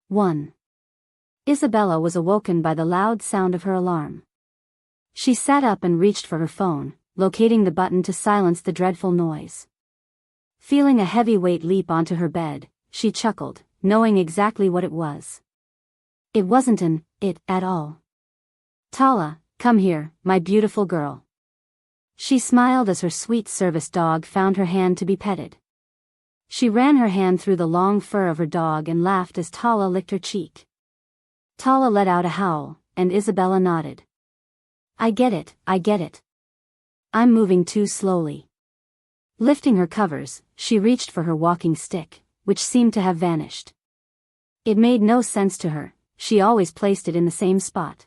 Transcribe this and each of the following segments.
1. Isabella was awoken by the loud sound of her alarm. She sat up and reached for her phone, locating the button to silence the dreadful noise. Feeling a heavy weight leap onto her bed, she chuckled, knowing exactly what it was. It wasn't it at all. Tala, come here, my beautiful girl. She smiled as her sweet service dog found her hand to be petted. She ran her hand through the long fur of her dog and laughed as Tala licked her cheek. Tala let out a howl, and Isabella nodded. I get it. I'm moving too slowly. Lifting her covers, she reached for her walking stick, which seemed to have vanished. It made no sense to her, she always placed it in the same spot.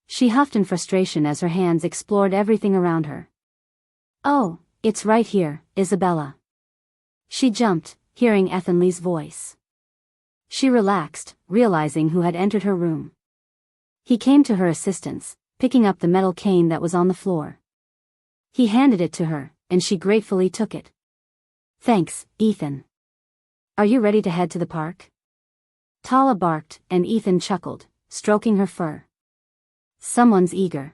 She huffed in frustration as her hands explored everything around her. Oh, it's right here, Isabella. She jumped, hearing Ethanlee's voice. She relaxed, realizing who had entered her room. He came to her assistance, picking up the metal cane that was on the floor. He handed it to her, and she gratefully took it. Thanks, Ethan. Are you ready to head to the park? Tala barked, and Ethan chuckled, stroking her fur. Someone's eager.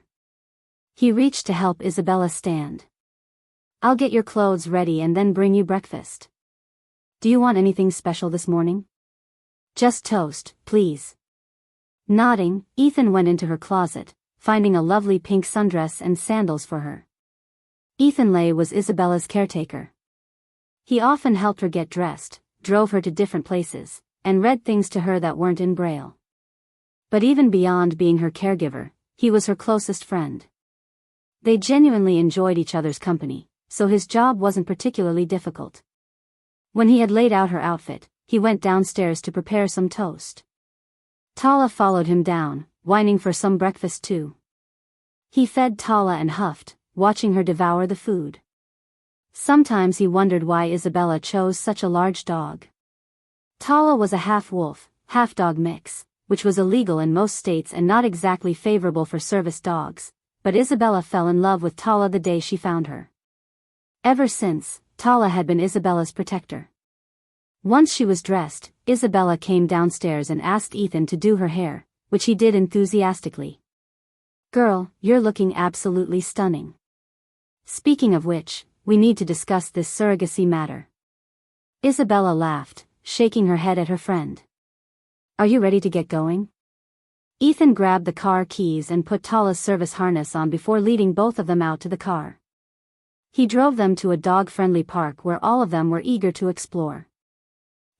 He reached to help Isabella stand. I'll get your clothes ready and then bring you breakfast. Do you want anything special this morning? Just toast, please. Nodding, Ethan went into her closet, finding a lovely pink sundress and sandals for her. Ethan Lay was Isabella's caretaker. He often helped her get dressed, drove her to different places, and read things to her that weren't in Braille. But even beyond being her caregiver, he was her closest friend. They genuinely enjoyed each other's company, so his job wasn't particularly difficult. When he had laid out her outfit, he went downstairs to prepare some toast. Tala followed him down, whining for some breakfast too. He fed Tala and huffed, watching her devour the food. Sometimes he wondered why Isabella chose such a large dog. Tala was a half-wolf, half-dog mix, which was illegal in most states and not exactly favorable for service dogs, but Isabella fell in love with Tala the day she found her. Ever since, Tala had been Isabella's protector. Once she was dressed, Isabella came downstairs and asked Ethan to do her hair, which he did enthusiastically. Girl, you're looking absolutely stunning. Speaking of which, we need to discuss this surrogacy matter. Isabella laughed, shaking her head at her friend. Are you ready to get going? Ethan grabbed the car keys and put Tala's service harness on before leading both of them out to the car. He drove them to a dog-friendly park where all of them were eager to explore.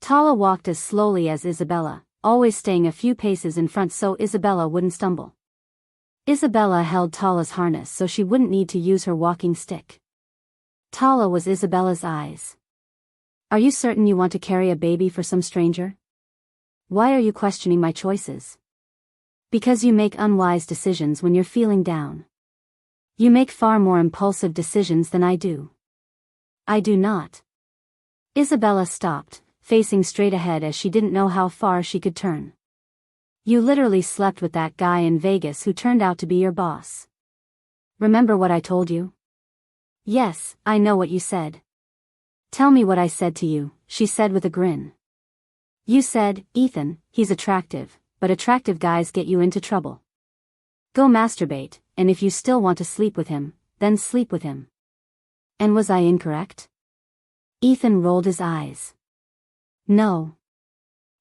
Tala walked as slowly as Isabella, always staying a few paces in front so Isabella wouldn't stumble. Isabella held Tala's harness so she wouldn't need to use her walking stick. Tala was Isabella's eyes. Are you certain you want to carry a baby for some stranger? Why are you questioning my choices? Because you make unwise decisions when you're feeling down. You make far more impulsive decisions than I do. I do not. Isabella stopped, facing straight ahead as she didn't know how far she could turn. You literally slept with that guy in Vegas who turned out to be your boss. Remember what I told you? Yes, I know what you said. Tell me what I said to you, she said with a grin. You said, Ethan, he's attractive, but attractive guys get you into trouble. Go masturbate, and if you still want to sleep with him, then sleep with him. And was I incorrect? Ethan rolled his eyes. No.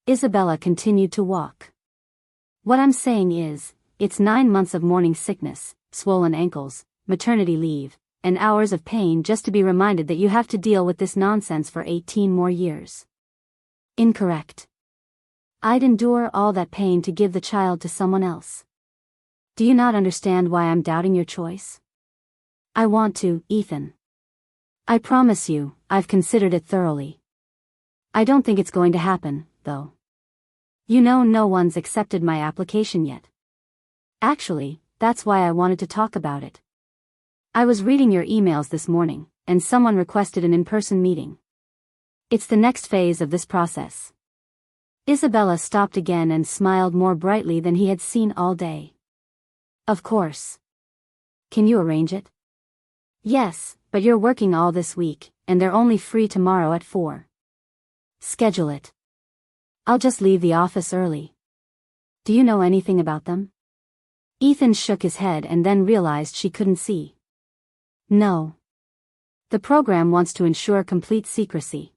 Isabella continued to walk. What I'm saying is, it's 9 months of morning sickness, swollen ankles, maternity leave, and hours of pain just to be reminded that you have to deal with this nonsense for 18 more years. Incorrect. I'd endure all that pain to give the child to someone else. Do you not understand why I'm doubting your choice? I want to, Ethan. I promise you, I've considered it thoroughly. I don't think it's going to happen, though. You know, no one's accepted my application yet. Actually, that's why I wanted to talk about it. I was reading your emails this morning, and someone requested an in-person meeting. It's the next phase of this process. Isabella stopped again and smiled more brightly than he had seen all day. Of course. Can you arrange it? Yes, but you're working all this week, and they're only free tomorrow at 4. Schedule it. I'll just leave the office early. Do you know anything about them? Ethan shook his head and then realized she couldn't see. No. The program wants to ensure complete secrecy.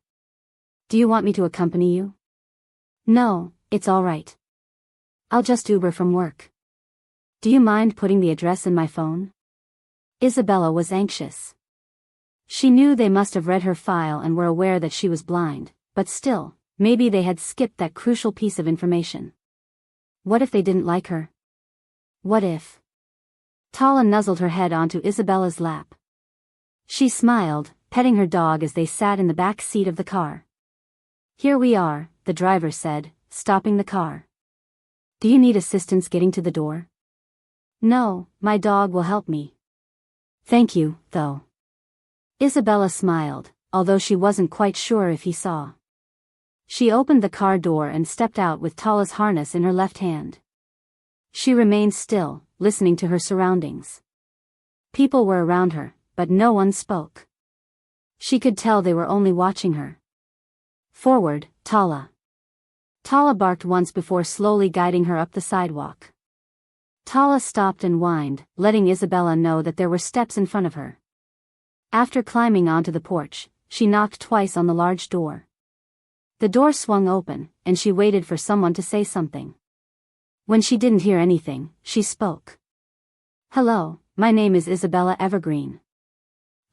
Do you want me to accompany you? No, it's all right. I'll just Uber from work. Do you mind putting the address in my phone? Isabella was anxious. She knew they must have read her file and were aware that she was blind, but still, maybe they had skipped that crucial piece of information. What if they didn't like her? What if? Tala nuzzled her head onto Isabella's lap. She smiled, petting her dog as they sat in the back seat of the car. Here we are, the driver said, stopping the car. Do you need assistance getting to the door? No, my dog will help me. Thank you, though. Isabella smiled, although she wasn't quite sure if he saw. She opened the car door and stepped out with Tala's harness in her left hand. She remained still, listening to her surroundings. People were around her, but no one spoke. She could tell they were only watching her. Forward, Tala. Tala barked once before slowly guiding her up the sidewalk. Tala stopped and whined, letting Isabella know that there were steps in front of her. After climbing onto the porch, she knocked twice on the large door. The door swung open, and she waited for someone to say something. When she didn't hear anything, she spoke. Hello, my name is Isabella Evergreen.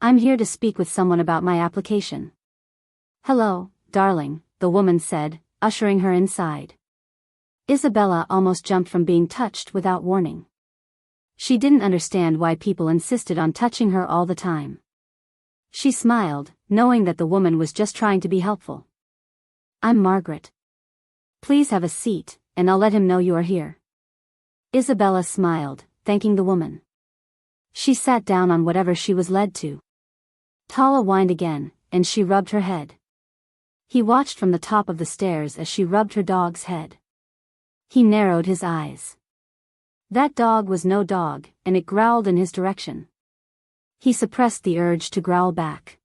I'm here to speak with someone about my application. Hello, darling, the woman said, ushering her inside. Isabella almost jumped from being touched without warning. She didn't understand why people insisted on touching her all the time. She smiled, knowing that the woman was just trying to be helpful. I'm Margaret. Please have a seat, and I'll let him know you are here. Isabella smiled, thanking the woman. She sat down on whatever she was led to. Tala whined again, and she rubbed her head. He watched from the top of the stairs as she rubbed her dog's head. He narrowed his eyes. That dog was no dog, and it growled in his direction. He suppressed the urge to growl back.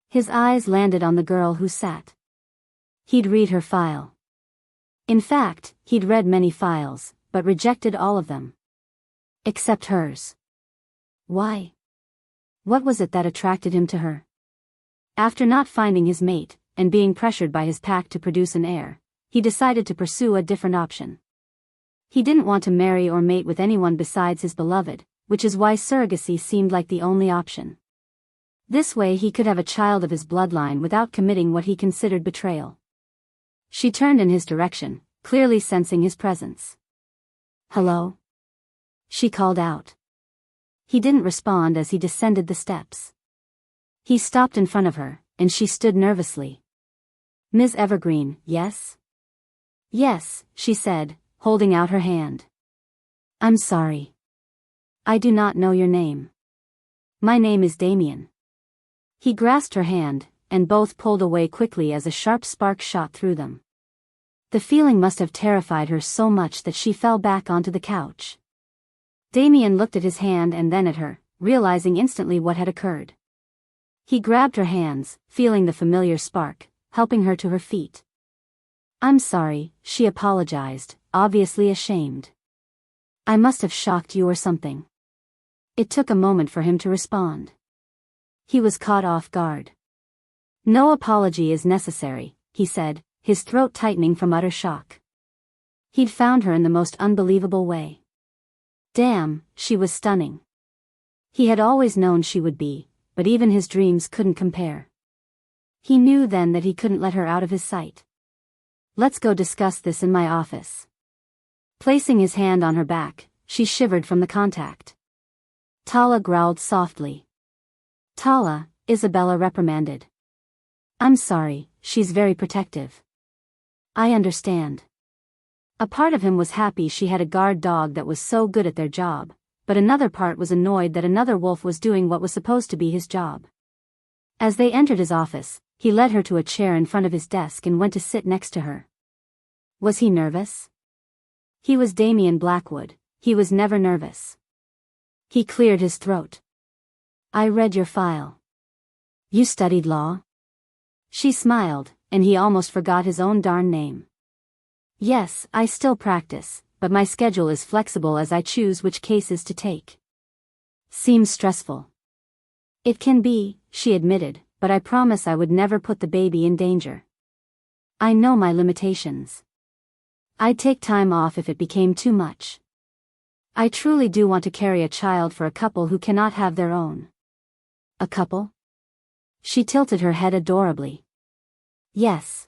His eyes landed on the girl who sat. He'd read her file. In fact, he'd read many files, but rejected all of them. Except hers. Why? What was it that attracted him to her? After not finding his mate, and being pressured by his pack to produce an heir, he decided to pursue a different option. He didn't want to marry or mate with anyone besides his beloved, which is why surrogacy seemed like the only option. This way he could have a child of his bloodline without committing what he considered betrayal. She turned in his direction, clearly sensing his presence. Hello? She called out. He didn't respond as he descended the steps. He stopped in front of her, and she stood nervously. Ms. Evergreen, yes? Yes, she said, holding out her hand. I'm sorry. I do not know your name. My name is Damian. He grasped her hand, and both pulled away quickly as a sharp spark shot through them. The feeling must have terrified her so much that she fell back onto the couch. Damian looked at his hand and then at her, realizing instantly what had occurred. He grabbed her hands, feeling the familiar spark, helping her to her feet. I'm sorry, she apologized, obviously ashamed. I must have shocked you or something. It took a moment for him to respond. He was caught off guard. No apology is necessary, he said, his throat tightening from utter shock. He'd found her in the most unbelievable way. Damn, she was stunning. He had always known she would be, but even his dreams couldn't compare. He knew then that he couldn't let her out of his sight. Let's go discuss this in my office. Placing his hand on her back, she shivered from the contact. Tala growled softly. Tala, Isabella reprimanded. I'm sorry, she's very protective. I understand. A part of him was happy she had a guard dog that was so good at their job, but another part was annoyed that another wolf was doing what was supposed to be his job. As they entered his office, he led her to a chair in front of his desk and went to sit next to her. Was he nervous? He was Damian Blackwood, he was never nervous. He cleared his throat. I read your file. You studied law? She smiled, and he almost forgot his own darn name. Yes, I still practice, but my schedule is flexible as I choose which cases to take. Seems stressful. It can be, she admitted, but I promise I would never put the baby in danger. I know my limitations. I'd take time off if it became too much. I truly do want to carry a child for a couple who cannot have their own. A couple? She tilted her head adorably. Yes.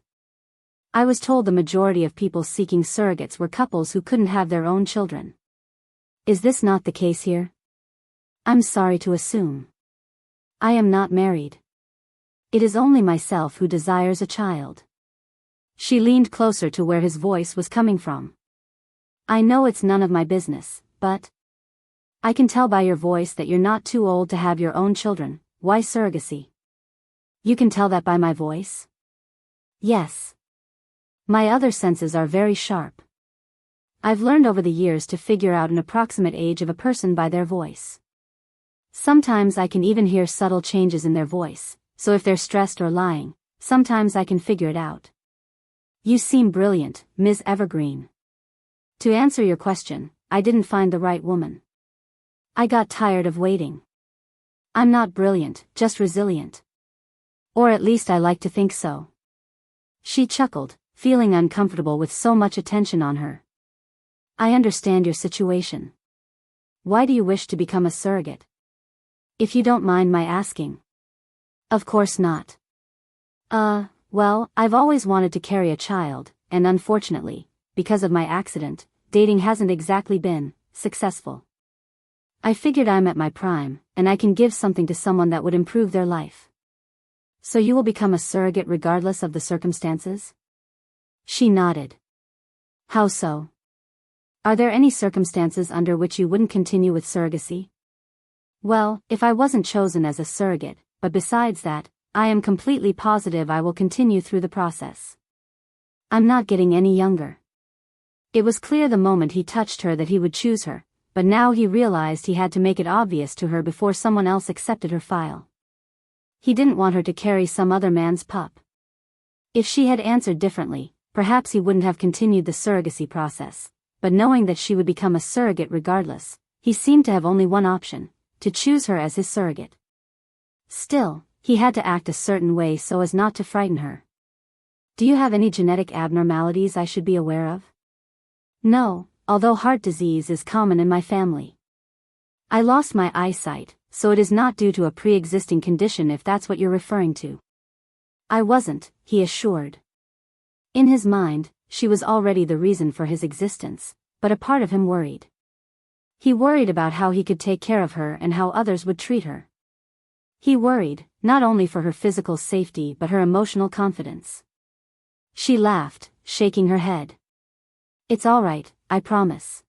I was told the majority of people seeking surrogates were couples who couldn't have their own children. Is this not the case here? I'm sorry to assume. I am not married. It is only myself who desires a child. She leaned closer to where his voice was coming from. I know it's none of my business, but I can tell by your voice that you're not too old to have your own children. Why surrogacy? You can tell that by my voice? Yes. My other senses are very sharp. I've learned over the years to figure out an approximate age of a person by their voice. Sometimes I can even hear subtle changes in their voice, so if they're stressed or lying, sometimes I can figure it out. You seem brilliant, Ms. Evergreen. To answer your question, I didn't find the right woman. I got tired of waiting. I'm not brilliant, just resilient. Or at least I like to think so. She chuckled, feeling uncomfortable with so much attention on her. I understand your situation. Why do you wish to become a surrogate? If you don't mind my asking. Of course not. Well, I've always wanted to carry a child, and unfortunately, because of my accident, dating hasn't exactly been successful. I figured I'm at my prime, and I can give something to someone that would improve their life. So you will become a surrogate regardless of the circumstances? She nodded. How so? Are there any circumstances under which you wouldn't continue with surrogacy? Well, if I wasn't chosen as a surrogate, but besides that, I am completely positive I will continue through the process. I'm not getting any younger. It was clear the moment he touched her that he would choose her, but now he realized he had to make it obvious to her before someone else accepted her file. He didn't want her to carry some other man's pup. If she had answered differently, perhaps he wouldn't have continued the surrogacy process, but knowing that she would become a surrogate regardless, he seemed to have only one option, to choose her as his surrogate. Still, he had to act a certain way so as not to frighten her. Do you have any genetic abnormalities I should be aware of? No, although heart disease is common in my family. I lost my eyesight, so it is not due to a pre-existing condition if that's what you're referring to. I wasn't, he assured. In his mind, she was already the reason for his existence, but a part of him worried. He worried about how he could take care of her and how others would treat her. He worried, not only for her physical safety but her emotional confidence. She laughed, shaking her head. It's all right, I promise.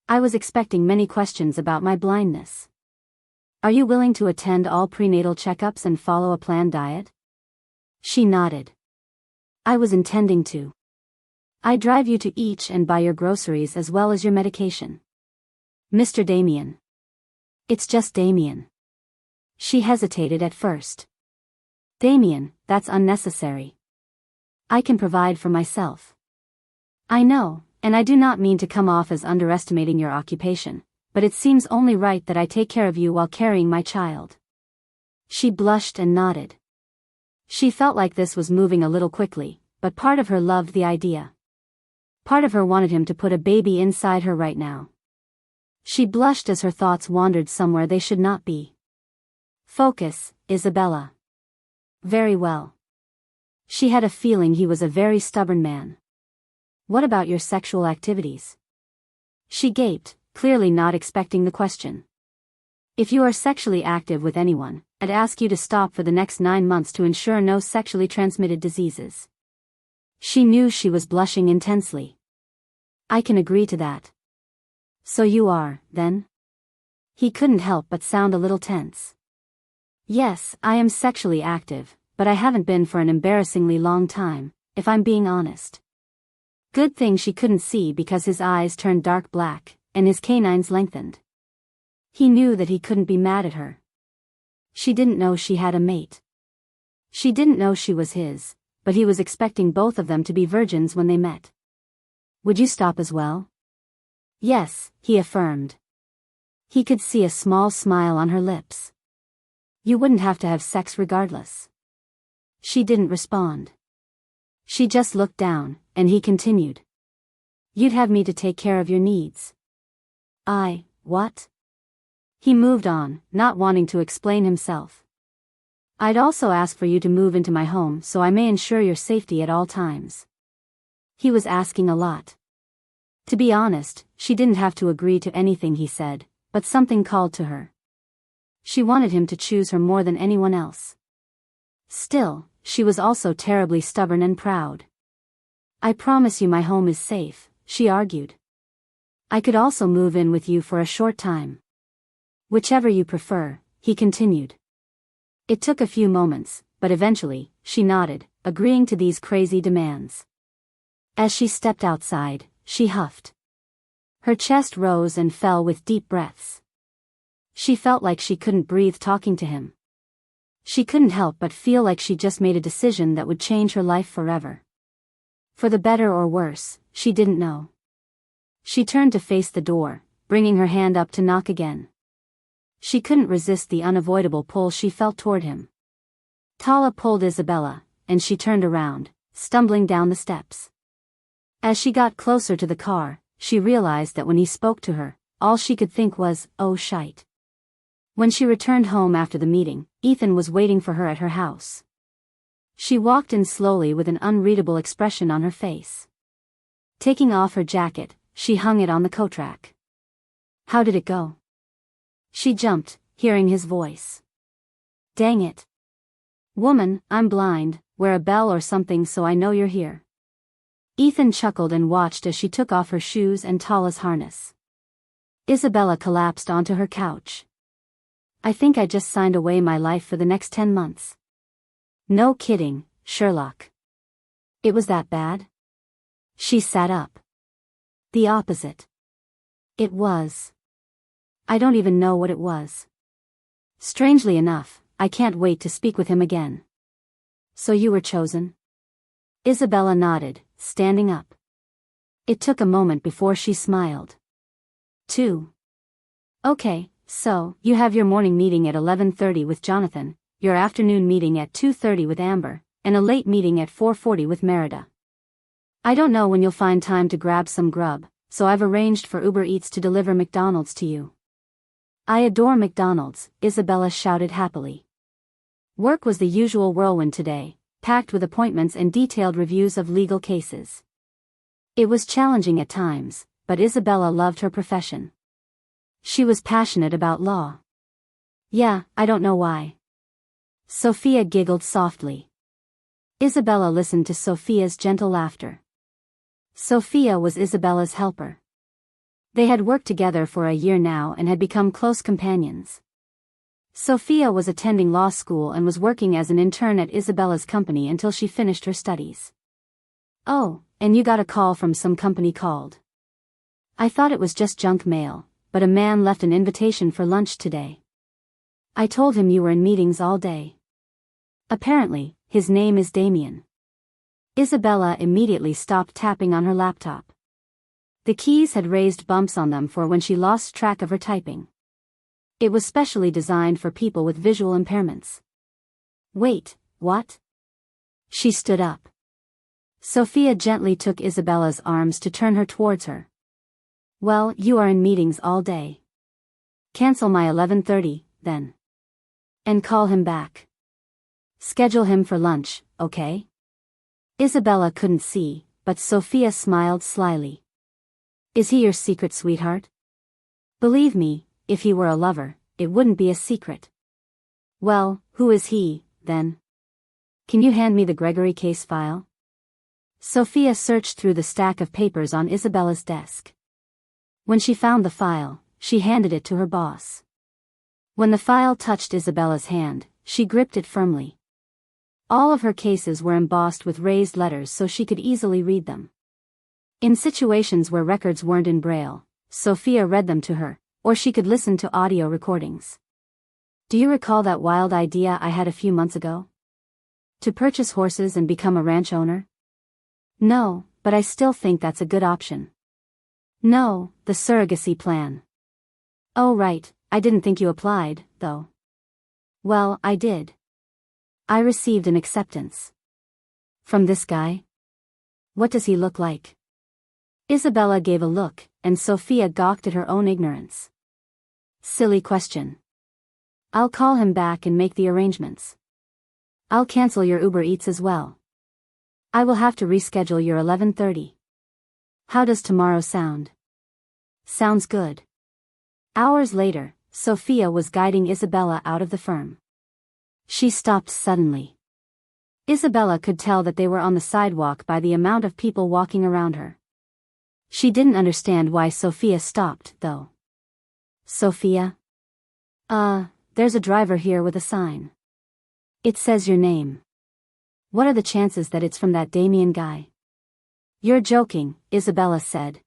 I was expecting many questions about my blindness. Are you willing to attend all prenatal checkups and follow a planned diet? She nodded. I was intending to. I drive you to each and buy your groceries as well as your medication. Mr. Damian. It's just Damian. She hesitated at first. Damian, that's unnecessary. I can provide for myself. I know, and I do not mean to come off as underestimating your occupation, but it seems only right that I take care of you while carrying my child. She blushed and nodded. She felt like this was moving a little quickly, but part of her loved the idea. Part of her wanted him to put a baby inside her right now. She blushed as her thoughts wandered somewhere they should not be. Focus, Isabella. Very well. She had a feeling he was a very stubborn man. What about your sexual activities? She gaped, clearly not expecting the question. If you are sexually active with anyone, I'd ask you to stop for the next 9 months to ensure no sexually transmitted diseases. She knew she was blushing intensely. I can agree to that. So you are, then? He couldn't help but sound a little tense. Yes, I am sexually active, but I haven't been for an embarrassingly long time, if I'm being honest. Good thing she couldn't see because his eyes turned dark black, and his canines lengthened. He knew that he couldn't be mad at her. She didn't know she had a mate. She didn't know she was his, but he was expecting both of them to be virgins when they met. Would you stop as well? Yes, he affirmed. He could see a small smile on her lips. You wouldn't have to have sex regardless. She didn't respond. She just looked down, and he continued. You'd have me to take care of your needs. What? He moved on, not wanting to explain himself. I'd also ask for you to move into my home so I may ensure your safety at all times. He was asking a lot. To be honest, she didn't have to agree to anything he said, but something called to her. She wanted him to choose her more than anyone else. Still, she was also terribly stubborn and proud. I promise you my home is safe, she argued. I could also move in with you for a short time. Whichever you prefer, he continued. It took a few moments, but eventually, she nodded, agreeing to these crazy demands. As she stepped outside, she huffed. Her chest rose and fell with deep breaths. She felt like she couldn't breathe talking to him. She couldn't help but feel like she just made a decision that would change her life forever. For the better or worse, she didn't know. She turned to face the door, bringing her hand up to knock again. She couldn't resist the unavoidable pull she felt toward him. Tala pulled Isabella, and she turned around, stumbling down the steps. As she got closer to the car, she realized that when he spoke to her, all she could think was, oh shite. When she returned home after the meeting, Ethan was waiting for her at her house. She walked in slowly with an unreadable expression on her face. Taking off her jacket, she hung it on the coat rack. How did it go? She jumped, hearing his voice. Dang it. Woman, I'm blind, wear a bell or something so I know you're here. Ethan chuckled and watched as she took off her shoes and Tala's harness. Isabella collapsed onto her couch. I think I just signed away my life for the next 10 months. No kidding, Sherlock. It was that bad? She sat up. The opposite. It was. I don't even know what it was. Strangely enough, I can't wait to speak with him again. So you were chosen? Isabella nodded, standing up. It took a moment before she smiled. 2. Okay, so, you have your morning meeting at 11:30 with Jonathan, your afternoon meeting at 2:30 with Amber, and a late meeting at 4:40 with Merida. I don't know when you'll find time to grab some grub, so I've arranged for Uber Eats to deliver McDonald's to you. I adore McDonald's, Isabella shouted happily. Work was the usual whirlwind today, packed with appointments and detailed reviews of legal cases. It was challenging at times, but Isabella loved her profession. She was passionate about law. Yeah, I don't know why. Sophia giggled softly. Isabella listened to Sophia's gentle laughter. Sophia was Isabella's helper. They had worked together for a year now and had become close companions. Sophia was attending law school and was working as an intern at Isabella's company until she finished her studies. Oh, and you got a call from some company called. I thought it was just junk mail, but a man left an invitation for lunch today. I told him you were in meetings all day. Apparently, his name is Damian. Isabella immediately stopped tapping on her laptop. The keys had raised bumps on them for when she lost track of her typing. It was specially designed for people with visual impairments. Wait, what? She stood up. Sophia gently took Isabella's arms to turn her towards her. Well, you are in meetings all day. Cancel my 11:30, then. And call him back. Schedule him for lunch, okay? Isabella couldn't see, but Sophia smiled slyly. Is he your secret sweetheart? Believe me, if he were a lover, it wouldn't be a secret. Well, who is he, then? Can you hand me the Gregory case file? Sophia searched through the stack of papers on Isabella's desk. When she found the file, she handed it to her boss. When the file touched Isabella's hand, she gripped it firmly. All of her cases were embossed with raised letters so she could easily read them. In situations where records weren't in Braille, Sophia read them to her, or she could listen to audio recordings. Do you recall that wild idea I had a few months ago? To purchase horses and become a ranch owner? No, but I still think that's a good option. No, the surrogacy plan. Oh right, I didn't think you applied, though. Well, I did. I received an acceptance. From this guy? What does he look like? Isabella gave a look, and Sophia gawked at her own ignorance. Silly question. I'll call him back and make the arrangements. I'll cancel your Uber Eats as well. I will have to reschedule your 11:30. How does tomorrow sound? Sounds good. Hours later, Sophia was guiding Isabella out of the firm. She stopped suddenly. Isabella could tell that they were on the sidewalk by the amount of people walking around her. She didn't understand why Sophia stopped, though. Sophia? There's a driver here with a sign. It says your name. What are the chances that it's from that Damian guy? You're joking, Isabella said.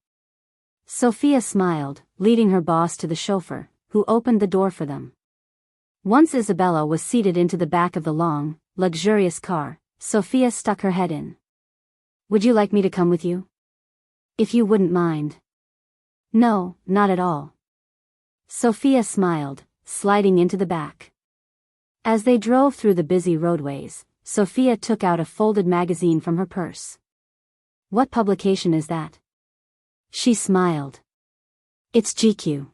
Sophia smiled, leading her boss to the chauffeur, who opened the door for them. Once Isabella was seated into the back of the long, luxurious car, Sophia stuck her head in. Would you like me to come with you? If you wouldn't mind. No, not at all. Sophia smiled, sliding into the back. As they drove through the busy roadways, Sophia took out a folded magazine from her purse. What publication is that? She smiled. It's GQ.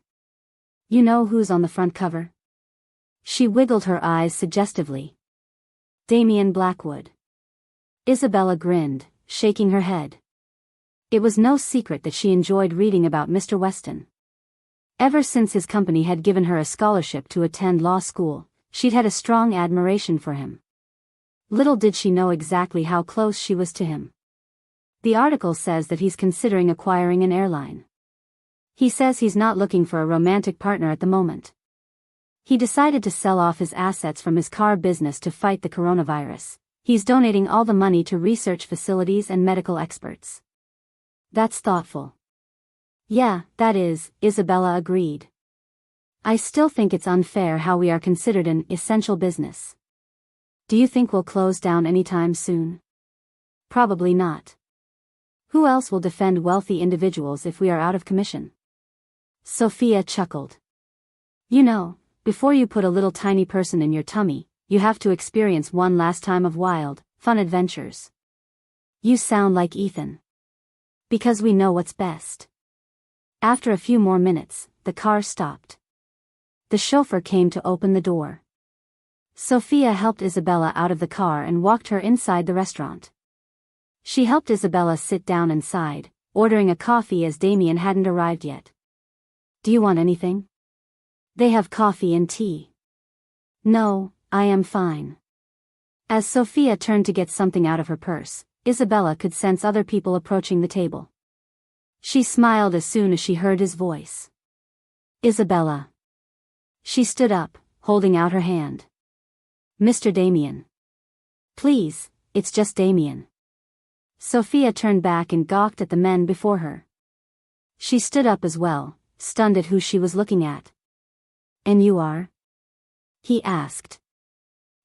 You know who's on the front cover? She wiggled her eyes suggestively. Damian Blackwood. Isabella grinned, shaking her head. It was no secret that she enjoyed reading about Mr. Weston. Ever since his company had given her a scholarship to attend law school, she'd had a strong admiration for him. Little did she know exactly how close she was to him. The article says that he's considering acquiring an airline. He says he's not looking for a romantic partner at the moment. He decided to sell off his assets from his car business to fight the coronavirus. He's donating all the money to research facilities and medical experts. That's thoughtful. Yeah, that is, Isabella agreed. I still think it's unfair how we are considered an essential business. Do you think we'll close down anytime soon? Probably not. Who else will defend wealthy individuals if we are out of commission? Sophia chuckled. You know, before you put a little tiny person in your tummy, you have to experience one last time of wild, fun adventures. You sound like Ethan. Because we know what's best. After a few more minutes, the car stopped. The chauffeur came to open the door. Sophia helped Isabella out of the car and walked her inside the restaurant. She helped Isabella sit down and sighed, ordering a coffee as Damian hadn't arrived yet. Do you want anything? They have coffee and tea. No, I am fine. As Sophia turned to get something out of her purse, Isabella could sense other people approaching the table. She smiled as soon as she heard his voice. Isabella. She stood up, holding out her hand. Mr. Damian. Please, it's just Damian. Sophia turned back and gawked at the men before her. She stood up as well, stunned at who she was looking at. And you are? He asked.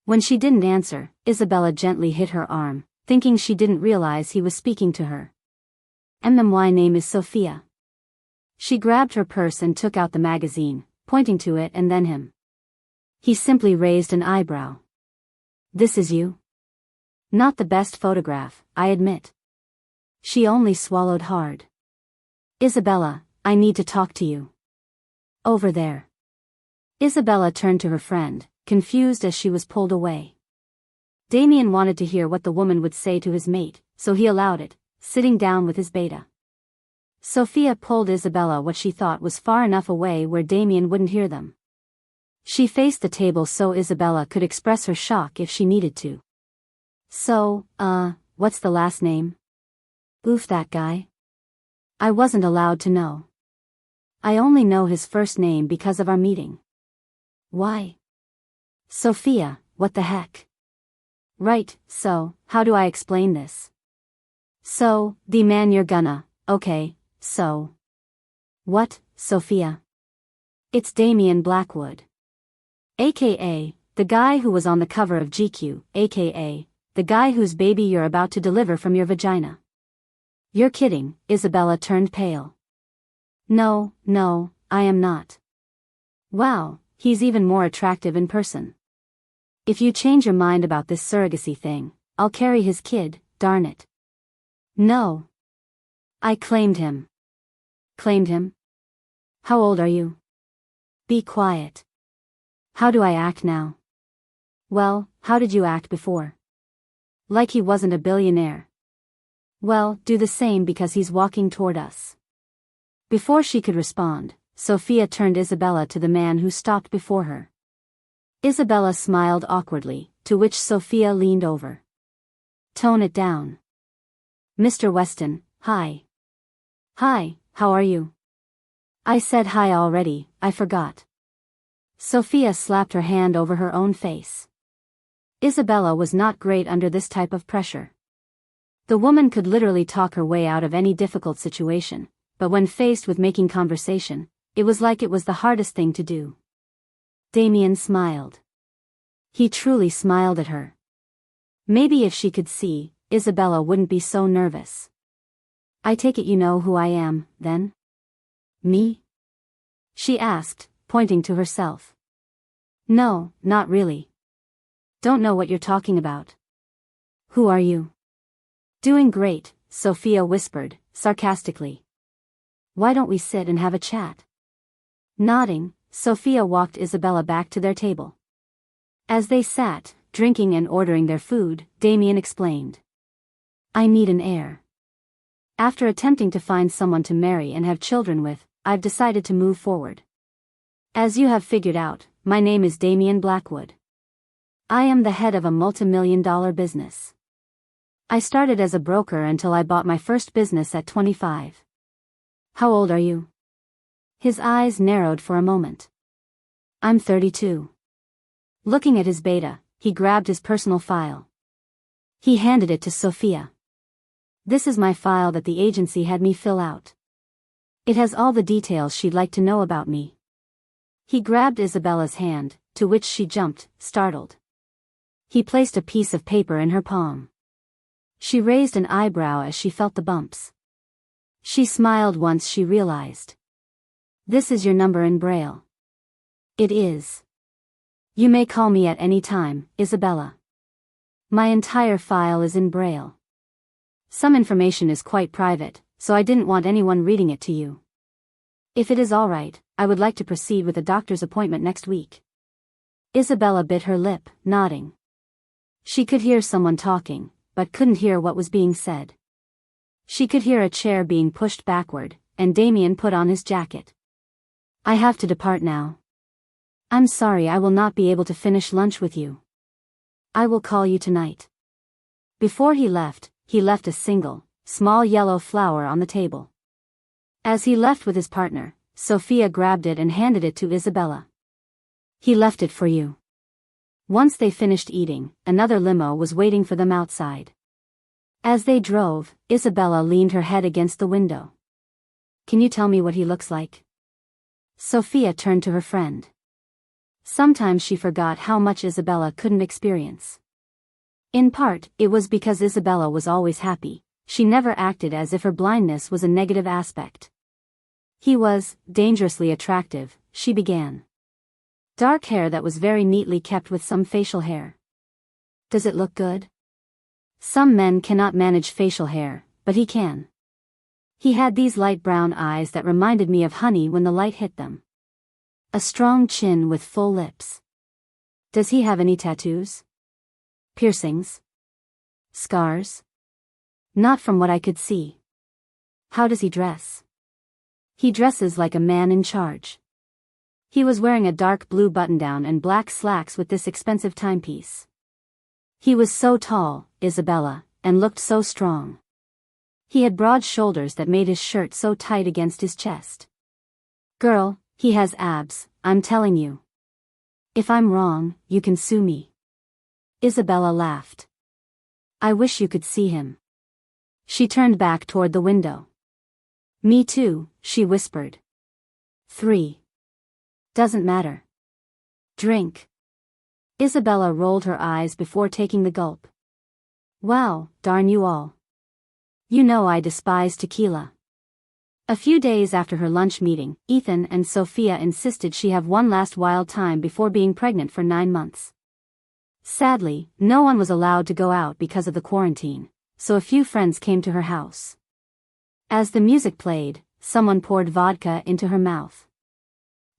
When she didn't answer, Isabella gently hit her arm, thinking she didn't realize he was speaking to her. My name is Sophia. She grabbed her purse and took out the magazine, pointing to it and then him. He simply raised an eyebrow. This is you? Not the best photograph, I admit. She only swallowed hard. Isabella, I need to talk to you. Over there. Isabella turned to her friend, confused as she was pulled away. Damian wanted to hear what the woman would say to his mate, so he allowed it, sitting down with his beta. Sophia pulled Isabella what she thought was far enough away where Damian wouldn't hear them. She faced the table so Isabella could express her shock if she needed to. So, what's the last name? Oof, that guy. I wasn't allowed to know. I only know his first name because of our meeting. Why? Sophia, what the heck? Right, so, how do I explain this? So, the man you're gonna, okay, so. What, Sophia? It's Damian Blackwood. AKA, the guy who was on the cover of GQ, AKA, the guy whose baby you're about to deliver from your vagina. You're kidding, Isabella turned pale. No, no, I am not. Wow, he's even more attractive in person. If you change your mind about this surrogacy thing, I'll carry his kid, darn it. No. I claimed him. Claimed him? How old are you? Be quiet. How do I act now? Well, how did you act before? Like he wasn't a billionaire. Well, do the same because he's walking toward us. Before she could respond, Sophia turned Isabella to the man who stopped before her. Isabella smiled awkwardly, to which Sophia leaned over. Tone it down. Mr. Weston, hi. Hi, how are you? I said hi already, I forgot. Sophia slapped her hand over her own face. Isabella was not great under this type of pressure. The woman could literally talk her way out of any difficult situation, but when faced with making conversation, it was like it was the hardest thing to do. Damian smiled. He truly smiled at her. Maybe if she could see, Isabella wouldn't be so nervous. I take it you know who I am, then? Me? She asked, pointing to herself. No, not really. Don't know what you're talking about. Who are you? Doing great, Sophia whispered, sarcastically. Why don't we sit and have a chat? Nodding, Sophia walked Isabella back to their table. As they sat, drinking and ordering their food, Damian explained. I need an heir. After attempting to find someone to marry and have children with, I've decided to move forward. As you have figured out, my name is Damian Blackwood. I am the head of a multi-million-dollar business. I started as a broker until I bought my first business at 25. How old are you? His eyes narrowed for a moment. I'm 32. Looking at his beta, he grabbed his personal file. He handed it to Sophia. This is my file that the agency had me fill out. It has all the details she'd like to know about me. He grabbed Isabella's hand, to which she jumped, startled. He placed a piece of paper in her palm. She raised an eyebrow as she felt the bumps. She smiled once she realized. This is your number in Braille. It is. You may call me at any time, Isabella. My entire file is in Braille. Some information is quite private, so I didn't want anyone reading it to you. If it is all right, I would like to proceed with a doctor's appointment next week. Isabella bit her lip, nodding. She could hear someone talking, but couldn't hear what was being said. She could hear a chair being pushed backward, and Damian put on his jacket. I have to depart now. I'm sorry I will not be able to finish lunch with you. I will call you tonight. Before he left a single, small yellow flower on the table. As he left with his partner, Sophia grabbed it and handed it to Isabella. He left it for you. Once they finished eating, another limo was waiting for them outside. As they drove, Isabella leaned her head against the window. Can you tell me what he looks like? Sophia turned to her friend. Sometimes she forgot how much Isabella couldn't experience. In part, it was because Isabella was always happy. She never acted as if her blindness was a negative aspect. He was dangerously attractive, she began. Dark hair that was very neatly kept with some facial hair. Does it look good? Some men cannot manage facial hair, but he can. He had these light brown eyes that reminded me of honey when the light hit them. A strong chin with full lips. Does he have any tattoos? Piercings? Scars? Not from what I could see. How does he dress? He dresses like a man in charge. He was wearing a dark blue button-down and black slacks with this expensive timepiece. He was so tall, Isabella, and looked so strong. He had broad shoulders that made his shirt so tight against his chest. Girl, he has abs, I'm telling you. If I'm wrong, you can sue me. Isabella laughed. I wish you could see him. She turned back toward the window. Me too, she whispered. 3. Doesn't matter. Drink. Isabella rolled her eyes before taking the gulp. Wow, darn you all. You know I despise tequila. A few days after her lunch meeting, Ethan and Sophia insisted she have one last wild time before being pregnant for 9 months. Sadly, no one was allowed to go out because of the quarantine, so a few friends came to her house. As the music played, someone poured vodka into her mouth.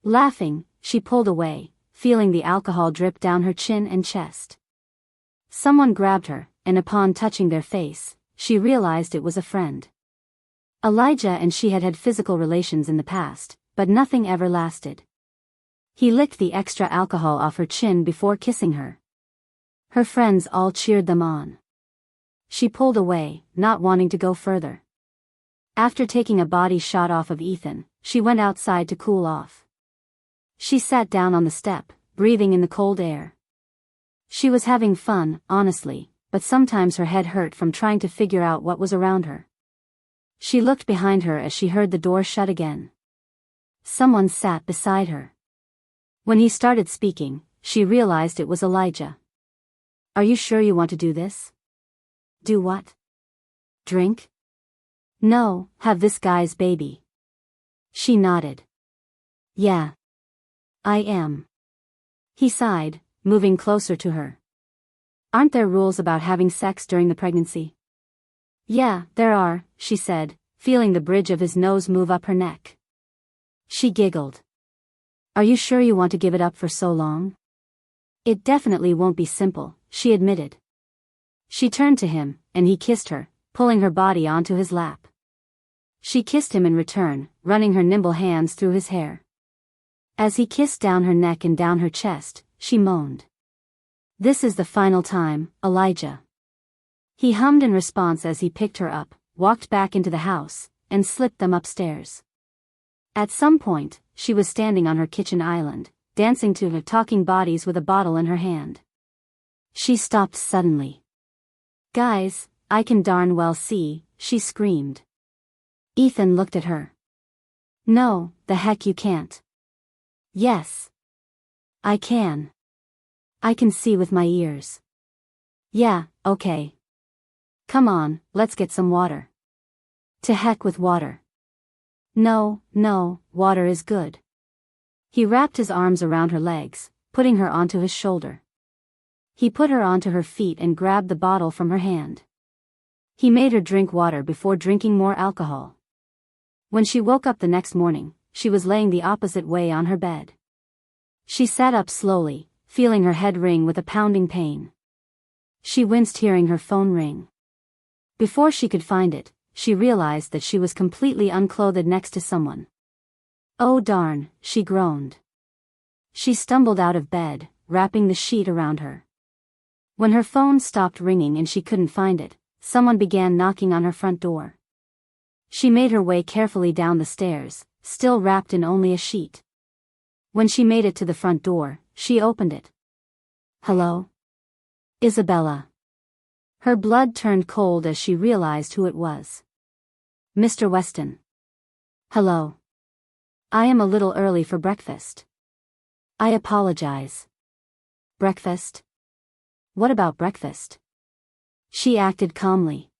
Laughing, she pulled away, feeling the alcohol drip down her chin and chest. Someone grabbed her, and upon touching their face, she realized it was a friend. Elijah and she had had physical relations in the past, but nothing ever lasted. He licked the extra alcohol off her chin before kissing her. Her friends all cheered them on. She pulled away, not wanting to go further. After taking a body shot off of Ethan, she went outside to cool off. She sat down on the step, breathing in the cold air. She was having fun, honestly, but sometimes her head hurt from trying to figure out what was around her. She looked behind her as she heard the door shut again. Someone sat beside her. When he started speaking, she realized it was Elijah. Are you sure you want to do this? Do what? Drink? No, have this guy's baby. She nodded. Yeah. I am. He sighed, moving closer to her. Aren't there rules about having sex during the pregnancy? Yeah, there are, she said, feeling the bridge of his nose move up her neck. She giggled. Are you sure you want to give it up for so long? It definitely won't be simple, she admitted. She turned to him, and he kissed her, pulling her body onto his lap. She kissed him in return, running her nimble hands through his hair. As he kissed down her neck and down her chest, she moaned. This is the final time, Elijah. He hummed in response as he picked her up, walked back into the house, and slipped them upstairs. At some point, she was standing on her kitchen island, dancing to the talking bodies with a bottle in her hand. She stopped suddenly. Guys, I can darn well see, she screamed. Ethan looked at her. No, the heck you can't. Yes. I can. I can see with my ears. Yeah, okay. Come on, let's get some water. To heck with water. No, water is good. He wrapped his arms around her legs, putting her onto his shoulder. He put her onto her feet and grabbed the bottle from her hand. He made her drink water before drinking more alcohol. When she woke up the next morning, she was laying the opposite way on her bed. She sat up slowly, feeling her head ring with a pounding pain. She winced hearing her phone ring. Before she could find it, she realized that she was completely unclothed next to someone. Oh darn, she groaned. She stumbled out of bed, wrapping the sheet around her. When her phone stopped ringing and she couldn't find it, someone began knocking on her front door. She made her way carefully down the stairs, still wrapped in only a sheet. When she made it to the front door, she opened it. Hello? Isabella. Her blood turned cold as she realized who it was. Mr. Weston. Hello. I am a little early for breakfast. I apologize. Breakfast? What about breakfast? She acted calmly.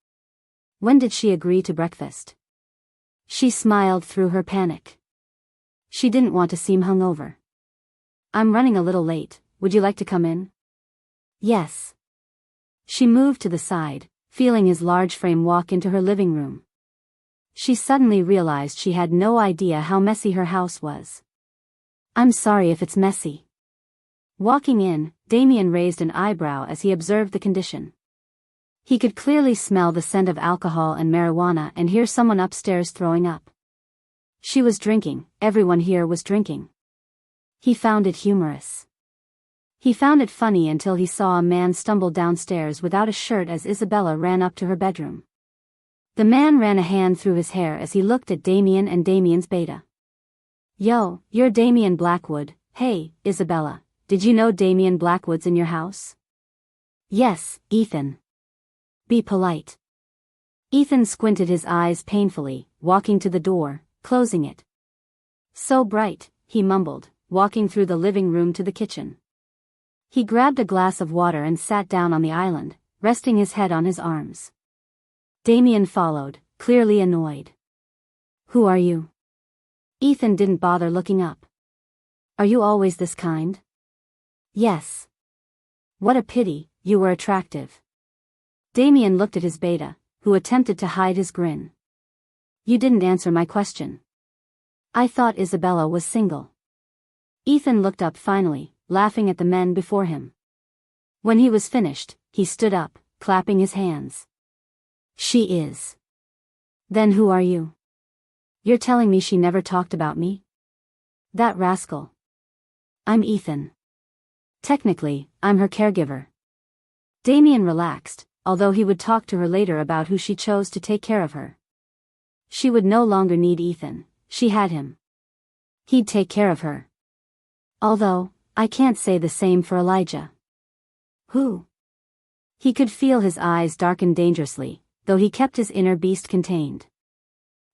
When did she agree to breakfast? She smiled through her panic. She didn't want to seem hungover. I'm running a little late, would you like to come in? Yes. She moved to the side, feeling his large frame walk into her living room. She suddenly realized she had no idea how messy her house was. I'm sorry if it's messy. Walking in, Damian raised an eyebrow as he observed the condition. He could clearly smell the scent of alcohol and marijuana and hear someone upstairs throwing up. She was drinking, everyone here was drinking. He found it humorous. He found it funny until he saw a man stumble downstairs without a shirt as Isabella ran up to her bedroom. The man ran a hand through his hair as he looked at Damian and Damian's beta. Yo, you're Damian Blackwood. Hey, Isabella, did you know Damian Blackwood's in your house? Yes, Ethan. Be polite. Ethan squinted his eyes painfully, walking to the door, closing it. So bright, he mumbled, walking through the living room to the kitchen. He grabbed a glass of water and sat down on the island, resting his head on his arms. Damian followed, clearly annoyed. Who are you? Ethan didn't bother looking up. Are you always this kind? Yes. What a pity, you were attractive. Damian looked at his beta, who attempted to hide his grin. You didn't answer my question. I thought Isabella was single. Ethan looked up finally, laughing at the men before him. When he was finished, he stood up, clapping his hands. She is. Then who are you? You're telling me she never talked about me? That rascal. I'm Ethan. Technically, I'm her caregiver. Damian relaxed, although he would talk to her later about who she chose to take care of her. She would no longer need Ethan, she had him. He'd take care of her. Although, I can't say the same for Elijah. Who? He could feel his eyes darken dangerously, though he kept his inner beast contained.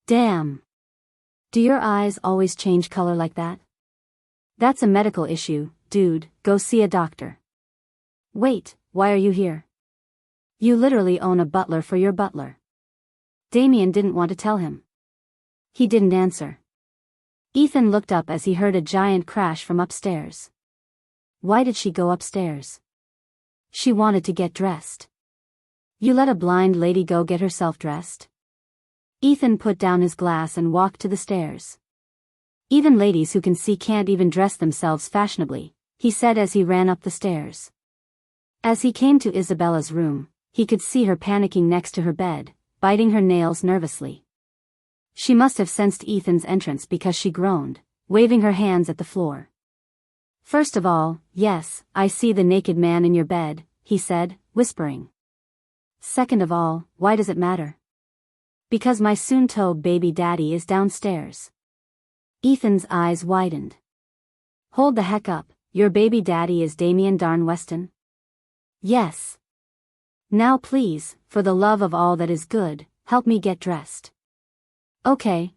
Damn. Do your eyes always change color like that? That's a medical issue, dude, go see a doctor. Wait, why are you here? You literally own a butler for your butler. Damian didn't want to tell him. He didn't answer. Ethan looked up as he heard a giant crash from upstairs. Why did she go upstairs? She wanted to get dressed. You let a blind lady go get herself dressed? Ethan put down his glass and walked to the stairs. Even ladies who can see can't even dress themselves fashionably, he said as he ran up the stairs. As he came to Isabella's room, he could see her panicking next to her bed, biting her nails nervously. She must have sensed Ethan's entrance because she groaned, waving her hands at the floor. First of all, yes, I see the naked man in your bed, he said, whispering. Second of all, why does it matter? Because my soon-to baby daddy is downstairs. Ethan's eyes widened. Hold the heck up, your baby daddy is Damian Darn Weston? Yes. Now please, for the love of all that is good, help me get dressed. Okay,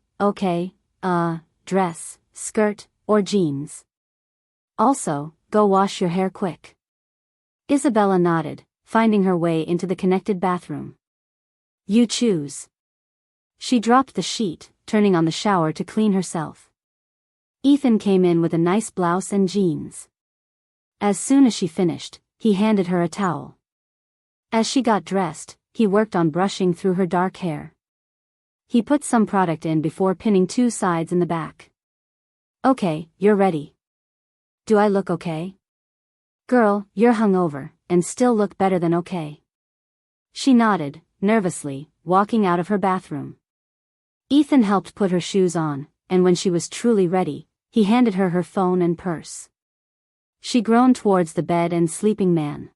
dress, skirt, or jeans. Also, go wash your hair quick. Isabella nodded, finding her way into the connected bathroom. You choose. She dropped the sheet, turning on the shower to clean herself. Ethan came in with a nice blouse and jeans. As soon as she finished, he handed her a towel. As she got dressed, he worked on brushing through her dark hair. He put some product in before pinning two sides in the back. Okay, you're ready. Do I look okay? Girl, you're hungover, and still look better than okay. She nodded, nervously, walking out of her bathroom. Ethan helped put her shoes on, and when she was truly ready, he handed her her phone and purse. She groaned towards the bed and sleeping man.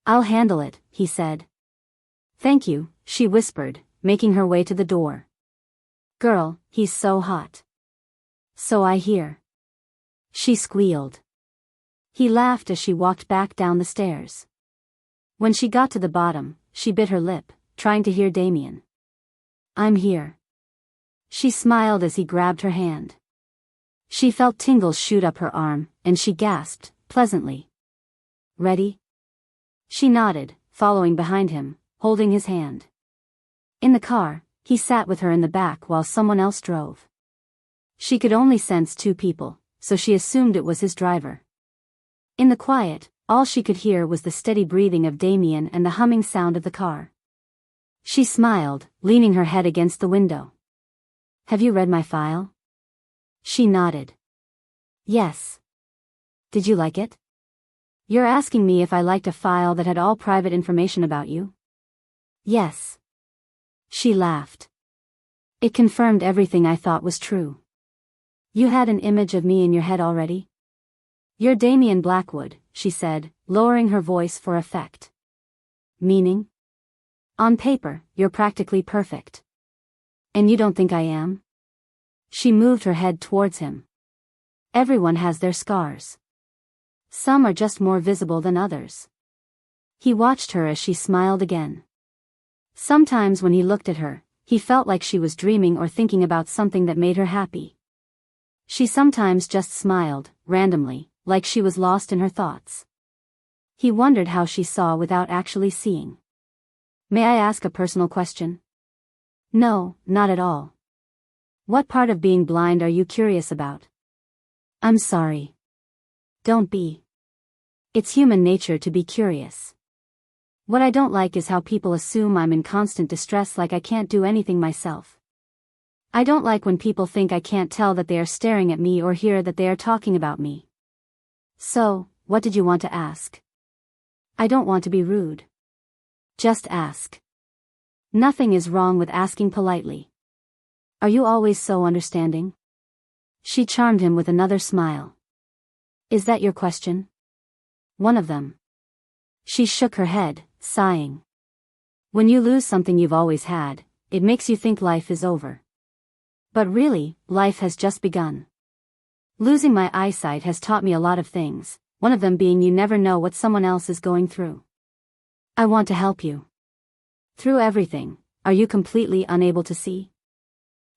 I'll handle it, he said. Thank you, she whispered, making her way to the door. Girl, he's so hot. So I hear. She squealed. He laughed as she walked back down the stairs. When she got to the bottom, she bit her lip, trying to hear Damian. I'm here. She smiled as he grabbed her hand. She felt tingles shoot up her arm, and she gasped, pleasantly. Ready? She nodded, following behind him, holding his hand. In the car, he sat with her in the back while someone else drove. She could only sense two people, so she assumed it was his driver. In the quiet, all she could hear was the steady breathing of Damian and the humming sound of the car. She smiled, leaning her head against the window. Have you read my file? She nodded. Yes. Did you like it? You're asking me if I liked a file that had all private information about you? Yes. She laughed. It confirmed everything I thought was true. You had an image of me in your head already? You're Damian Blackwood, she said, lowering her voice for effect. Meaning? On paper, you're practically perfect. And you don't think I am? She moved her head towards him. Everyone has their scars. Some are just more visible than others. He watched her as she smiled again. Sometimes when he looked at her, he felt like she was dreaming or thinking about something that made her happy. She sometimes just smiled, randomly, like she was lost in her thoughts. He wondered how she saw without actually seeing. May I ask a personal question? No, not at all. What part of being blind are you curious about? I'm sorry. Don't be. It's human nature to be curious. What I don't like is how people assume I'm in constant distress, like I can't do anything myself. I don't like when people think I can't tell that they are staring at me or hear that they are talking about me. So, what did you want to ask? I don't want to be rude. Just ask. Nothing is wrong with asking politely. Are you always so understanding? She charmed him with another smile. Is that your question? One of them. She shook her head, sighing. When you lose something you've always had, it makes you think life is over. But really, life has just begun. Losing my eyesight has taught me a lot of things, one of them being you never know what someone else is going through. I want to help you. Through everything, are you completely unable to see?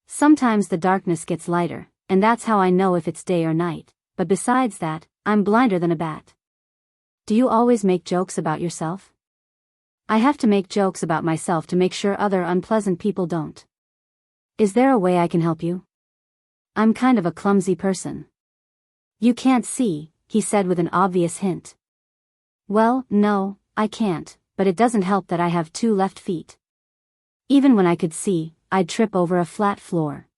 Sometimes the darkness gets lighter, and that's how I know if it's day or night, but besides that, I'm blinder than a bat. Do you always make jokes about yourself? I have to make jokes about myself to make sure other unpleasant people don't. Is there a way I can help you? I'm kind of a clumsy person. You can't see, he said with an obvious hint. Well, no, I can't, but it doesn't help that I have 2 left feet. Even when I could see, I'd trip over a flat floor.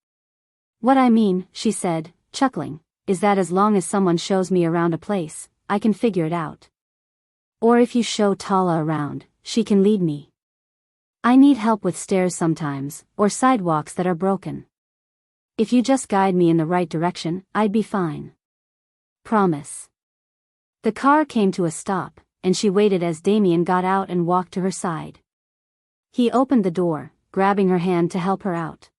What I mean, she said, chuckling, is that as long as someone shows me around a place, I can figure it out. Or if you show Tala around, she can lead me. I need help with stairs sometimes, or sidewalks that are broken. If you just guide me in the right direction, I'd be fine. Promise. The car came to a stop, and she waited as Damian got out and walked to her side. He opened the door, grabbing her hand to help her out.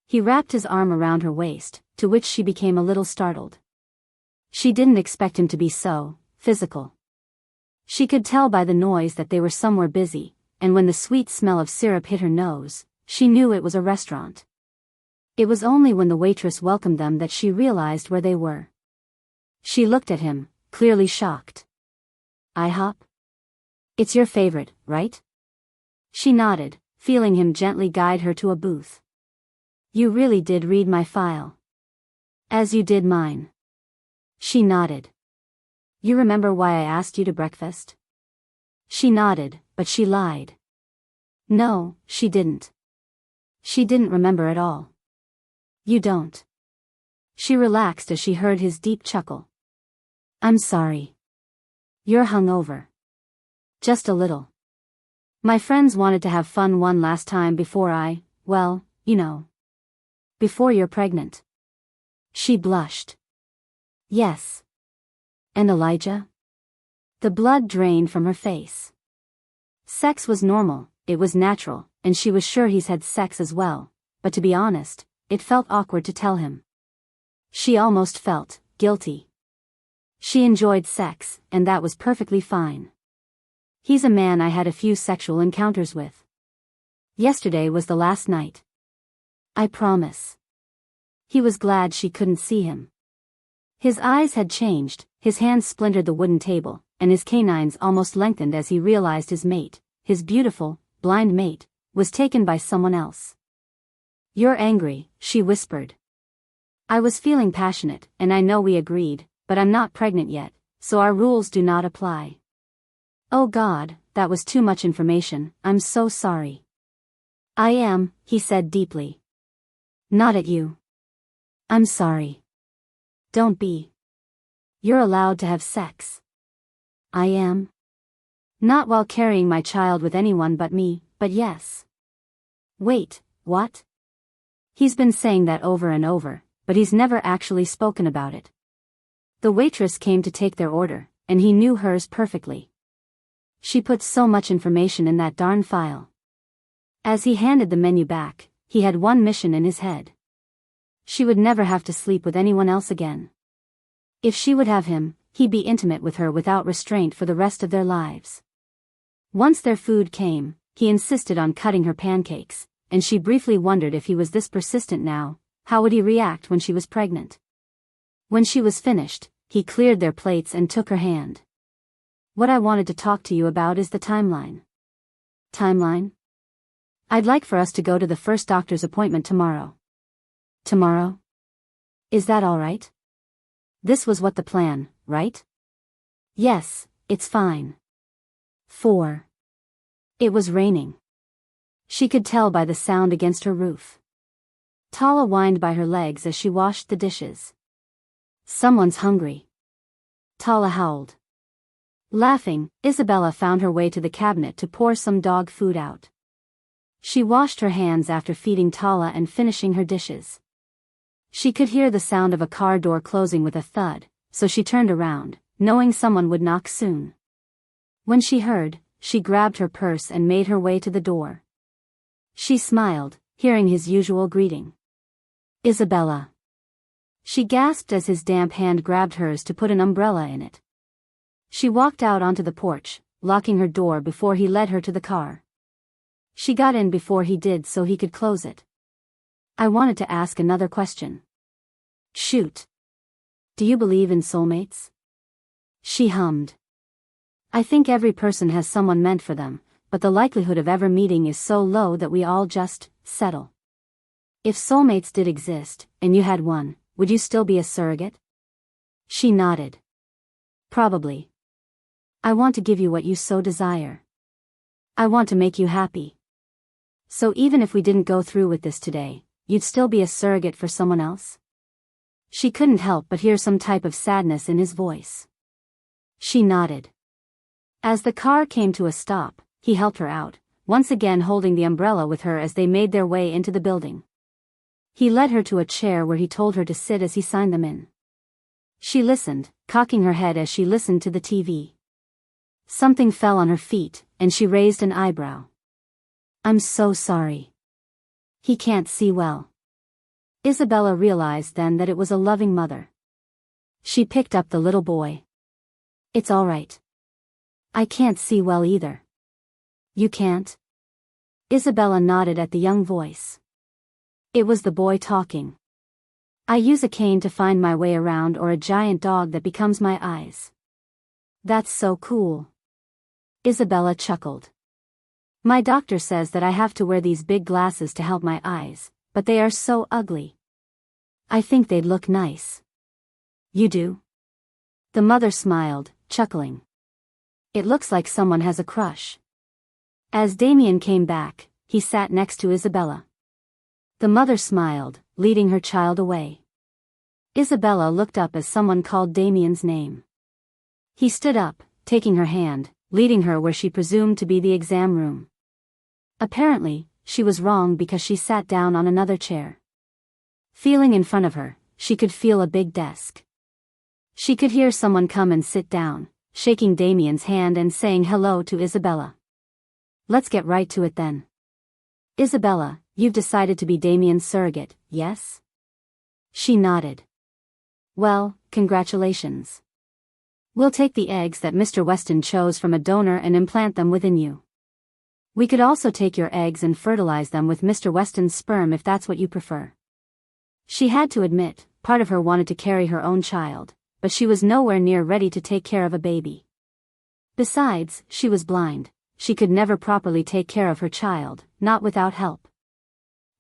He wrapped his arm around her waist, to which she became a little startled. She didn't expect him to be so physical. She could tell by the noise that they were somewhere busy, and when the sweet smell of syrup hit her nose, she knew it was a restaurant. It was only when the waitress welcomed them that she realized where they were. She looked at him, clearly shocked. IHOP? It's your favorite, right? She nodded, feeling him gently guide her to a booth. You really did read my file. As you did mine. She nodded. You remember why I asked you to breakfast? She nodded, but she lied. No, she didn't. She didn't remember at all. You don't. She relaxed as she heard his deep chuckle. I'm sorry. You're hungover. Just a little. My friends wanted to have fun one last time before well, you know. Before you're pregnant. She blushed. Yes. And Elijah? The blood drained from her face. Sex was normal, it was natural, and she was sure he's had sex as well, but to be honest, it felt awkward to tell him. She almost felt guilty. She enjoyed sex, and that was perfectly fine. He's a man I had a few sexual encounters with. Yesterday was the last night. I promise. He was glad she couldn't see him. His eyes had changed, his hands splintered the wooden table, and his canines almost lengthened as he realized his mate, his beautiful, blind mate, was taken by someone else. You're angry, she whispered. I was feeling passionate, and I know we agreed, but I'm not pregnant yet, so our rules do not apply. Oh God, that was too much information, I'm so sorry. I am, he said deeply. Not at you. I'm sorry. Don't be. You're allowed to have sex. I am. Not while carrying my child with anyone but me, but yes. Wait, what? He's been saying that over and over, but he's never actually spoken about it. The waitress came to take their order, and he knew hers perfectly. She put so much information in that darn file. As he handed the menu back, he had one mission in his head. She would never have to sleep with anyone else again. If she would have him, he'd be intimate with her without restraint for the rest of their lives. Once their food came, he insisted on cutting her pancakes, and she briefly wondered if he was this persistent now, how would he react when she was pregnant? When she was finished, he cleared their plates and took her hand. What I wanted to talk to you about is the timeline. Timeline? I'd like for us to go to the first doctor's appointment tomorrow. Tomorrow? Is that all right? This was what the plan, right? Yes, it's fine. 4. It was raining. She could tell by the sound against her roof. Tala whined by her legs as she washed the dishes. Someone's hungry. Tala howled. Laughing, Isabella found her way to the cabinet to pour some dog food out. She washed her hands after feeding Tala and finishing her dishes. She could hear the sound of a car door closing with a thud, so she turned around, knowing someone would knock soon. When she heard, she grabbed her purse and made her way to the door. She smiled, hearing his usual greeting. Isabella. She gasped as his damp hand grabbed hers to put an umbrella in it. She walked out onto the porch, locking her door before he led her to the car. She got in before he did so he could close it. I wanted to ask another question. Shoot. Do you believe in soulmates? She hummed. I think every person has someone meant for them, but the likelihood of ever meeting is so low that we all just settle. If soulmates did exist, and you had one, would you still be a surrogate? She nodded. Probably. I want to give you what you so desire. I want to make you happy. So even if we didn't go through with this today, you'd still be a surrogate for someone else? She couldn't help but hear some type of sadness in his voice. She nodded. As the car came to a stop, he helped her out, once again holding the umbrella with her as they made their way into the building. He led her to a chair where he told her to sit as he signed them in. She listened, cocking her head as she listened to the TV. Something fell on her feet, and she raised an eyebrow. I'm so sorry. He can't see well. Isabella realized then that it was a loving mother. She picked up the little boy. It's all right. I can't see well either. You can't? Isabella nodded at the young voice. It was the boy talking. I use a cane to find my way around or a giant dog that becomes my eyes. That's so cool. Isabella chuckled. My doctor says that I have to wear these big glasses to help my eyes, but they are so ugly. I think they'd look nice. You do? The mother smiled, chuckling. It looks like someone has a crush. As Damian came back, he sat next to Isabella. The mother smiled, leading her child away. Isabella looked up as someone called Damian's name. He stood up, taking her hand, leading her where she presumed to be the exam room. Apparently, she was wrong because she sat down on another chair. Feeling in front of her, she could feel a big desk. She could hear someone come and sit down, shaking Damian's hand and saying hello to Isabella. Let's get right to it then. Isabella, you've decided to be Damian's surrogate, yes? She nodded. Well, congratulations. We'll take the eggs that Mr. Weston chose from a donor and implant them within you. We could also take your eggs and fertilize them with Mr. Weston's sperm if that's what you prefer. She had to admit, part of her wanted to carry her own child, but she was nowhere near ready to take care of a baby. Besides, she was blind. She could never properly take care of her child, not without help.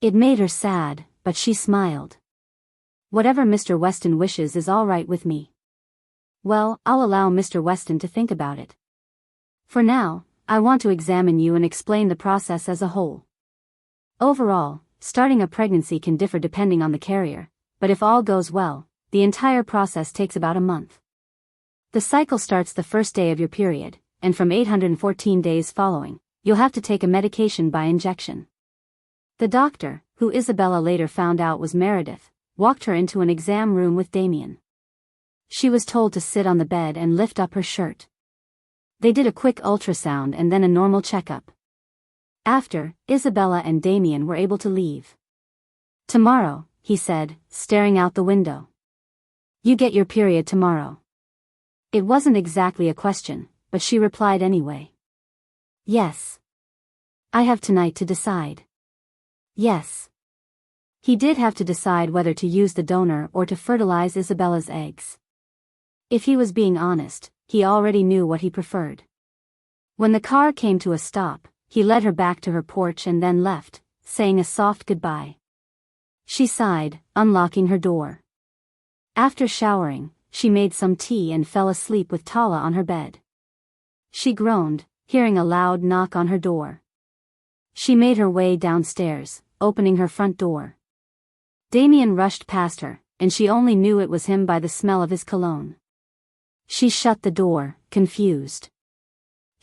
It made her sad, but she smiled. Whatever Mr. Weston wishes is all right with me. Well, I'll allow Mr. Weston to think about it. For now, I want to examine you and explain the process as a whole. Overall, starting a pregnancy can differ depending on the carrier, but if all goes well, the entire process takes about a month. The cycle starts the first day of your period, and from 814 days following, you'll have to take a medication by injection. The doctor, who Isabella later found out was Meredith, walked her into an exam room with Damian. She was told to sit on the bed and lift up her shirt. They did a quick ultrasound and then a normal checkup. After, Isabella and Damian were able to leave. Tomorrow, he said, staring out the window. You get your period tomorrow. It wasn't exactly a question, but she replied anyway. Yes. I have tonight to decide. Yes. He did have to decide whether to use the donor or to fertilize Isabella's eggs. If he was being honest, he already knew what he preferred. When the car came to a stop, he led her back to her porch and then left, saying a soft goodbye. She sighed, unlocking her door. After showering, she made some tea and fell asleep with Tala on her bed. She groaned, hearing a loud knock on her door. She made her way downstairs, opening her front door. Damian rushed past her, and she only knew it was him by the smell of his cologne. She shut the door, confused.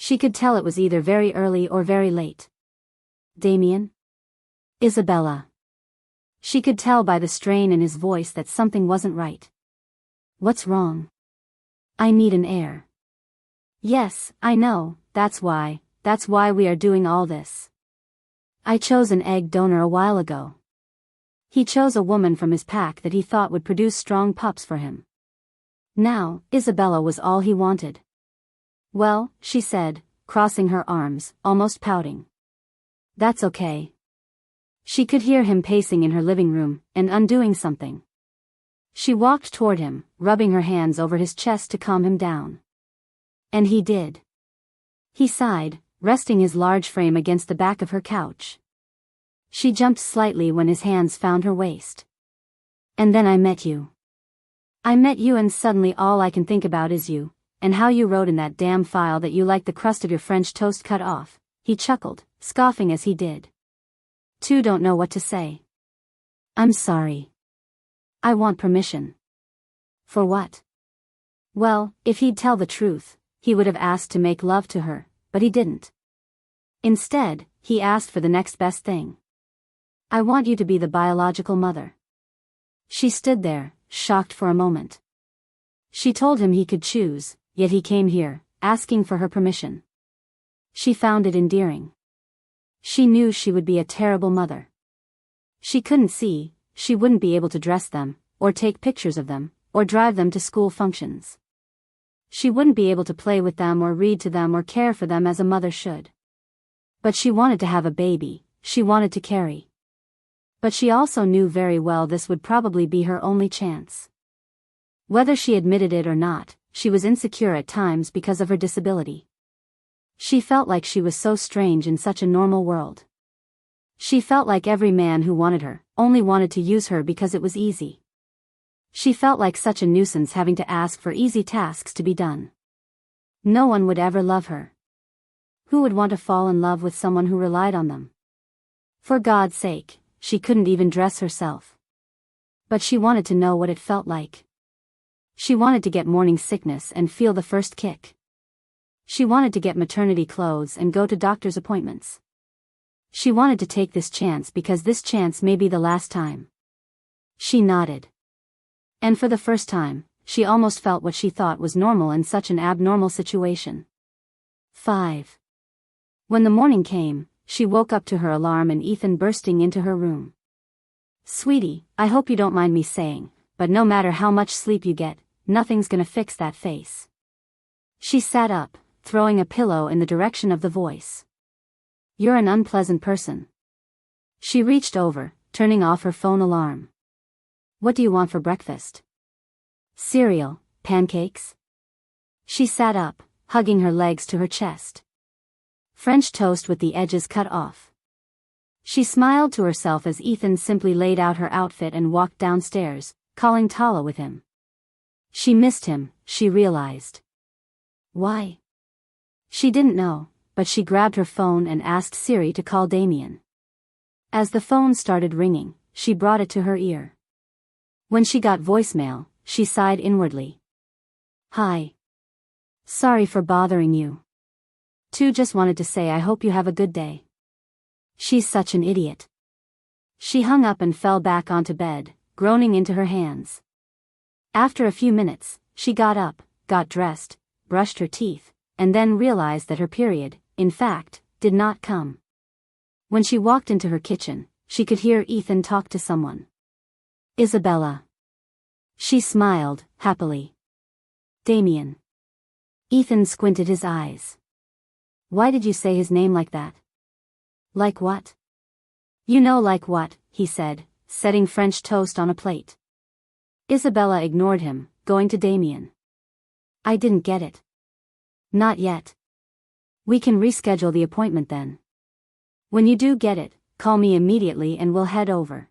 She could tell it was either very early or very late. Damian? Isabella. She could tell by the strain in his voice that something wasn't right. What's wrong? I need an heir. Yes, I know, that's why we are doing all this. I chose an egg donor a while ago. He chose a woman from his pack that he thought would produce strong pups for him. Now, Isabella was all he wanted. Well, she said, crossing her arms, almost pouting. That's okay. She could hear him pacing in her living room, and undoing something. She walked toward him, rubbing her hands over his chest to calm him down. And he did. He sighed, resting his large frame against the back of her couch. She jumped slightly when his hands found her waist. And then I met you. I met you and suddenly all I can think about is you, and how you wrote in that damn file that you liked the crust of your French toast cut off. He chuckled, scoffing as he did. Two don't know what to say. I'm sorry. I want permission. For what? Well, if he'd tell the truth, he would have asked to make love to her, but he didn't. Instead, he asked for the next best thing. I want you to be the biological mother. She stood there, shocked for a moment. She told him he could choose, yet he came here, asking for her permission. She found it endearing. She knew she would be a terrible mother. She couldn't see, she wouldn't be able to dress them, or take pictures of them, or drive them to school functions. She wouldn't be able to play with them or read to them or care for them as a mother should. But she wanted to have a baby, she wanted to carry. But she also knew very well this would probably be her only chance. Whether she admitted it or not, she was insecure at times because of her disability. She felt like she was so strange in such a normal world. She felt like every man who wanted her only wanted to use her because it was easy. She felt like such a nuisance having to ask for easy tasks to be done. No one would ever love her. Who would want to fall in love with someone who relied on them? For God's sake, she couldn't even dress herself. But she wanted to know what it felt like. She wanted to get morning sickness and feel the first kick. She wanted to get maternity clothes and go to doctor's appointments. She wanted to take this chance because this chance may be the last time. She nodded. And for the first time, she almost felt what she thought was normal in such an abnormal situation. 5. When the morning came, she woke up to her alarm and Ethan bursting into her room. Sweetie, I hope you don't mind me saying, but no matter how much sleep you get, nothing's gonna fix that face. She sat up, throwing a pillow in the direction of the voice. You're an unpleasant person. She reached over, turning off her phone alarm. What do you want for breakfast? Cereal, pancakes? She sat up, hugging her legs to her chest. French toast with the edges cut off. She smiled to herself as Ethan simply laid out her outfit and walked downstairs, calling Tala with him. She missed him, she realized. Why? She didn't know, but she grabbed her phone and asked Siri to call Damian. As the phone started ringing, she brought it to her ear. When she got voicemail, she sighed inwardly. Hi. Sorry for bothering you. Two just wanted to say I hope you have a good day. She's such an idiot. She hung up and fell back onto bed, groaning into her hands. After a few minutes, she got up, got dressed, brushed her teeth, and then realized that her period, in fact, did not come. When she walked into her kitchen, she could hear Ethan talk to someone. Isabella. She smiled, happily. Damian. Ethan squinted his eyes. Why did you say his name like that? Like what? You know like what, he said, setting French toast on a plate. Isabella ignored him, going to Damian. I didn't get it. Not yet. We can reschedule the appointment then. When you do get it, call me immediately and we'll head over.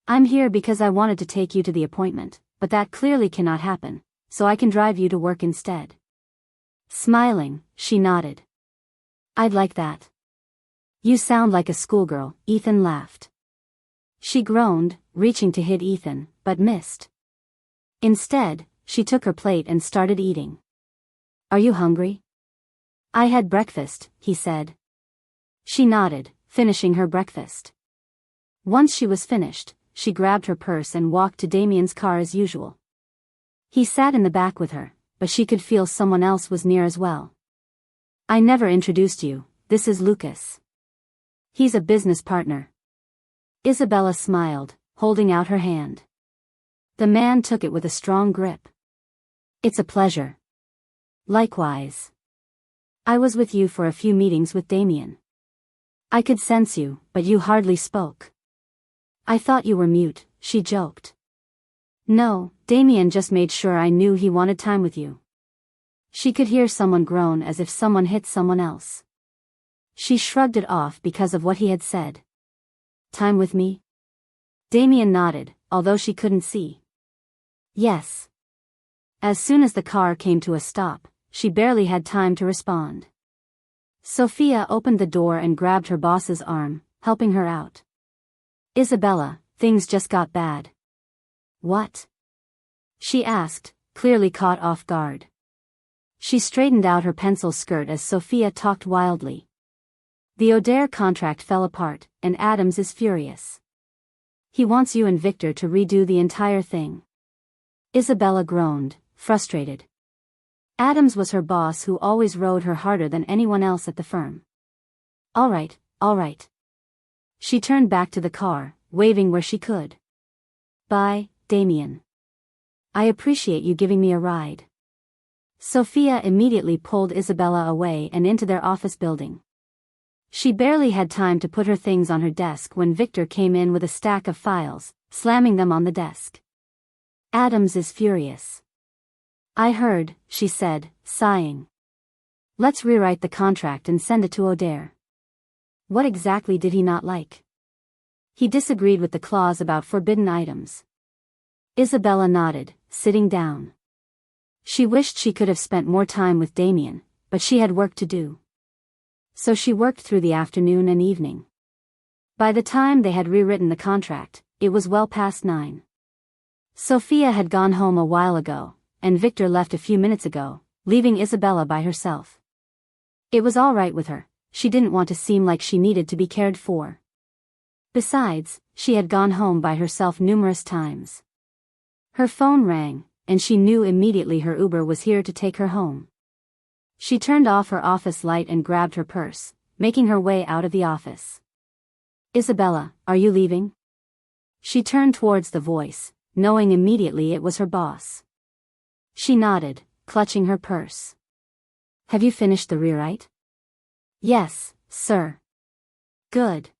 I'm here because I wanted to take you to the appointment, but that clearly cannot happen, so I can drive you to work instead. Smiling, she nodded. I'd like that. You sound like a schoolgirl, Ethan laughed. She groaned, reaching to hit Ethan, but missed. Instead, she took her plate and started eating. Are you hungry? I had breakfast, he said. She nodded, finishing her breakfast. Once she was finished, she grabbed her purse and walked to Damian's car as usual. He sat in the back with her, but she could feel someone else was near as well. I never introduced you, this is Lucas. He's a business partner. Isabella smiled, holding out her hand. The man took it with a strong grip. It's a pleasure. Likewise. I was with you for a few meetings with Damian. I could sense you, but you hardly spoke. I thought you were mute, she joked. No, Damian just made sure I knew he wanted time with you. She could hear someone groan as if someone hit someone else. She shrugged it off because of what he had said. Time with me? Damian nodded, although she couldn't see. Yes. As soon as the car came to a stop, she barely had time to respond. Sophia opened the door and grabbed her boss's arm, helping her out. Isabella, things just got bad. What? She asked, clearly caught off guard. She straightened out her pencil skirt as Sophia talked wildly. The O'Dare contract fell apart, and Adams is furious. He wants you and Victor to redo the entire thing. Isabella groaned, frustrated. Adams was her boss who always rode her harder than anyone else at the firm. All right. She turned back to the car, waving where she could. Bye, Damian. I appreciate you giving me a ride. Sophia immediately pulled Isabella away and into their office building. She barely had time to put her things on her desk when Victor came in with a stack of files, slamming them on the desk. Adams is furious. I heard, she said, sighing. Let's rewrite the contract and send it to O'Dare. What exactly did he not like? He disagreed with the clause about forbidden items. Isabella nodded, sitting down. She wished she could have spent more time with Damian, but she had work to do. So she worked through the afternoon and evening. By the time they had rewritten the contract, it was well past 9. Sophia had gone home a while ago, and Victor left a few minutes ago, leaving Isabella by herself. It was all right with her, she didn't want to seem like she needed to be cared for. Besides, she had gone home by herself numerous times. Her phone rang, and she knew immediately her Uber was here to take her home. She turned off her office light and grabbed her purse, making her way out of the office. Isabella, are you leaving? She turned towards the voice, knowing immediately it was her boss. She nodded, clutching her purse. Have you finished the rewrite? Yes, sir. Good.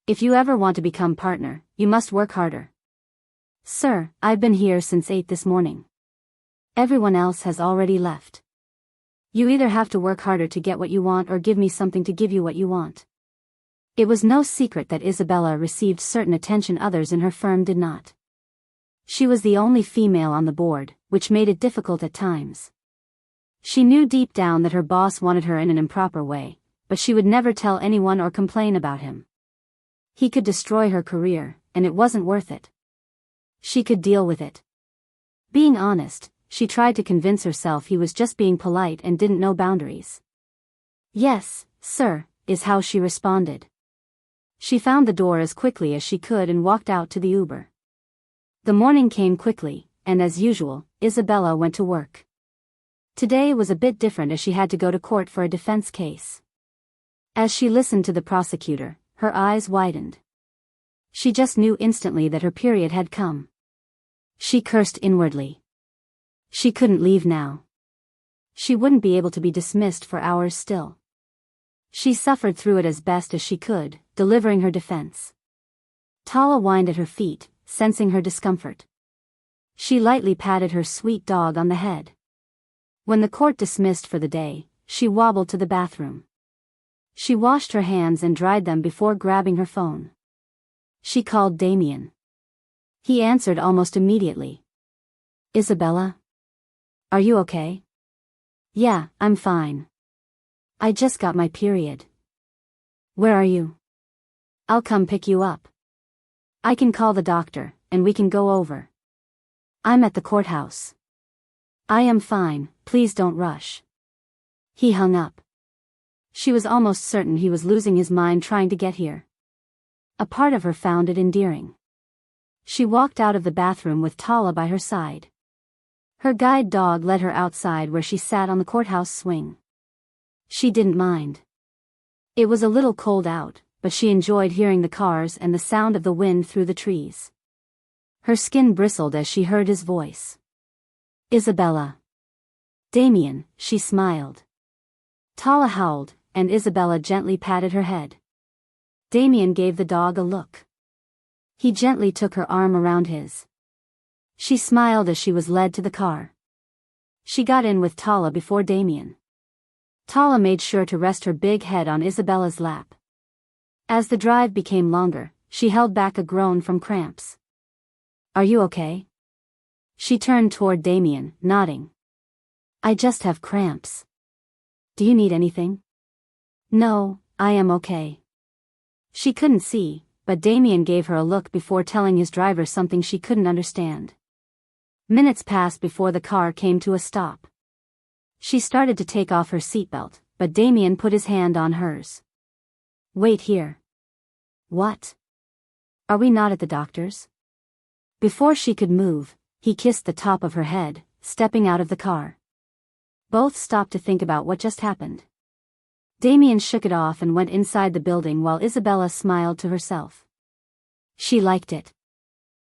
If you ever want to become partner, you must work harder. Sir, I've been here since 8 this morning. Everyone else has already left. You either have to work harder to get what you want or give me something to give you what you want. It was no secret that Isabella received certain attention others in her firm did not. She was the only female on the board, which made it difficult at times. She knew deep down that her boss wanted her in an improper way, but she would never tell anyone or complain about him. He could destroy her career, and it wasn't worth it. She could deal with it. Being honest, she tried to convince herself he was just being polite and didn't know boundaries. Yes, sir, is how she responded. She found the door as quickly as she could and walked out to the Uber. The morning came quickly, and as usual, Isabella went to work. Today was a bit different as she had to go to court for a defense case. As she listened to the prosecutor, her eyes widened. She just knew instantly that her period had come. She cursed inwardly. She couldn't leave now. She wouldn't be able to be dismissed for hours still. She suffered through it as best as she could, delivering her defense. Tala whined at her feet, sensing her discomfort. She lightly patted her sweet dog on the head. When the court dismissed for the day, she wobbled to the bathroom. She washed her hands and dried them before grabbing her phone. She called Damian. He answered almost immediately. Isabella? Are you okay? Yeah, I'm fine. I just got my period. Where are you? I'll come pick you up. I can call the doctor, and we can go over. I'm at the courthouse. I am fine, please don't rush. He hung up. She was almost certain he was losing his mind trying to get here. A part of her found it endearing. She walked out of the bathroom with Tala by her side. Her guide dog led her outside where she sat on the courthouse swing. She didn't mind. It was a little cold out, but she enjoyed hearing the cars and the sound of the wind through the trees. Her skin bristled as she heard his voice. Isabella. Damian, she smiled. Tala howled, and Isabella gently patted her head. Damian gave the dog a look. He gently took her arm around his. She smiled as she was led to the car. She got in with Tala before Damian. Tala made sure to rest her big head on Isabella's lap. As the drive became longer, she held back a groan from cramps. Are you okay? She turned toward Damian, nodding. I just have cramps. Do you need anything? No, I am okay. She couldn't see, but Damian gave her a look before telling his driver something she couldn't understand. Minutes passed before the car came to a stop. She started to take off her seatbelt, but Damian put his hand on hers. Wait here. What? Are we not at the doctor's? Before she could move, he kissed the top of her head, stepping out of the car. Both stopped to think about what just happened. Damian shook it off and went inside the building while Isabella smiled to herself. She liked it.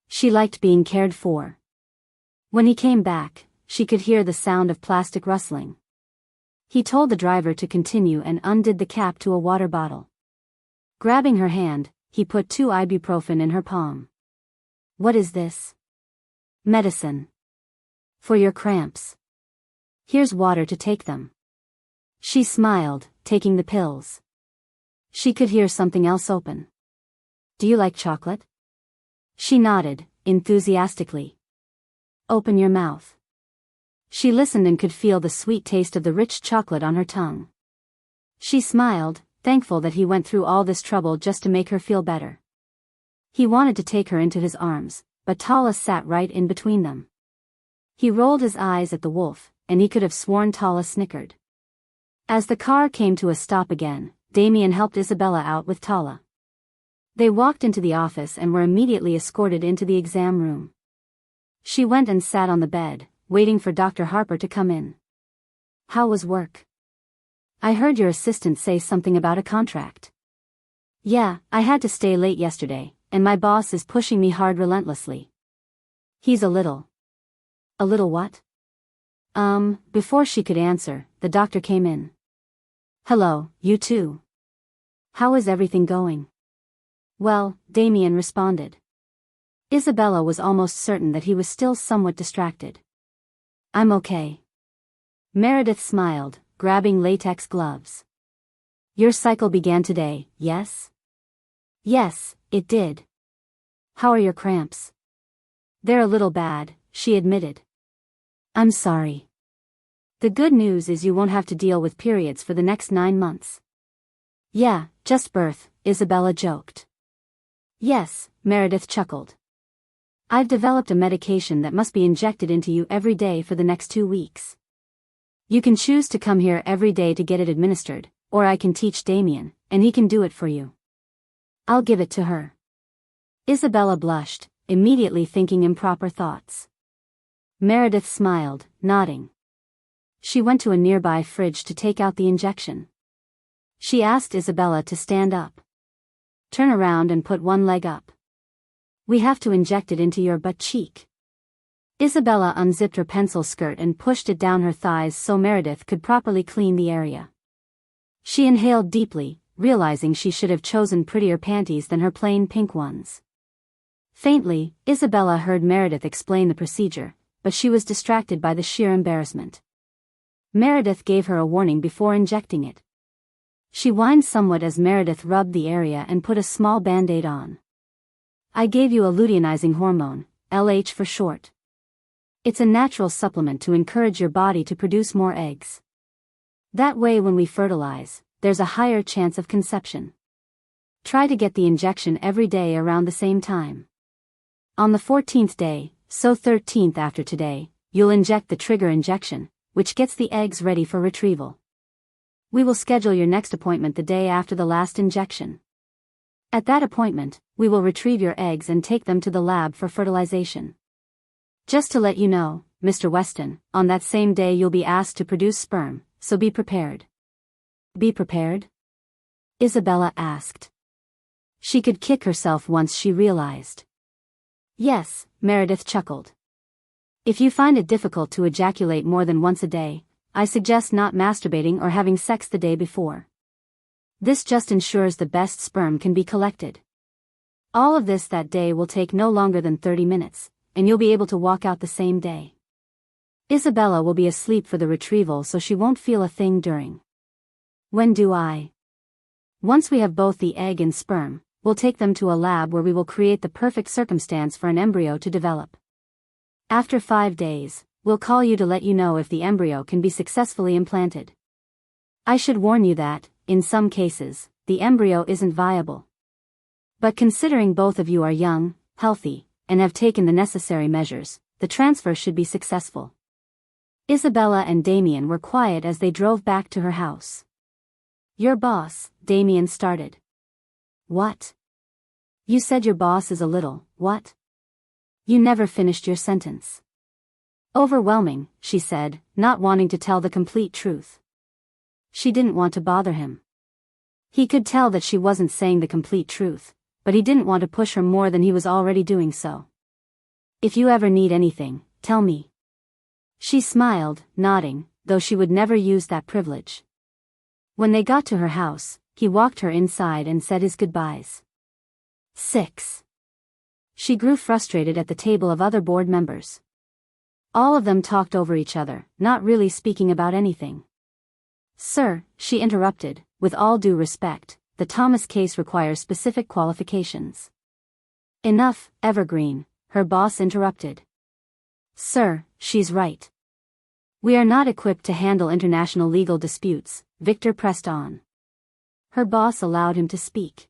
She liked being cared for. When he came back, she could hear the sound of plastic rustling. He told the driver to continue and undid the cap to a water bottle. Grabbing her hand, he put 2 ibuprofen in her palm. What is this? Medicine. For your cramps. Here's water to take them. She smiled, taking the pills. She could hear something else open. Do you like chocolate? She nodded, enthusiastically. Open your mouth. She listened and could feel the sweet taste of the rich chocolate on her tongue. She smiled, thankful that he went through all this trouble just to make her feel better. He wanted to take her into his arms, but Tala sat right in between them. He rolled his eyes at the wolf, and he could have sworn Tala snickered. As the car came to a stop again, Damian helped Isabella out with Tala. They walked into the office and were immediately escorted into the exam room. She went and sat on the bed, waiting for Dr. Harper to come in. How was work? I heard your assistant say something about a contract. Yeah, I had to stay late yesterday, and my boss is pushing me hard relentlessly. He's a little what? Before she could answer, the doctor came in. Hello, you two. How is everything going? Well, Damian responded. Isabella was almost certain that he was still somewhat distracted. I'm okay. Meredith smiled, grabbing latex gloves. Your cycle began today, yes? Yes, it did. How are your cramps? They're a little bad, she admitted. I'm sorry. The good news is you won't have to deal with periods for the next 9 months. Yeah, just birth, Isabella joked. Yes, Meredith chuckled. I've developed a medication that must be injected into you every day for the next 2 weeks. You can choose to come here every day to get it administered, or I can teach Damian, and he can do it for you. I'll give it to her. Isabella blushed, immediately thinking improper thoughts. Meredith smiled, nodding. She went to a nearby fridge to take out the injection. She asked Isabella to stand up. Turn around and put one leg up. We have to inject it into your butt cheek. Isabella unzipped her pencil skirt and pushed it down her thighs so Meredith could properly clean the area. She inhaled deeply, realizing she should have chosen prettier panties than her plain pink ones. Faintly, Isabella heard Meredith explain the procedure, but she was distracted by the sheer embarrassment. Meredith gave her a warning before injecting it. She whined somewhat as Meredith rubbed the area and put a small band-aid on. I gave you a luteinizing hormone, LH for short. It's a natural supplement to encourage your body to produce more eggs. That way when we fertilize, there's a higher chance of conception. Try to get the injection every day around the same time. On the 14th day, so 13th after today, you'll inject the trigger injection, which gets the eggs ready for retrieval. We will schedule your next appointment the day after the last injection. At that appointment, we will retrieve your eggs and take them to the lab for fertilization. Just to let you know, Mr. Weston, on that same day you'll be asked to produce sperm, so be prepared. Be prepared? Isabella asked. She could kick herself once she realized. Yes, Meredith chuckled. If you find it difficult to ejaculate more than once a day, I suggest not masturbating or having sex the day before. This just ensures the best sperm can be collected. All of this that day will take no longer than 30 minutes, and you'll be able to walk out the same day. Isabella will be asleep for the retrieval so she won't feel a thing during. When do I? Once we have both the egg and sperm, we'll take them to a lab where we will create the perfect circumstance for an embryo to develop. After 5 days, we'll call you to let you know if the embryo can be successfully implanted. I should warn you that, in some cases, the embryo isn't viable. But considering both of you are young, healthy, and have taken the necessary measures, the transfer should be successful. Isabella and Damian were quiet as they drove back to her house. Your boss, Damian started. What? You said your boss is a little, what? You never finished your sentence. Overwhelming, she said, not wanting to tell the complete truth. She didn't want to bother him. He could tell that she wasn't saying the complete truth, but he didn't want to push her more than he was already doing so. If you ever need anything, tell me. She smiled, nodding, though she would never use that privilege. When they got to her house, he walked her inside and said his goodbyes. 6. She grew frustrated at the table of other board members. All of them talked over each other, not really speaking about anything. Sir, she interrupted, with all due respect, the Thomas case requires specific qualifications. Enough, Evergreen, her boss interrupted. Sir, she's right. We are not equipped to handle international legal disputes, Victor pressed on. Her boss allowed him to speak.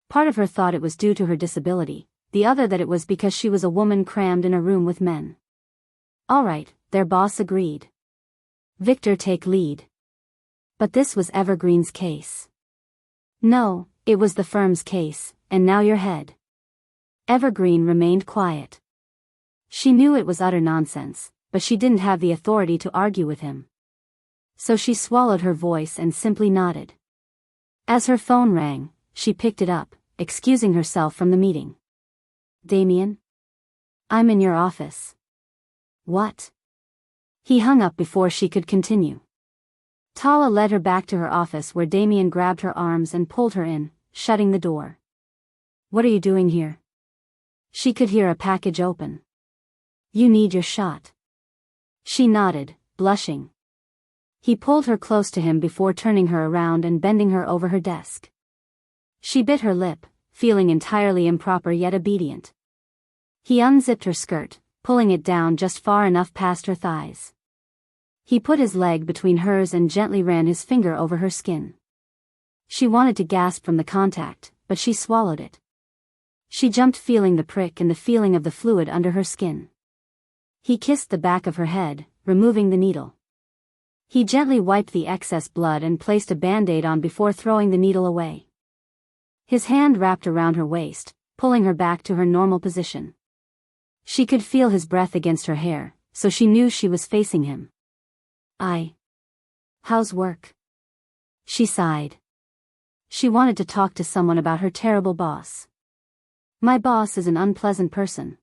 Part of her thought it was due to her disability, the other that it was because she was a woman crammed in a room with men. All right, their boss agreed. Victor, take lead. But this was Evergreen's case. No, it was the firm's case, and now your head. Evergreen remained quiet. She knew it was utter nonsense, but she didn't have the authority to argue with him. So she swallowed her voice and simply nodded. As her phone rang, she picked it up, excusing herself from the meeting. Damian? I'm in your office. What? He hung up before she could continue. Tala led her back to her office where Damian grabbed her arms and pulled her in, shutting the door. What are you doing here? She could hear a package open. You need your shot. She nodded, blushing. He pulled her close to him before turning her around and bending her over her desk. She bit her lip, feeling entirely improper yet obedient. He unzipped her skirt, pulling it down just far enough past her thighs. He put his leg between hers and gently ran his finger over her skin. She wanted to gasp from the contact, but she swallowed it. She jumped, feeling the prick and the feeling of the fluid under her skin. He kissed the back of her head, removing the needle. He gently wiped the excess blood and placed a band-aid on before throwing the needle away. His hand wrapped around her waist, pulling her back to her normal position. She could feel his breath against her hair, so she knew she was facing him. How's work? She sighed. She wanted to talk to someone about her terrible boss. My boss is an unpleasant person.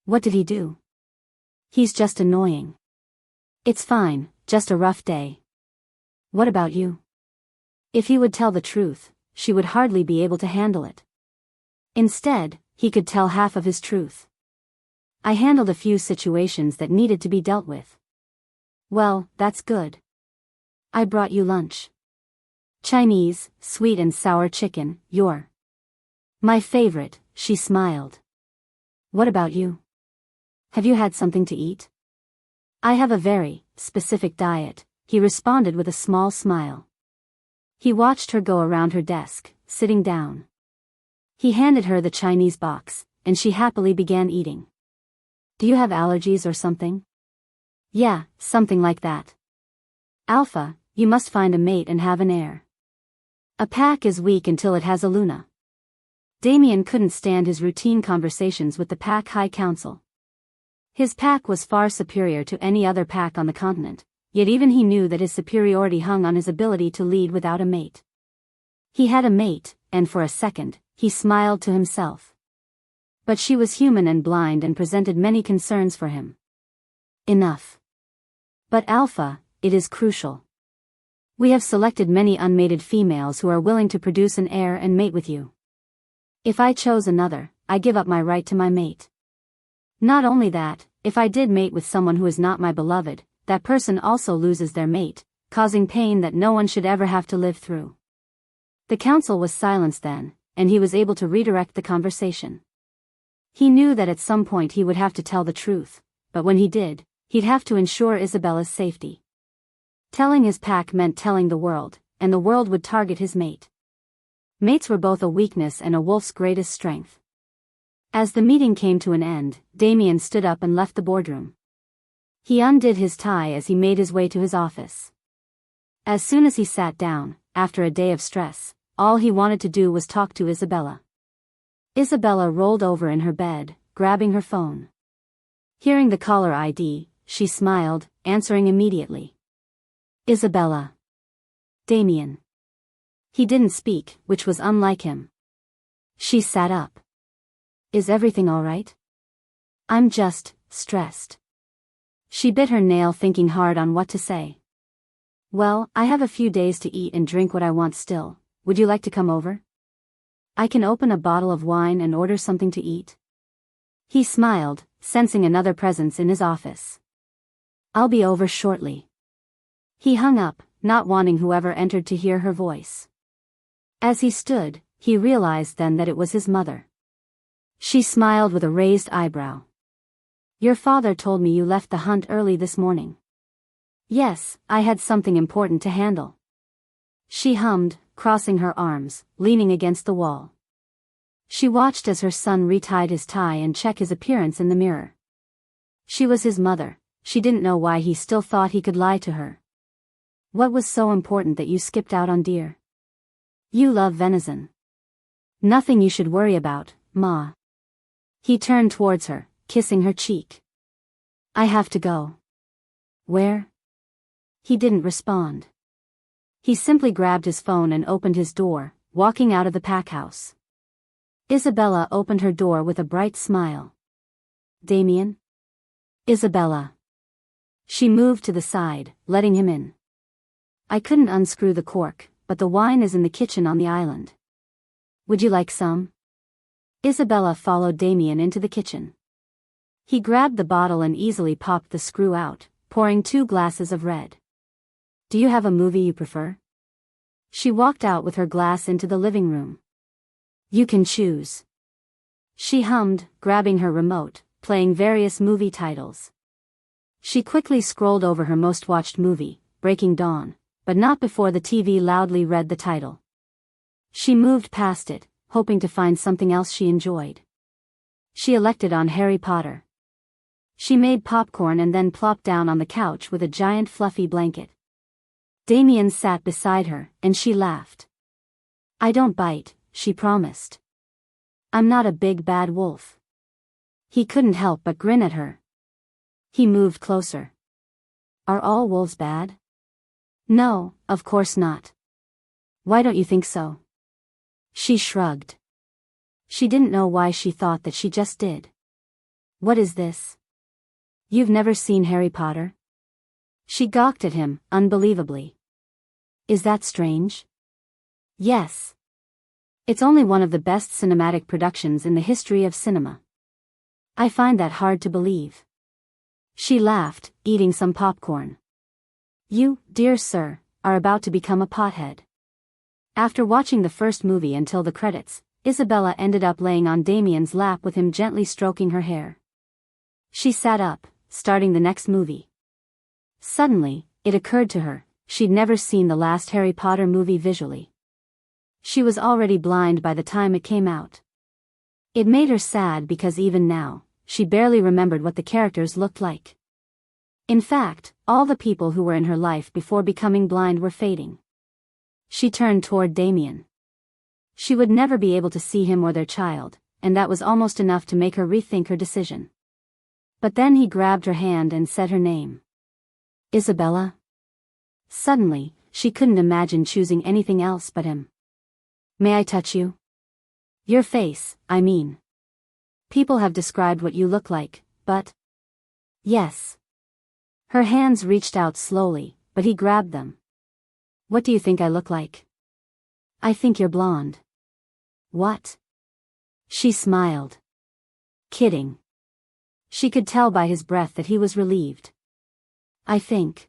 What did he do? He's just annoying. It's fine, just a rough day. What about you? If he would tell the truth, she would hardly be able to handle it. Instead, he could tell half of his truth. I handled a few situations that needed to be dealt with. Well, that's good. I brought you lunch. Chinese, sweet and sour chicken, you're my favorite, she smiled. What about you? Have you had something to eat? I have a very specific diet, he responded with a small smile. He watched her go around her desk, sitting down. He handed her the Chinese box, and she happily began eating. Do you have allergies or something? Yeah, something like that. Alpha, you must find a mate and have an heir. A pack is weak until it has a Luna. Damian couldn't stand his routine conversations with the pack high council. His pack was far superior to any other pack on the continent, yet even he knew that his superiority hung on his ability to lead without a mate. He had a mate, and for a second, he smiled to himself. But she was human and blind and presented many concerns for him. Enough. But Alpha, it is crucial. We have selected many unmated females who are willing to produce an heir and mate with you. If I chose another, I give up my right to my mate. Not only that, if I did mate with someone who is not my beloved, that person also loses their mate, causing pain that no one should ever have to live through. The council was silenced then, and he was able to redirect the conversation. He knew that at some point he would have to tell the truth, but when he did, he'd have to ensure Isabella's safety. Telling his pack meant telling the world, and the world would target his mate. Mates were both a weakness and a wolf's greatest strength. As the meeting came to an end, Damian stood up and left the boardroom. He undid his tie as he made his way to his office. As soon as he sat down, after a day of stress, all he wanted to do was talk to Isabella. Isabella rolled over in her bed, grabbing her phone. Hearing the caller ID, she smiled, answering immediately. Isabella. Damian. He didn't speak, which was unlike him. She sat up. Is everything all right? I'm just stressed. She bit her nail, thinking hard on what to say. Well, I have a few days to eat and drink what I want still. Would you like to come over? I can open a bottle of wine and order something to eat. He smiled, sensing another presence in his office. I'll be over shortly. He hung up, not wanting whoever entered to hear her voice. As he stood, he realized then that it was his mother. She smiled with a raised eyebrow. Your father told me you left the hunt early this morning. Yes, I had something important to handle. She hummed, crossing her arms, leaning against the wall. She watched as her son retied his tie and checked his appearance in the mirror. She was his mother. She didn't know why he still thought he could lie to her. What was so important that you skipped out on deer? You love venison. Nothing you should worry about, Ma. He turned towards her, kissing her cheek. I have to go. Where? He didn't respond. He simply grabbed his phone and opened his door, walking out of the pack house. Isabella opened her door with a bright smile. Damian? Isabella. She moved to the side, letting him in. I couldn't unscrew the cork, but the wine is in the kitchen on the island. Would you like some? Isabella followed Damian into the kitchen. He grabbed the bottle and easily popped the screw out, pouring 2 glasses of red. Do you have a movie you prefer? She walked out with her glass into the living room. You can choose. She hummed, grabbing her remote, playing various movie titles. She quickly scrolled over her most watched movie, Breaking Dawn, but not before the TV loudly read the title. She moved past it, hoping to find something else she enjoyed. She elected on Harry Potter. She made popcorn and then plopped down on the couch with a giant fluffy blanket. Damian sat beside her, and she laughed. I don't bite, she promised. I'm not a big bad wolf. He couldn't help but grin at her. He moved closer. Are all wolves bad? No, of course not. Why don't you think so? She shrugged. She didn't know why she thought that she just did. What is this? You've never seen Harry Potter? She gawked at him, unbelievably. Is that strange? Yes. It's only one of the best cinematic productions in the history of cinema. I find that hard to believe. She laughed, eating some popcorn. You, dear sir, are about to become a pothead. After watching the first movie until the credits, Isabella ended up laying on Damian's lap with him gently stroking her hair. She sat up, starting the next movie. Suddenly, it occurred to her, she'd never seen the last Harry Potter movie visually. She was already blind by the time it came out. It made her sad because even now, she barely remembered what the characters looked like. In fact, all the people who were in her life before becoming blind were fading. She turned toward Damian. She would never be able to see him or their child, and that was almost enough to make her rethink her decision. But then he grabbed her hand and said her name. Isabella? Suddenly, she couldn't imagine choosing anything else but him. May I touch you? Your face, I mean. People have described what you look like, but... Yes. Her hands reached out slowly, but he grabbed them. What do you think I look like? I think you're blonde. What? She smiled. Kidding. She could tell by his breath that he was relieved. I think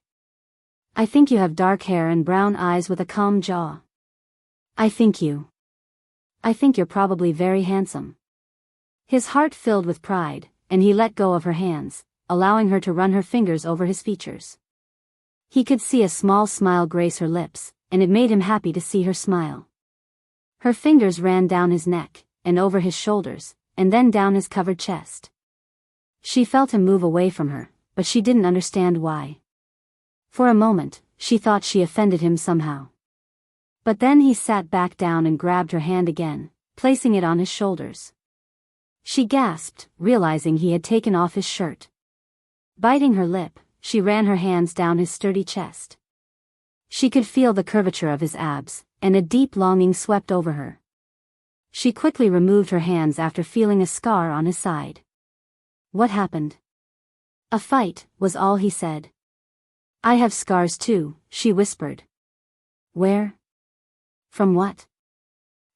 you have dark hair and brown eyes with a calm jaw. I think you're probably very handsome. His heart filled with pride, and he let go of her hands, allowing her to run her fingers over his features. He could see a small smile grace her lips, and it made him happy to see her smile. Her fingers ran down his neck, and over his shoulders, and then down his covered chest. She felt him move away from her, but she didn't understand why. For a moment, she thought she offended him somehow. But then he sat back down and grabbed her hand again, placing it on his shoulders. She gasped, realizing he had taken off his shirt. Biting her lip, she ran her hands down his sturdy chest. She could feel the curvature of his abs, and a deep longing swept over her. She quickly removed her hands after feeling a scar on his side. What happened? A fight, was all he said. I have scars too, she whispered. Where? From what?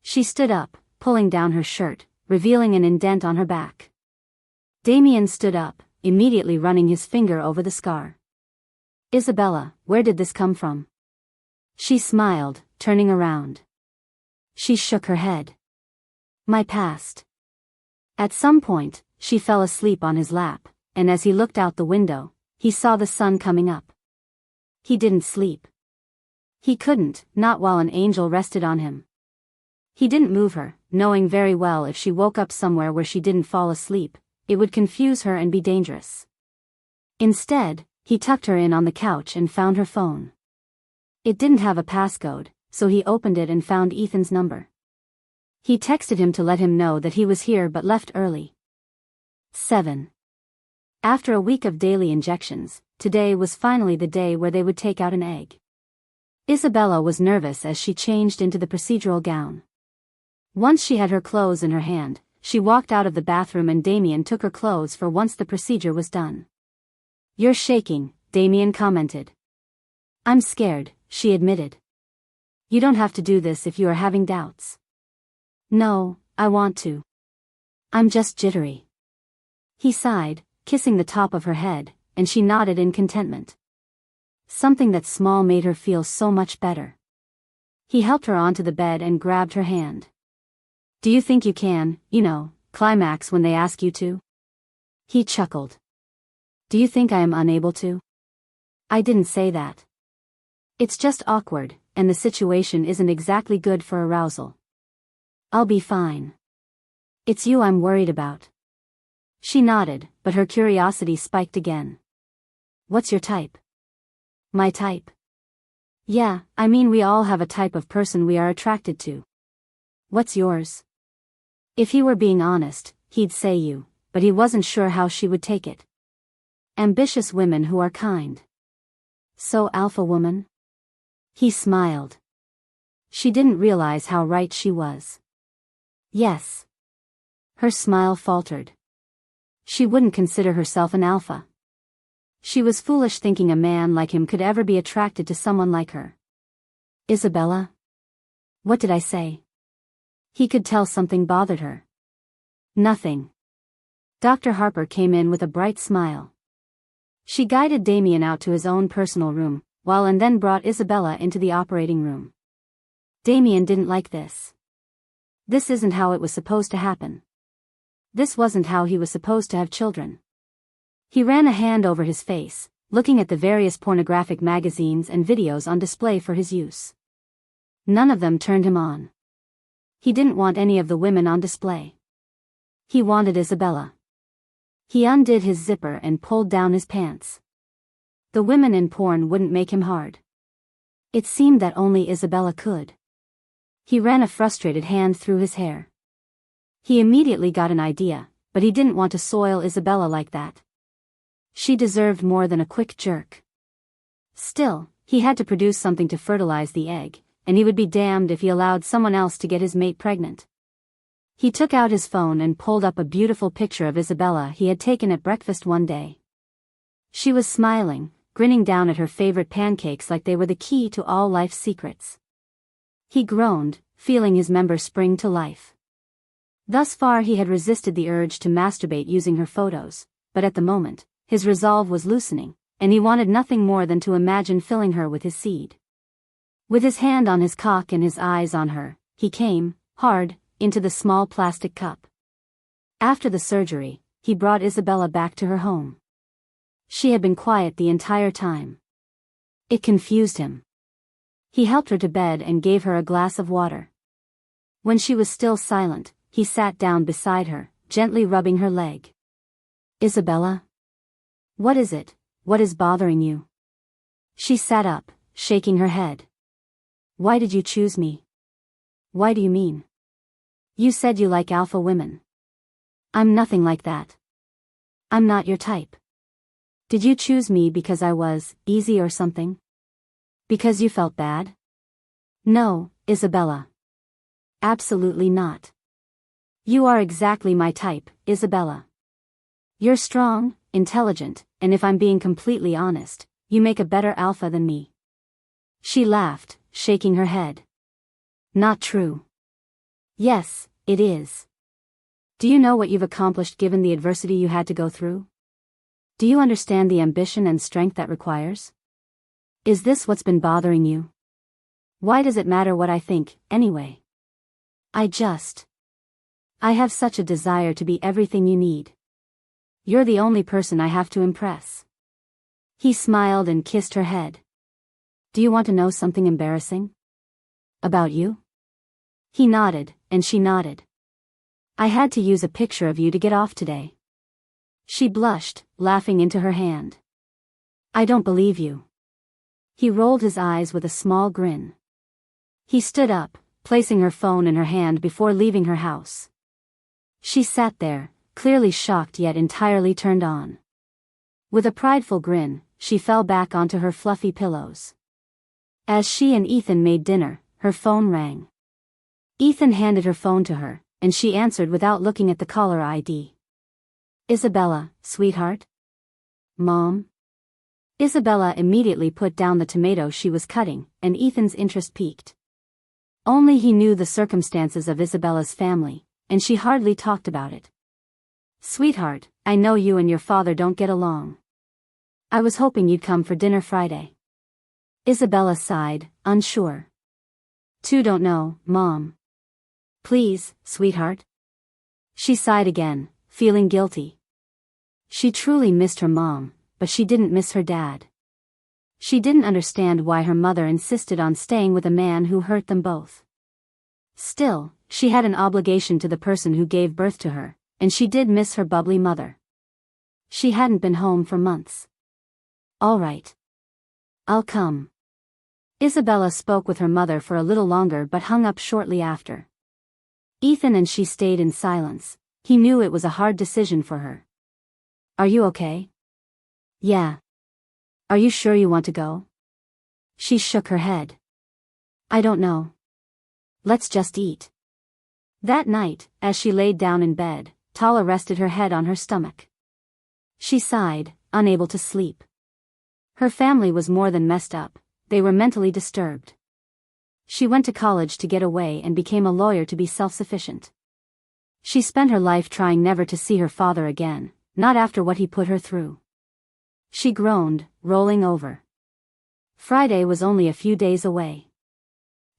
She stood up, pulling down her shirt, revealing an indent on her back. Damian stood up, immediately running his finger over the scar. Isabella, where did this come from? She smiled, turning around. She shook her head. My past. At some point, she fell asleep on his lap, and as he looked out the window, he saw the sun coming up. He didn't sleep. He couldn't, not while an angel rested on him. He didn't move her, knowing very well if she woke up somewhere where she didn't fall asleep, it would confuse her and be dangerous. Instead, he tucked her in on the couch and found her phone. It didn't have a passcode, so he opened it and found Ethan's number. He texted him to let him know that he was here but left early. 7. After a week of daily injections, today was finally the day where they would take out an egg. Isabella was nervous as she changed into the procedural gown. Once she had her clothes in her hand, she walked out of the bathroom and Damian took her clothes for once the procedure was done. You're shaking, Damian commented. I'm scared, she admitted. You don't have to do this if you are having doubts. No, I want to. I'm just jittery. He sighed, kissing the top of her head, and she nodded in contentment. Something that small made her feel so much better. He helped her onto the bed and grabbed her hand. Do you think you can, climax when they ask you to? He chuckled. Do you think I am unable to? I didn't say that. It's just awkward, and the situation isn't exactly good for arousal. I'll be fine. It's you I'm worried about. She nodded, but her curiosity spiked again. What's your type? My type? Yeah, I mean we all have a type of person we are attracted to. What's yours? If he were being honest, he'd say you, but he wasn't sure how she would take it. Ambitious women who are kind. So alpha woman? He smiled. She didn't realize how right she was. Yes. Her smile faltered. She wouldn't consider herself an alpha. She was foolish thinking a man like him could ever be attracted to someone like her. Isabella? What did I say? He could tell something bothered her. Nothing. Dr. Harper came in with a bright smile. She guided Damian out to his own personal room, and then brought Isabella into the operating room. Damian didn't like this. This isn't how it was supposed to happen. This wasn't how he was supposed to have children. He ran a hand over his face, looking at the various pornographic magazines and videos on display for his use. None of them turned him on. He didn't want any of the women on display. He wanted Isabella. He undid his zipper and pulled down his pants. The women in porn wouldn't make him hard. It seemed that only Isabella could. He ran a frustrated hand through his hair. He immediately got an idea, but he didn't want to soil Isabella like that. She deserved more than a quick jerk. Still, he had to produce something to fertilize the egg, and he would be damned if he allowed someone else to get his mate pregnant. He took out his phone and pulled up a beautiful picture of Isabella he had taken at breakfast one day. She was smiling, grinning down at her favorite pancakes like they were the key to all life's secrets. He groaned, feeling his member spring to life. Thus far he had resisted the urge to masturbate using her photos, but at the moment, his resolve was loosening, and he wanted nothing more than to imagine filling her with his seed. With his hand on his cock and his eyes on her, he came, hard, into the small plastic cup. After the surgery, he brought Isabella back to her home. She had been quiet the entire time. It confused him. He helped her to bed and gave her a glass of water. When she was still silent, he sat down beside her, gently rubbing her leg. Isabella? What is it? What is bothering you? She sat up, shaking her head. Why did you choose me? Why do you mean? You said you like alpha women. I'm nothing like that. I'm not your type. Did you choose me because I was easy or something? Because you felt bad? No, Isabella. Absolutely not. You are exactly my type, Isabella. You're strong, intelligent, and if I'm being completely honest, you make a better alpha than me. She laughed, shaking her head. Not true. Yes, it is. Do you know what you've accomplished given the adversity you had to go through? Do you understand the ambition and strength that requires? Is this what's been bothering you? Why does it matter what I think, anyway? I have such a desire to be everything you need. You're the only person I have to impress. He smiled and kissed her head. Do you want to know something embarrassing? About you? He nodded, and she nodded. I had to use a picture of you to get off today. She blushed, laughing into her hand. I don't believe you. He rolled his eyes with a small grin. He stood up, placing her phone in her hand before leaving her house. She sat there, clearly shocked yet entirely turned on. With a prideful grin, she fell back onto her fluffy pillows. As she and Ethan made dinner, her phone rang. Ethan handed her phone to her, and she answered without looking at the caller ID. Isabella, sweetheart? Mom? Isabella immediately put down the tomato she was cutting, and Ethan's interest peaked. Only he knew the circumstances of Isabella's family, and she hardly talked about it. Sweetheart, I know you and your father don't get along. I was hoping you'd come for dinner Friday. Isabella sighed, unsure. Don't know, Mom. Please, sweetheart. She sighed again, feeling guilty. She truly missed her mom, but she didn't miss her dad. She didn't understand why her mother insisted on staying with a man who hurt them both. Still, she had an obligation to the person who gave birth to her, and she did miss her bubbly mother. She hadn't been home for months. All right. I'll come. Isabella spoke with her mother for a little longer but hung up shortly after. Ethan and she stayed in silence. He knew it was a hard decision for her. Are you okay? Yeah. Are you sure you want to go? She shook her head. I don't know. Let's just eat. That night, as she laid down in bed, Tala rested her head on her stomach. She sighed, unable to sleep. Her family was more than messed up, they were mentally disturbed. She went to college to get away and became a lawyer to be self-sufficient. She spent her life trying never to see her father again, not after what he put her through. She groaned, rolling over. Friday was only a few days away.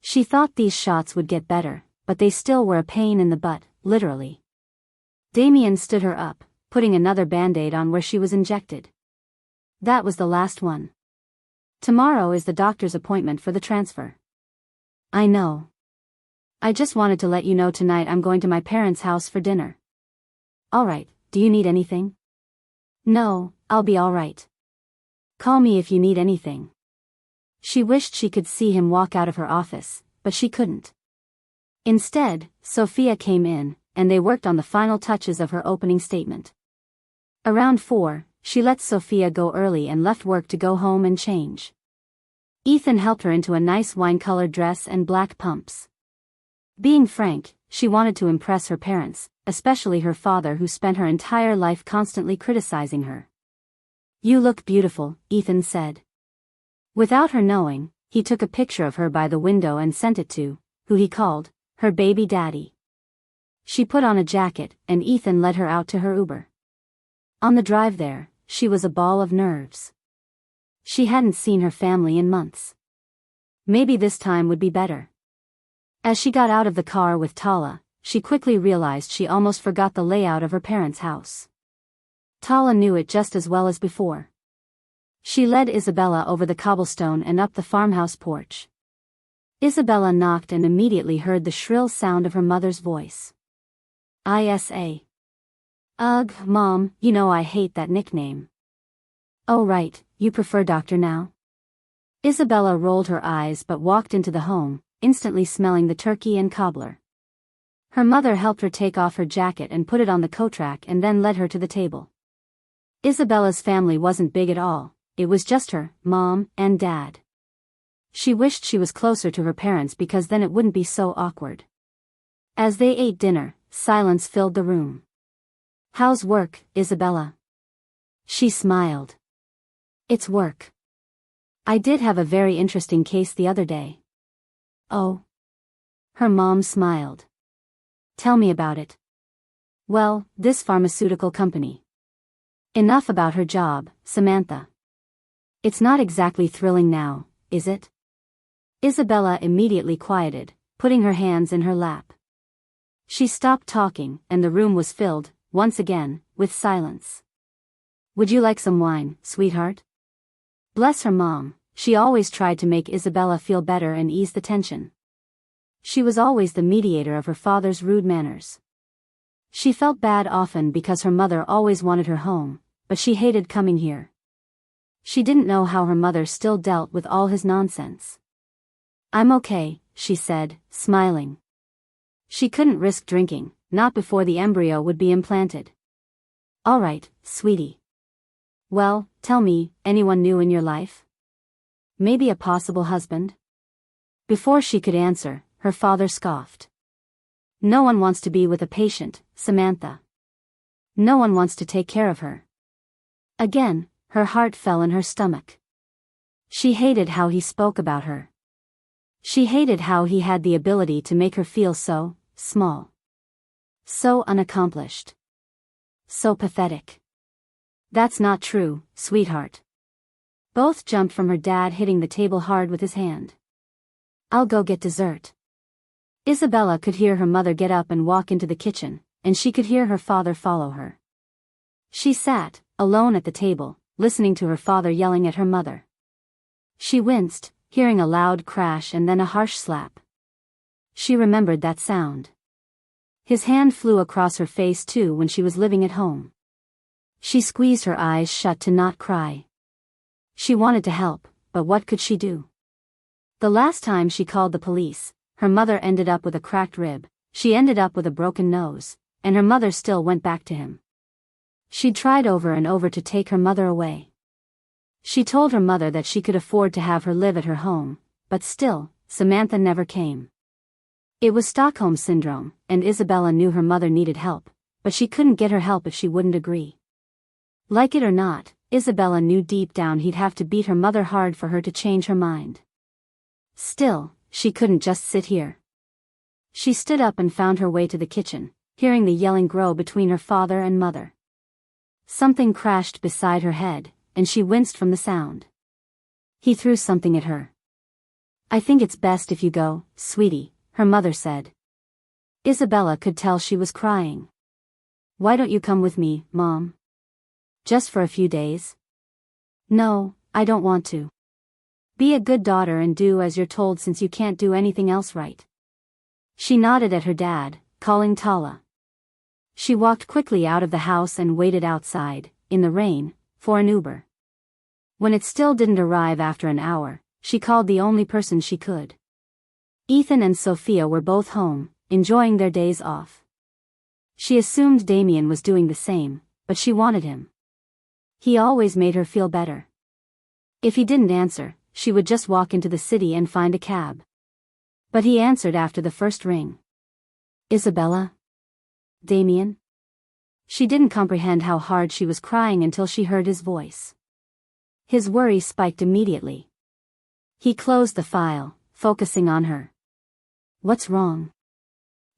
She thought these shots would get better, but they still were a pain in the butt, literally. Damian stood her up, putting another band-aid on where she was injected. That was the last one. Tomorrow is the doctor's appointment for the transfer. I know. I just wanted to let you know tonight I'm going to my parents' house for dinner. Alright, do you need anything? No, I'll be alright. Call me if you need anything. She wished she could see him walk out of her office, but she couldn't. Instead, Sophia came in, and they worked on the final touches of her opening statement. Around 4, she let Sophia go early and left work to go home and change. Ethan helped her into a nice wine-colored dress and black pumps. Being frank, she wanted to impress her parents, especially her father who spent her entire life constantly criticizing her. You look beautiful, Ethan said. Without her knowing, he took a picture of her by the window and sent it to, who he called, her baby daddy. She put on a jacket, and Ethan led her out to her Uber. On the drive there, she was a ball of nerves. She hadn't seen her family in months. Maybe this time would be better. As she got out of the car with Tala, she quickly realized she almost forgot the layout of her parents' house. Tala knew it just as well as before. She led Isabella over the cobblestone and up the farmhouse porch. Isabella knocked and immediately heard the shrill sound of her mother's voice. Isa. Ugh, Mom, you know I hate that nickname. Oh right, you prefer doctor now? Isabella rolled her eyes but walked into the home, instantly smelling the turkey and cobbler. Her mother helped her take off her jacket and put it on the coat rack and then led her to the table. Isabella's family wasn't big at all, it was just her, Mom, and Dad. She wished she was closer to her parents because then it wouldn't be so awkward. As they ate dinner, silence filled the room. How's work, Isabella? She smiled. It's work. I did have a very interesting case the other day. Oh. Her mom smiled. Tell me about it. Well, this pharmaceutical company. Enough about her job, Samantha. It's not exactly thrilling now, is it? Isabella immediately quieted, putting her hands in her lap. She stopped talking, and the room was filled, once again, with silence. Would you like some wine, sweetheart? Bless her mom, she always tried to make Isabella feel better and ease the tension. She was always the mediator of her father's rude manners. She felt bad often because her mother always wanted her home, but she hated coming here. She didn't know how her mother still dealt with all his nonsense. I'm okay, she said, smiling. She couldn't risk drinking, not before the embryo would be implanted. All right, sweetie. Well, tell me, anyone new in your life? Maybe a possible husband? Before she could answer, her father scoffed. No one wants to be with a patient, Samantha. No one wants to take care of her. Again, her heart fell in her stomach. She hated how he spoke about her. She hated how he had the ability to make her feel so small. So unaccomplished. So pathetic. That's not true, sweetheart. Both jumped from her dad, hitting the table hard with his hand. I'll go get dessert. Isabella could hear her mother get up and walk into the kitchen, and she could hear her father follow her. She sat, alone at the table, listening to her father yelling at her mother. She winced, hearing a loud crash and then a harsh slap. She remembered that sound. His hand flew across her face too when she was living at home. She squeezed her eyes shut to not cry. She wanted to help, but what could she do? The last time she called the police, her mother ended up with a cracked rib, she ended up with a broken nose, and her mother still went back to him. She'd tried over and over to take her mother away. She told her mother that she could afford to have her live at her home, but still, Samantha never came. It was Stockholm Syndrome, and Isabella knew her mother needed help, but she couldn't get her help if she wouldn't agree. Like it or not, Isabella knew deep down he'd have to beat her mother hard for her to change her mind. Still, she couldn't just sit here. She stood up and found her way to the kitchen, hearing the yelling grow between her father and mother. Something crashed beside her head, and she winced from the sound. He threw something at her. I think it's best if you go, sweetie, her mother said. Isabella could tell she was crying. Why don't you come with me, Mom? Just for a few days? No, I don't want to. Be a good daughter and do as you're told since you can't do anything else right. She nodded at her dad, calling Tala. She walked quickly out of the house and waited outside, in the rain, for an Uber. When it still didn't arrive after an hour, she called the only person she could. Ethan and Sophia were both home, enjoying their days off. She assumed Damian was doing the same, but she wanted him. He always made her feel better. If he didn't answer, she would just walk into the city and find a cab. But he answered after the first ring. Isabella? Damian? She didn't comprehend how hard she was crying until she heard his voice. His worry spiked immediately. He closed the file, focusing on her. What's wrong?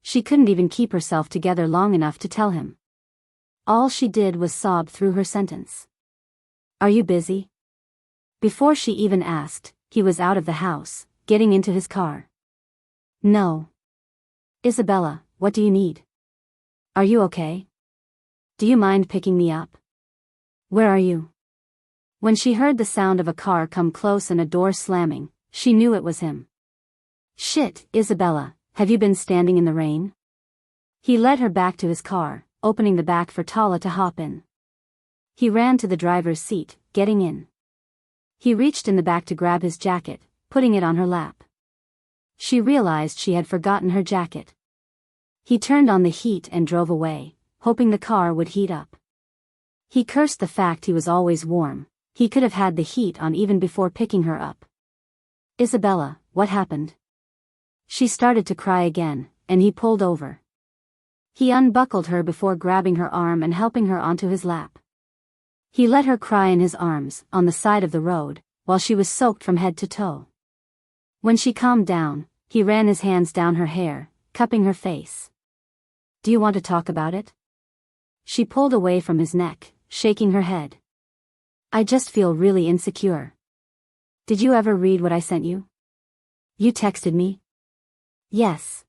She couldn't even keep herself together long enough to tell him. All she did was sob through her sentence. Are you busy? Before she even asked, he was out of the house, getting into his car. No. Isabella, what do you need? Are you okay? Do you mind picking me up? Where are you? When she heard the sound of a car come close and a door slamming, she knew it was him. Shit, Isabella, have you been standing in the rain? He led her back to his car, opening the back for Tala to hop in. He ran to the driver's seat, getting in. He reached in the back to grab his jacket, putting it on her lap. She realized she had forgotten her jacket. He turned on the heat and drove away, hoping the car would heat up. He cursed the fact he was always warm. He could have had the heat on even before picking her up. Isabella, what happened? She started to cry again, and he pulled over. He unbuckled her before grabbing her arm and helping her onto his lap. He let her cry in his arms, on the side of the road, while she was soaked from head to toe. When she calmed down, he ran his hands down her hair, cupping her face. Do you want to talk about it? She pulled away from his neck, shaking her head. I just feel really insecure. Did you ever read what I sent you? You texted me? Yes.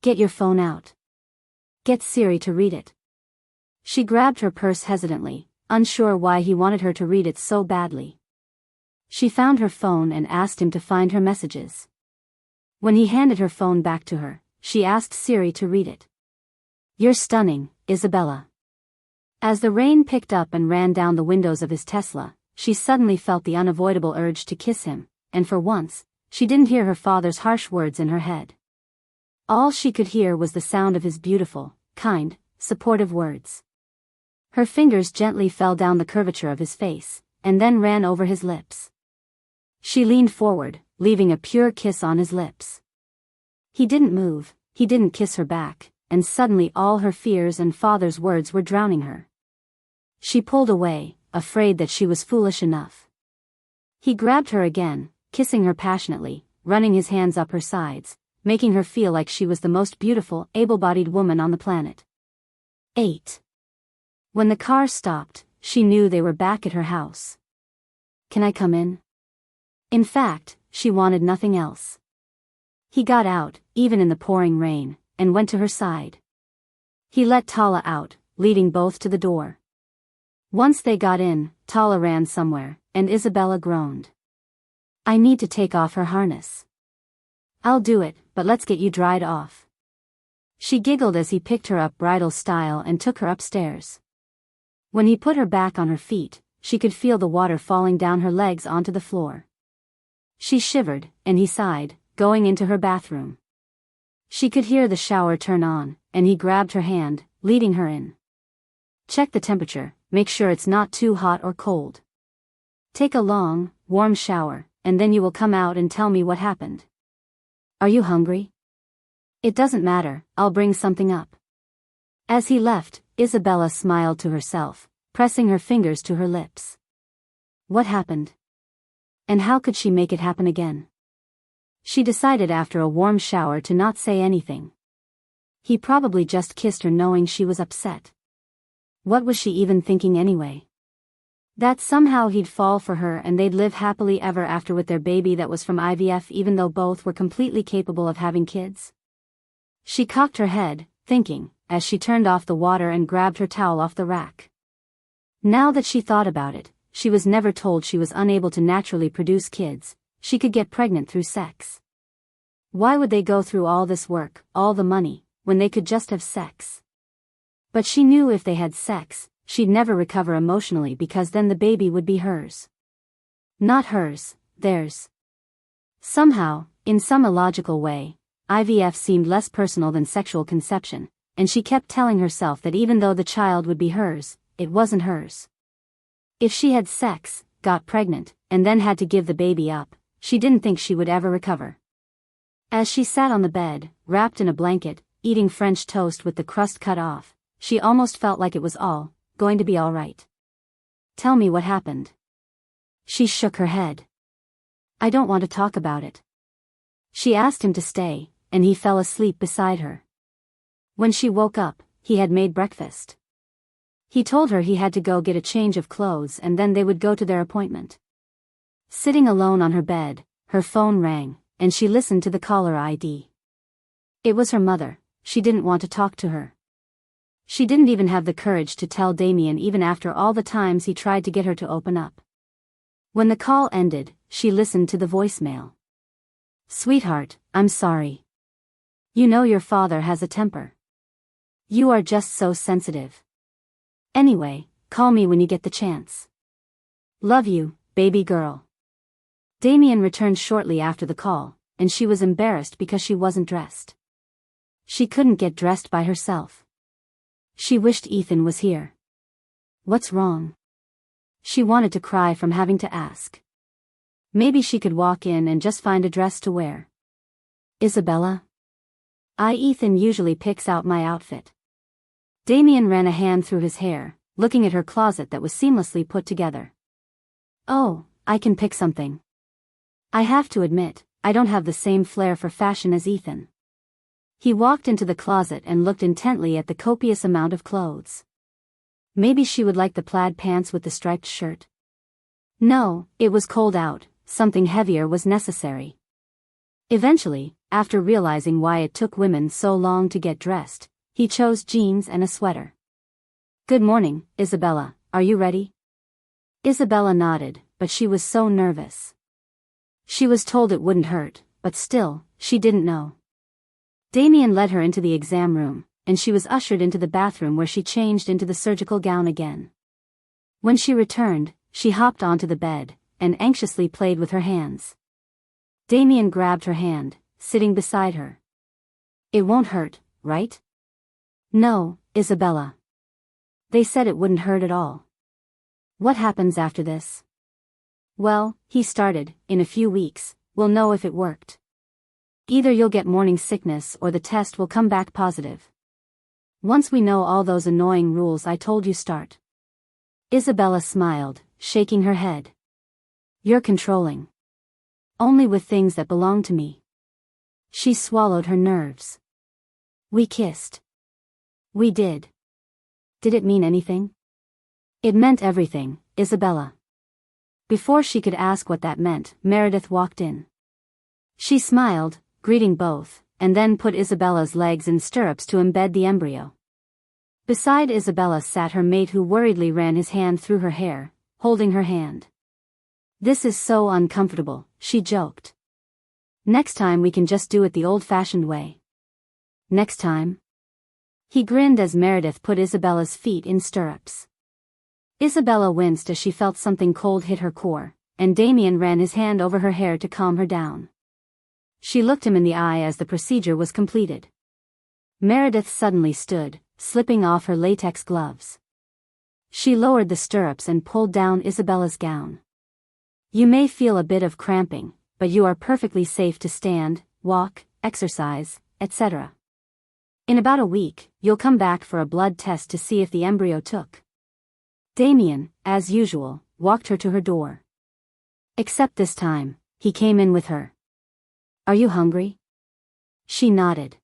Get your phone out. Get Siri to read it. She grabbed her purse hesitantly, unsure why he wanted her to read it so badly. She found her phone and asked him to find her messages. When he handed her phone back to her, she asked Siri to read it. You're stunning, Isabella. As the rain picked up and ran down the windows of his Tesla, she suddenly felt the unavoidable urge to kiss him, and for once, she didn't hear her father's harsh words in her head. All she could hear was the sound of his beautiful, kind, supportive words. Her fingers gently fell down the curvature of his face, and then ran over his lips. She leaned forward, leaving a pure kiss on his lips. He didn't move, he didn't kiss her back, and suddenly all her fears and father's words were drowning her. She pulled away, afraid that she was foolish enough. He grabbed her again, kissing her passionately, running his hands up her sides, making her feel like she was the most beautiful, able-bodied woman on the planet. 8. When the car stopped, she knew they were back at her house. Can I come in? In fact, she wanted nothing else. He got out, even in the pouring rain, and went to her side. He let Tala out, leading both to the door. Once they got in, Tala ran somewhere, and Isabella groaned. I need to take off her harness. I'll do it, but let's get you dried off. She giggled as he picked her up bridal style and took her upstairs. When he put her back on her feet, she could feel the water falling down her legs onto the floor. She shivered, and he sighed, going into her bathroom. She could hear the shower turn on, and he grabbed her hand, leading her in. Check the temperature, make sure it's not too hot or cold. Take a long, warm shower, and then you will come out and tell me what happened. Are you hungry? It doesn't matter, I'll bring something up. As he left, Isabella smiled to herself, pressing her fingers to her lips. What happened? And how could she make it happen again? She decided after a warm shower to not say anything. He probably just kissed her knowing she was upset. What was she even thinking anyway? That somehow he'd fall for her and they'd live happily ever after with their baby that was from IVF, even though both were completely capable of having kids. She cocked her head, thinking, as she turned off the water and grabbed her towel off the rack. Now that she thought about it, she was never told she was unable to naturally produce kids. She could get pregnant through sex. Why would they go through all this work, all the money, when they could just have sex? But she knew if they had sex, she'd never recover emotionally because then the baby would be hers. Not hers, theirs. Somehow, in some illogical way, IVF seemed less personal than sexual conception, and she kept telling herself that even though the child would be hers, it wasn't hers. If she had sex, got pregnant, and then had to give the baby up, she didn't think she would ever recover. As she sat on the bed, wrapped in a blanket, eating French toast with the crust cut off, she almost felt like it was all going to be all right. Tell me what happened. She shook her head. I don't want to talk about it. She asked him to stay, and he fell asleep beside her. When she woke up, he had made breakfast. He told her he had to go get a change of clothes and then they would go to their appointment. Sitting alone on her bed, her phone rang, and she listened to the caller ID. It was her mother. She didn't want to talk to her. She didn't even have the courage to tell Damian even after all the times he tried to get her to open up. When the call ended, she listened to the voicemail. Sweetheart, I'm sorry. You know your father has a temper. You are just so sensitive. Anyway, call me when you get the chance. Love you, baby girl. Damian returned shortly after the call, and she was embarrassed because she wasn't dressed. She couldn't get dressed by herself. She wished Ethan was here. What's wrong? She wanted to cry from having to ask. Maybe she could walk in and just find a dress to wear. Isabella? Ethan usually picks out my outfit. Damian ran a hand through his hair, looking at her closet that was seamlessly put together. Oh, I can pick something. I have to admit, I don't have the same flair for fashion as Ethan. He walked into the closet and looked intently at the copious amount of clothes. Maybe she would like the plaid pants with the striped shirt. No, it was cold out, something heavier was necessary. Eventually, after realizing why it took women so long to get dressed, he chose jeans and a sweater. Good morning, Isabella, are you ready? Isabella nodded, but she was so nervous. She was told it wouldn't hurt, but still, she didn't know. Damian led her into the exam room, and she was ushered into the bathroom where she changed into the surgical gown again. When she returned, she hopped onto the bed, and anxiously played with her hands. Damian grabbed her hand, sitting beside her. It won't hurt, right? No, Isabella. They said it wouldn't hurt at all. What happens after this? Well, he started, in a few weeks, we'll know if it worked. Either you'll get morning sickness or the test will come back positive. Once we know all those annoying rules I told you start. Isabella smiled, shaking her head. You're controlling. Only with things that belong to me. She swallowed her nerves. We kissed. We did. Did it mean anything? It meant everything, Isabella. Before she could ask what that meant, Meredith walked in. She smiled, greeting both, and then put Isabella's legs in stirrups to embed the embryo. Beside Isabella sat her mate who worriedly ran his hand through her hair, holding her hand. This is so uncomfortable, she joked. Next time we can just do it the old-fashioned way. Next time? He grinned as Meredith put Isabella's feet in stirrups. Isabella winced as she felt something cold hit her core, and Damian ran his hand over her hair to calm her down. She looked him in the eye as the procedure was completed. Meredith suddenly stood, slipping off her latex gloves. She lowered the stirrups and pulled down Isabella's gown. You may feel a bit of cramping, but you are perfectly safe to stand, walk, exercise, etc. In about a week, you'll come back for a blood test to see if the embryo took. Damian, as usual, walked her to her door. Except this time, he came in with her. Are you hungry? She nodded.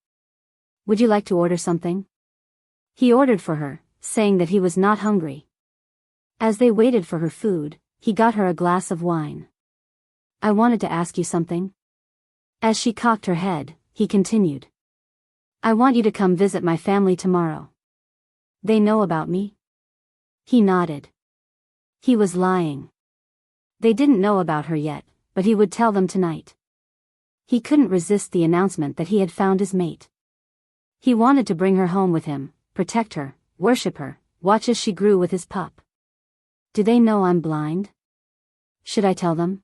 Would you like to order something? He ordered for her, saying that he was not hungry. As they waited for her food, he got her a glass of wine. I wanted to ask you something. As she cocked her head, he continued. I want you to come visit my family tomorrow. They know about me? He nodded. He was lying. They didn't know about her yet, but he would tell them tonight. He couldn't resist the announcement that he had found his mate. He wanted to bring her home with him, protect her, worship her, watch as she grew with his pup. Do they know I'm blind? Should I tell them?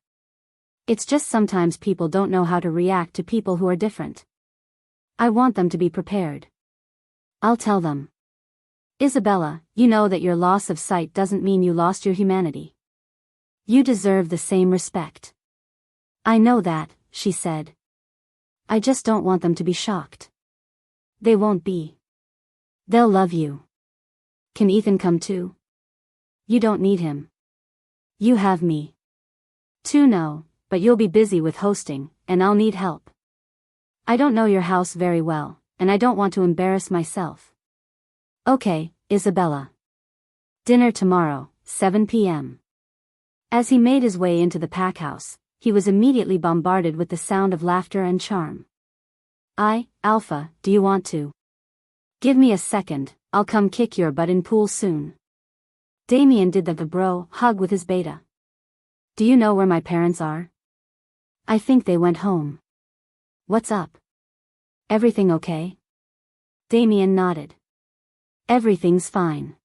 It's just sometimes people don't know how to react to people who are different. I want them to be prepared. I'll tell them. Isabella, you know that your loss of sight doesn't mean you lost your humanity. You deserve the same respect. I know that, she said. I just don't want them to be shocked. They won't be. They'll love you. Can Ethan come too? You don't need him. You have me. Too no, but you'll be busy with hosting, and I'll need help. I don't know your house very well, and I don't want to embarrass myself. Okay, Isabella. Dinner tomorrow, 7 p.m. As he made his way into the pack house, he was immediately bombarded with the sound of laughter and charm. Alpha, do you want to? Give me a second, I'll come kick your butt in pool soon. Damian did the bro hug with his beta. Do you know where my parents are? I think they went home. What's up? Everything okay? Damian nodded. Everything's fine.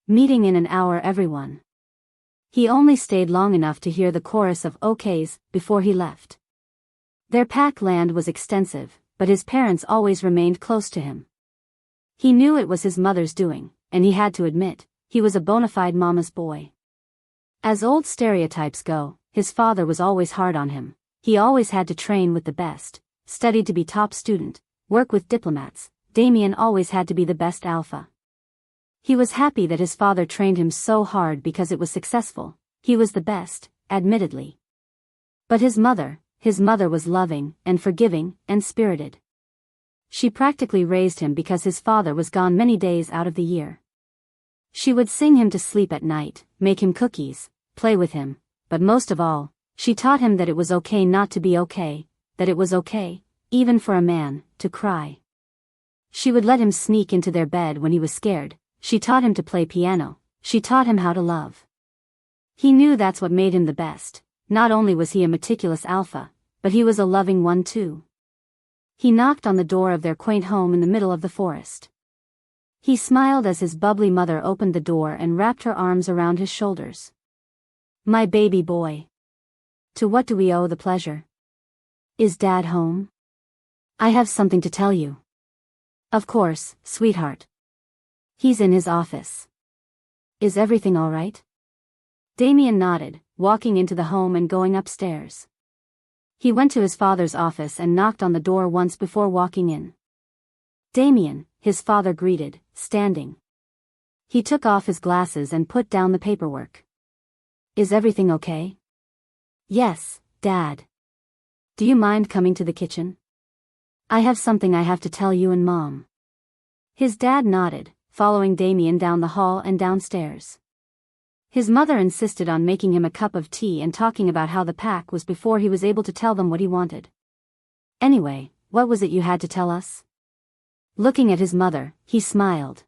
Meeting in an hour everyone. He only stayed long enough to hear the chorus of okays before he left. Their pack land was extensive, but his parents always remained close to him. He knew it was his mother's doing, and he had to admit, he was a bona fide mama's boy. As old stereotypes go, his father was always hard on him. He always had to train with the best, studied to be top student, work with diplomats. Damian always had to be the best alpha. He was happy that his father trained him so hard because it was successful. He was the best, admittedly. But his mother was loving and forgiving and spirited. She practically raised him because his father was gone many days out of the year. She would sing him to sleep at night, make him cookies, play with him, but most of all, she taught him that it was okay not to be okay, that it was okay, even for a man, to cry. She would let him sneak into their bed when he was scared. She taught him to play piano. She taught him how to love. He knew that's what made him the best. Not only was he a meticulous alpha, but he was a loving one too. He knocked on the door of their quaint home in the middle of the forest. He smiled as his bubbly mother opened the door and wrapped her arms around his shoulders. My baby boy. To what do we owe the pleasure? Is Dad home? I have something to tell you. Of course, sweetheart. He's in his office. Is everything all right? Damian nodded, walking into the home and going upstairs. He went to his father's office and knocked on the door once before walking in. Damian, his father greeted, standing. He took off his glasses and put down the paperwork. Is everything okay? Yes, Dad. Do you mind coming to the kitchen? I have something I have to tell you and Mom. His dad nodded, following Damian down the hall and downstairs. His mother insisted on making him a cup of tea and talking about how the pack was before he was able to tell them what he wanted. Anyway, what was it you had to tell us? Looking at his mother, he smiled.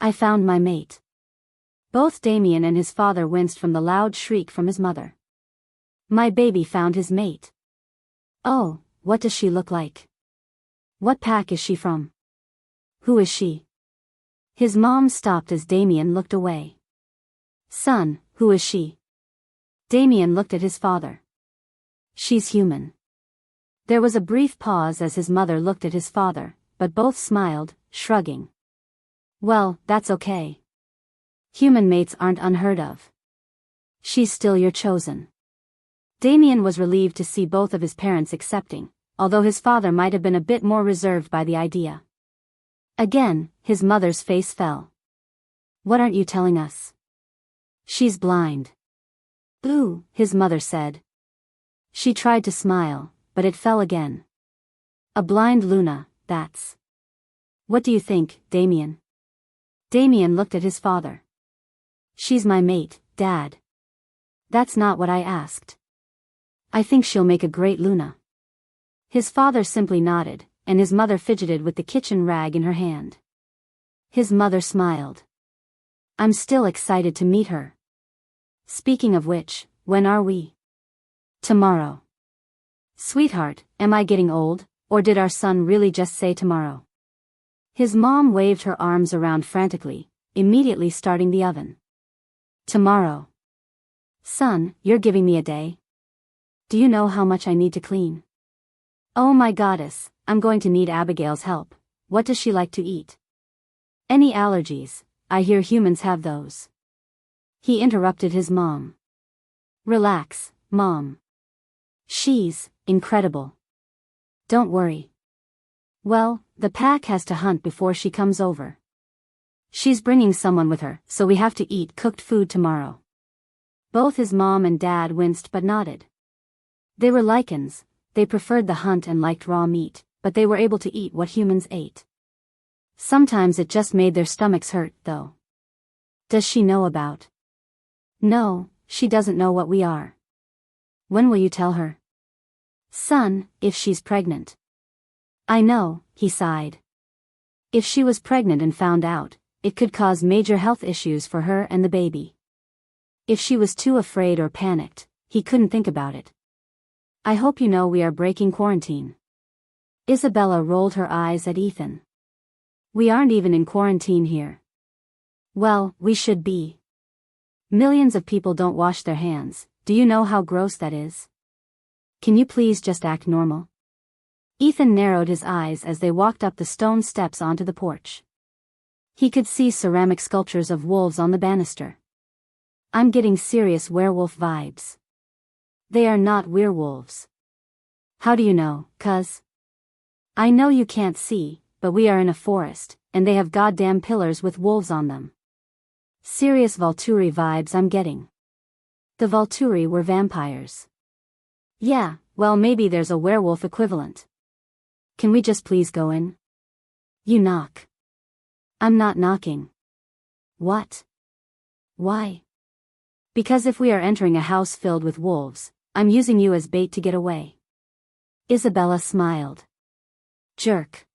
I found my mate. Both Damian and his father winced from the loud shriek from his mother. My baby found his mate. Oh, what does she look like? What pack is she from? Who is she? His mom stopped as Damian looked away. Son, who is she? Damian looked at his father. She's human. There was a brief pause as his mother looked at his father, but both smiled, shrugging. Well, that's okay. Human mates aren't unheard of. She's still your chosen. Damian was relieved to see both of his parents accepting, although his father might have been a bit more reserved by the idea. Again, his mother's face fell. What aren't you telling us? She's blind. Ooh, his mother said. She tried to smile, but it fell again. A blind Luna, that's. What do you think, Damian? Damian looked at his father. She's my mate, Dad. That's not what I asked. I think she'll make a great Luna. His father simply nodded, and his mother fidgeted with the kitchen rag in her hand. His mother smiled. I'm still excited to meet her. Speaking of which, when are we? Tomorrow. Sweetheart, am I getting old, or did our son really just say tomorrow? His mom waved her arms around frantically, immediately starting the oven. Tomorrow. Son, you're giving me a day? Do you know how much I need to clean? Oh my goddess, I'm going to need Abigail's help. What does she like to eat? Any allergies? I hear humans have those. He interrupted his mom. Relax, Mom. She's incredible. Don't worry. Well, the pack has to hunt before she comes over. She's bringing someone with her, so we have to eat cooked food tomorrow. Both his mom and dad winced but nodded. They were Lycans, they preferred the hunt and liked raw meat, but they were able to eat what humans ate. Sometimes it just made their stomachs hurt, though. Does she know about? No, she doesn't know what we are. When will you tell her? Son, if she's pregnant. I know, he sighed. If she was pregnant and found out, it could cause major health issues for her and the baby. If she was too afraid or panicked, he couldn't think about it. I hope you know we are breaking quarantine. Isabella rolled her eyes at Ethan. We aren't even in quarantine here. Well, we should be. Millions of people don't wash their hands. Do you know how gross that is? Can you please just act normal? Ethan narrowed his eyes as they walked up the stone steps onto the porch. He could see ceramic sculptures of wolves on the banister. I'm getting serious werewolf vibes. They are not werewolves. How do you know, cuz? I know you can't see, but we are in a forest, and they have goddamn pillars with wolves on them. Serious Volturi vibes I'm getting. The Volturi were vampires. Yeah, well maybe there's a werewolf equivalent. Can we just please go in? You knock. I'm not knocking. What? Why? Because if we are entering a house filled with wolves, I'm using you as bait to get away. Isabella smiled. Jerk.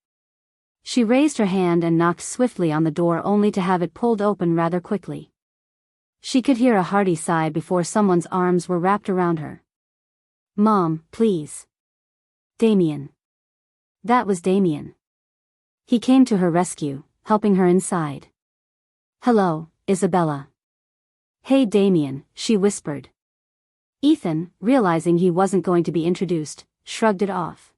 She raised her hand and knocked swiftly on the door only to have it pulled open rather quickly. She could hear a hearty sigh before someone's arms were wrapped around her. Mom, please. Damian. That was Damian. He came to her rescue, helping her inside. Hello, Isabella. Hey Damian, she whispered. Ethan, realizing he wasn't going to be introduced, shrugged it off.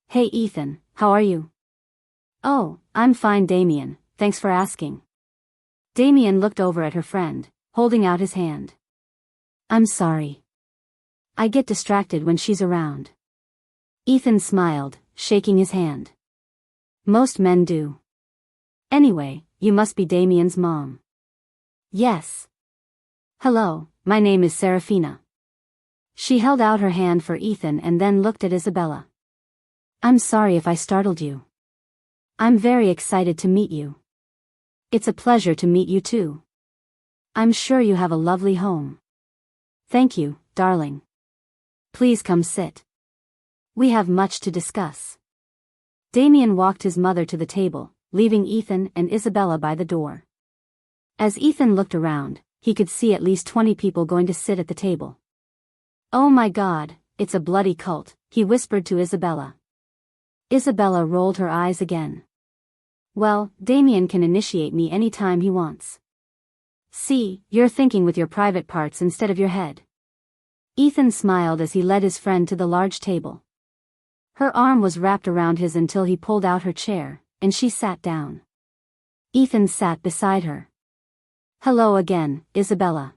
Hey Ethan, how are you? Oh, I'm fine Damian, thanks for asking. Damian looked over at her friend, holding out his hand. I'm sorry. I get distracted when she's around. Ethan smiled, shaking his hand. Most men do. Anyway, you must be Damian's mom. Yes. Hello, my name is Serafina. She held out her hand for Ethan and then looked at Isabella. I'm sorry if I startled you. I'm very excited to meet you. It's a pleasure to meet you too. I'm sure you have a lovely home. Thank you, darling. Please come sit. We have much to discuss. Damian walked his mother to the table, leaving Ethan and Isabella by the door. As Ethan looked around, he could see at least 20 people going to sit at the table. Oh my God, it's a bloody cult, he whispered to Isabella. Isabella rolled her eyes again. Well, Damian can initiate me any time he wants. See, you're thinking with your private parts instead of your head. Ethan smiled as he led his friend to the large table. Her arm was wrapped around his until he pulled out her chair, and she sat down. Ethan sat beside her. Hello again, Isabella.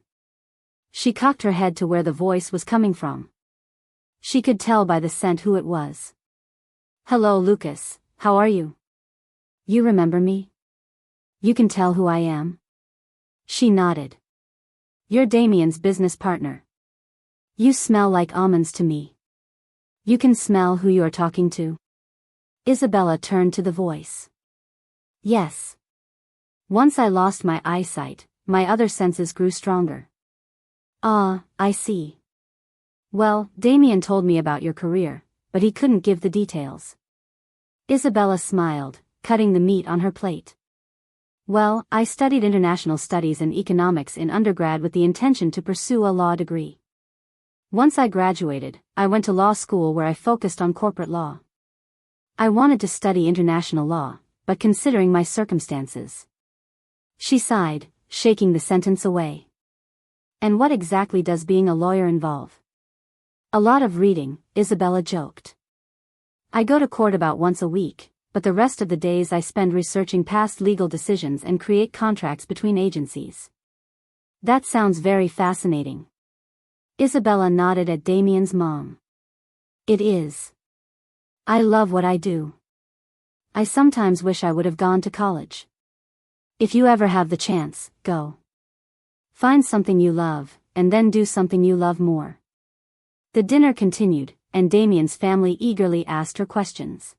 She cocked her head to where the voice was coming from. She could tell by the scent who it was. Hello Lucas, how are you? You remember me? You can tell who I am? She nodded. You're Damian's business partner. You smell like almonds to me. You can smell who you are talking to? Isabella turned to the voice. Yes. Once I lost my eyesight, my other senses grew stronger. Ah, I see. Well, Damian told me about your career, but he couldn't give the details. Isabella smiled, cutting the meat on her plate. Well, I studied international studies and economics in undergrad with the intention to pursue a law degree. Once I graduated, I went to law school where I focused on corporate law. I wanted to study international law, but considering my circumstances. She sighed, shaking the sentence away. And what exactly does being a lawyer involve? A lot of reading, Isabella joked. I go to court about once a week, but the rest of the days I spend researching past legal decisions and create contracts between agencies. That sounds very fascinating. Isabella nodded at Damian's mom. It is. I love what I do. I sometimes wish I would have gone to college. If you ever have the chance, go. Find something you love, and then do something you love more. The dinner continued, and Damian's family eagerly asked her questions.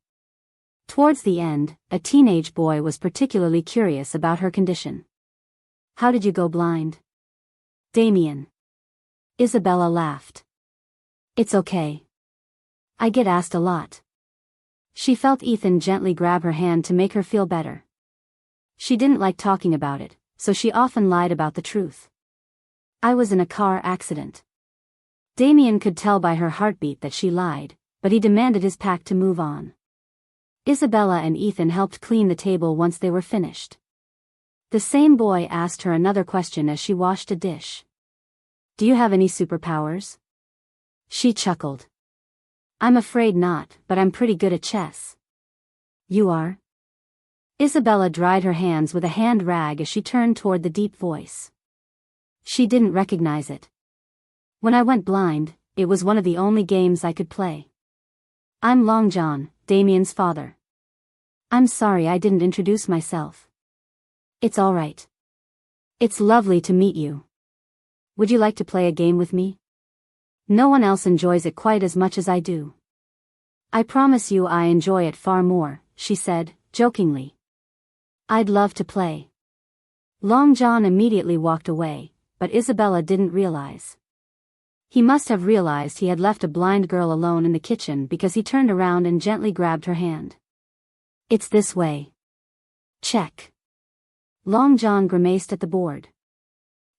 Towards the end, a teenage boy was particularly curious about her condition. How did you go blind? Damian. Isabella laughed. It's okay. I get asked a lot. She felt Ethan gently grab her hand to make her feel better. She didn't like talking about it, so she often lied about the truth. I was in a car accident. Damian could tell by her heartbeat that she lied, but he demanded his pack to move on. Isabella and Ethan helped clean the table once they were finished. The same boy asked her another question as she washed a dish. Do you have any superpowers? She chuckled. I'm afraid not, but I'm pretty good at chess. You are? Isabella dried her hands with a hand rag as she turned toward the deep voice. She didn't recognize it. When I went blind, it was one of the only games I could play. I'm Long John, Damian's father. I'm sorry I didn't introduce myself. It's all right. It's lovely to meet you. Would you like to play a game with me? No one else enjoys it quite as much as I do. I promise you I enjoy it far more, she said, jokingly. I'd love to play. Long John immediately walked away, but Isabella didn't realize. He must have realized he had left a blind girl alone in the kitchen because he turned around and gently grabbed her hand. It's this way. Check. Long John grimaced at the board.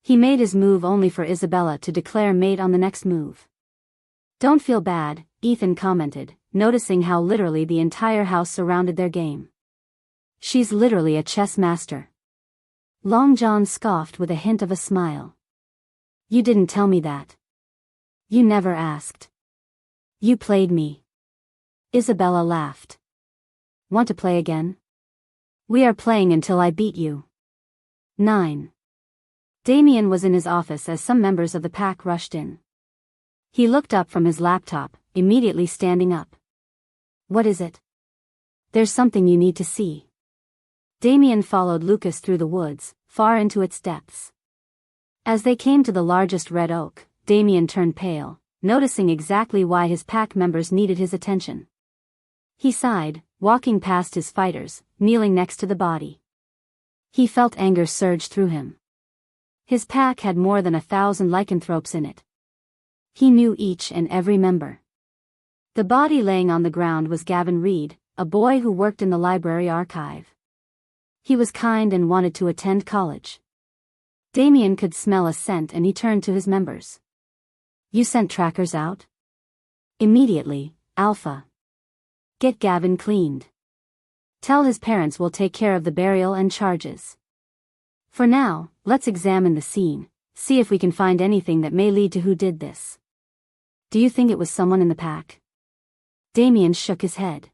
He made his move only for Isabella to declare mate on the next move. Don't feel bad, Ethan commented, noticing how literally the entire house surrounded their game. She's literally a chess master. Long John scoffed with a hint of a smile. You didn't tell me that. You never asked. You played me. Isabella laughed. Want to play again? We are playing until I beat you. 9. Damian was in his office as some members of the pack rushed in. He looked up from his laptop, immediately standing up. What is it? There's something you need to see. Damian followed Lucas through the woods, far into its depths. As they came to the largest red oak, Damian turned pale, noticing exactly why his pack members needed his attention. He sighed, walking past his fighters, kneeling next to the body. He felt anger surge through him. His pack had more than 1,000 lycanthropes in it. He knew each and every member. The body laying on the ground was Gavin Reed, a boy who worked in the library archive. He was kind and wanted to attend college. Damian could smell a scent and he turned to his members. You sent trackers out? Immediately, Alpha. Get Gavin cleaned. Tell his parents we'll take care of the burial and charges. For now, let's examine the scene, see if we can find anything that may lead to who did this. Do you think it was someone in the pack? Damian shook his head.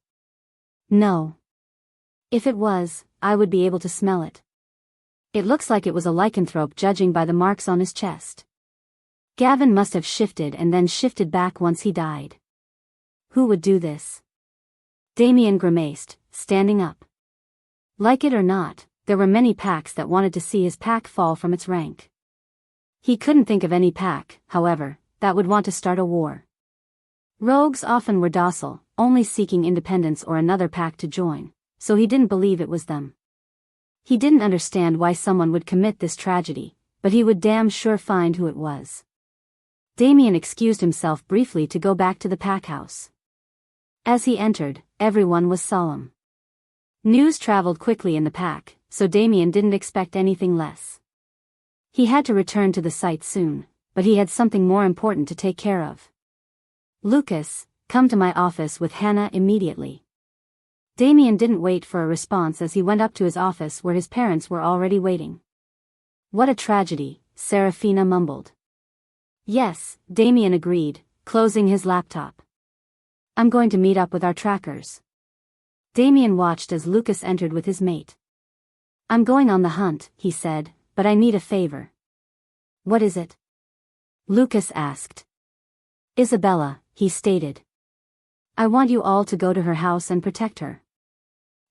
No. If it was, I would be able to smell it. It looks like it was a lycanthrope judging by the marks on his chest. Gavin must have shifted and then shifted back once he died. Who would do this? Damian grimaced, standing up. Like it or not, there were many packs that wanted to see his pack fall from its rank. He couldn't think of any pack, however, that would want to start a war. Rogues often were docile, only seeking independence or another pack to join, so he didn't believe it was them. He didn't understand why someone would commit this tragedy, but he would damn sure find who it was. Damian excused himself briefly to go back to the pack house. As he entered, everyone was solemn. News traveled quickly in the pack, so Damian didn't expect anything less. He had to return to the site soon, but he had something more important to take care of. "Lucas, come to my office with Hannah immediately." Damian didn't wait for a response as he went up to his office where his parents were already waiting. "What a tragedy," Serafina mumbled. "Yes," Damian agreed, closing his laptop. "I'm going to meet up with our trackers." Damian watched as Lucas entered with his mate. "I'm going on the hunt," he said, "but I need a favor." "What is it?" Lucas asked. "Isabella," he stated. "I want you all to go to her house and protect her."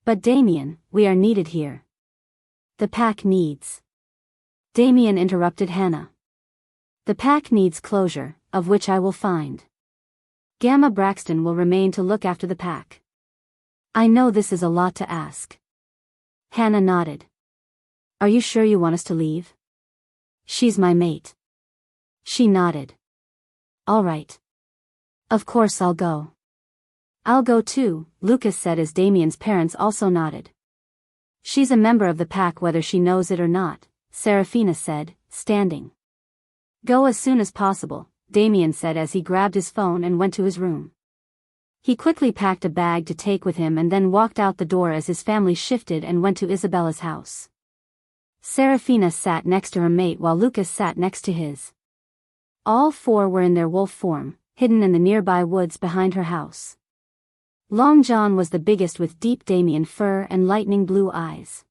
"But Damian, we are needed here." "The pack needs." Damian interrupted Hannah. "The pack needs closure, of which I will find. Gamma Braxton will remain to look after the pack." "I know this is a lot to ask." Hannah nodded. "Are you sure you want us to leave?" "She's my mate." She nodded. "All right. Of course I'll go." "I'll go too," Lucas said as Damian's parents also nodded. "She's a member of the pack whether she knows it or not," Serafina said, standing. "Go as soon as possible," Damian said as he grabbed his phone and went to his room. He quickly packed a bag to take with him and then walked out the door as his family shifted and went to Isabella's house. Serafina sat next to her mate while Lucas sat next to his. All four were in their wolf form, hidden in the nearby woods behind her house. Long John was the biggest with deep Damian fur and lightning blue eyes.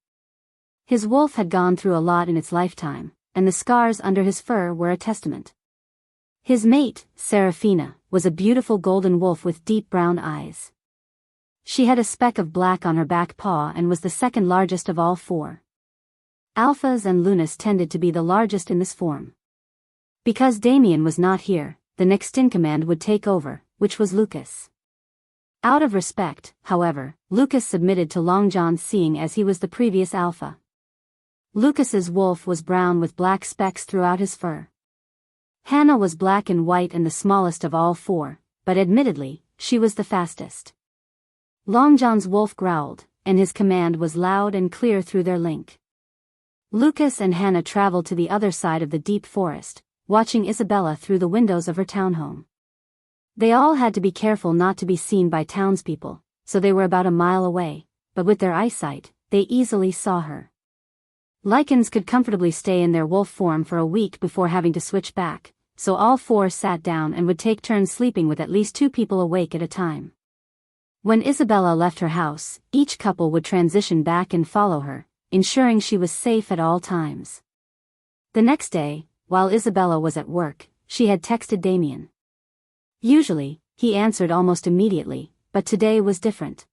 His wolf had gone through a lot in its lifetime, and the scars under his fur were a testament. His mate, Serafina, was a beautiful golden wolf with deep brown eyes. She had a speck of black on her back paw and was the second largest of all four. Alphas and Lunas tended to be the largest in this form. Because Damian was not here, the next in command would take over, which was Lucas. Out of respect, however, Lucas submitted to Long John seeing as he was the previous alpha. Lucas's wolf was brown with black specks throughout his fur. Hannah was black and white and the smallest of all four, but admittedly, she was the fastest. Long John's wolf growled, and his command was loud and clear through their link. Lucas and Hannah traveled to the other side of the deep forest, watching Isabella through the windows of her townhome. They all had to be careful not to be seen by townspeople, so they were about a mile away, but with their eyesight, they easily saw her. Lycans could comfortably stay in their wolf form for a week before having to switch back, so all four sat down and would take turns sleeping with at least two people awake at a time. When Isabella left her house, each couple would transition back and follow her, ensuring she was safe at all times. The next day, while Isabella was at work, she had texted Damian. Usually, he answered almost immediately, but today was different.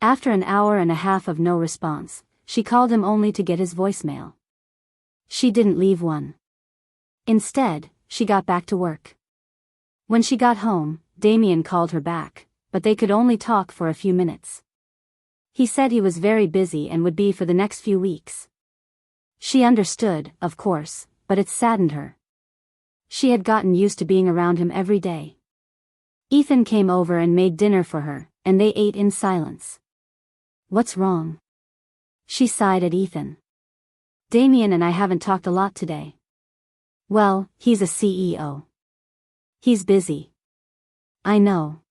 After an hour and a half of no response, she called him only to get his voicemail. She didn't leave one. Instead, she got back to work. When she got home, Damian called her back, but they could only talk for a few minutes. He said he was very busy and would be for the next few weeks. She understood, of course, but it saddened her. She had gotten used to being around him every day. Ethan came over and made dinner for her, and they ate in silence. "What's wrong?" She sighed at Ethan. "Damian and I haven't talked a lot today." "Well, he's a CEO. He's busy." "I know.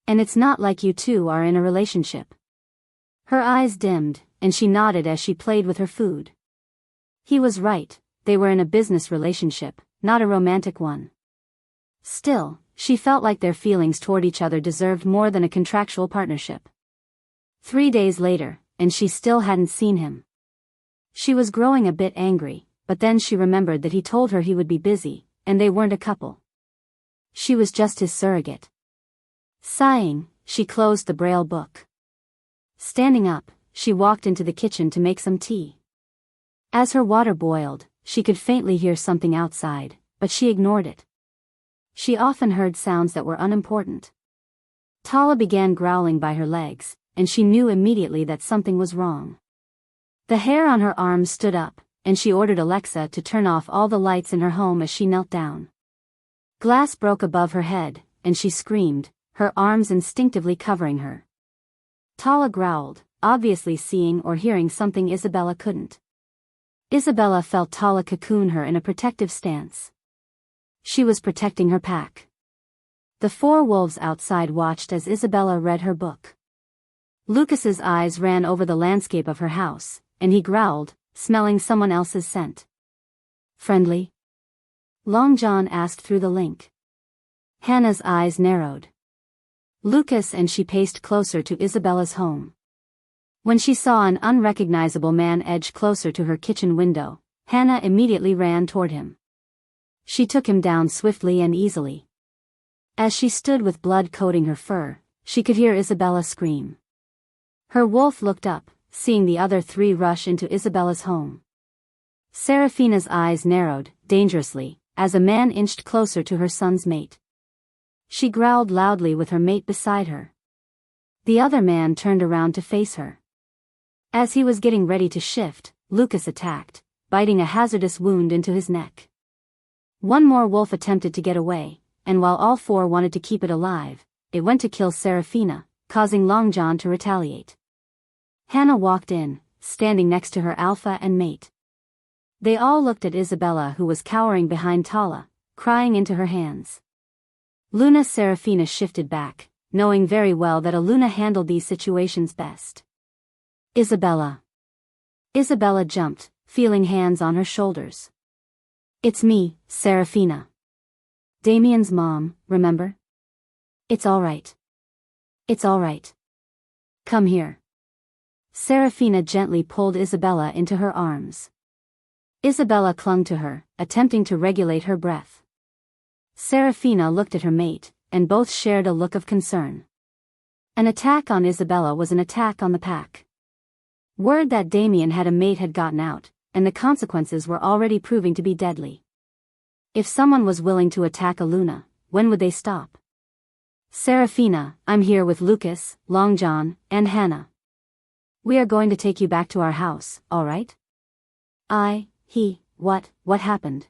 And it's not like you two are in a relationship." Her eyes dimmed, and she nodded as she played with her food. He was right, they were in a business relationship, not a romantic one. Still, she felt like their feelings toward each other deserved more than a contractual partnership. 3 days later, and she still hadn't seen him. She was growing a bit angry, but then she remembered that he told her he would be busy, and they weren't a couple. She was just his surrogate. Sighing, she closed the Braille book. Standing up, she walked into the kitchen to make some tea. As her water boiled, she could faintly hear something outside, but she ignored it. She often heard sounds that were unimportant. Tala began growling by her legs, and she knew immediately that something was wrong. The hair on her arms stood up, and she ordered Alexa to turn off all the lights in her home as she knelt down. Glass broke above her head, and she screamed, her arms instinctively covering her. Tala growled, obviously seeing or hearing something Isabella couldn't. Isabella felt Tala cocoon her in a protective stance. She was protecting her pack. The 4 wolves outside watched as Isabella read her book. Lucas's eyes ran over the landscape of her house, and he growled, smelling someone else's scent. Friendly? Long John asked through the link. Hannah's eyes narrowed. Lucas and she paced closer to Isabella's home. When she saw an unrecognizable man edge closer to her kitchen window, Hannah immediately ran toward him. She took him down swiftly and easily. As she stood with blood coating her fur, she could hear Isabella scream. Her wolf looked up, seeing the other 3 rush into Isabella's home. Serafina's eyes narrowed, dangerously, as a man inched closer to her son's mate. She growled loudly with her mate beside her. The other man turned around to face her. As he was getting ready to shift, Lucas attacked, biting a hazardous wound into his neck. One more wolf attempted to get away, and while all 4 wanted to keep it alive, it went to kill Serafina, causing Long John to retaliate. Hannah walked in, standing next to her alpha and mate. They all looked at Isabella, who was cowering behind Tala, crying into her hands. Luna Serafina shifted back, knowing very well that Aluna handled these situations best. Isabella. Isabella jumped, feeling hands on her shoulders. It's me, Serafina. Damian's mom, remember? It's all right. It's all right. Come here. Serafina gently pulled Isabella into her arms. Isabella clung to her, attempting to regulate her breath. Serafina looked at her mate, and both shared a look of concern. An attack on Isabella was an attack on the pack. Word that Damian had a mate had gotten out, and the consequences were already proving to be deadly. If someone was willing to attack Aluna, when would they stop? Serafina, I'm here with Lucas, Long John, and Hannah. We are going to take you back to our house, all right? What happened?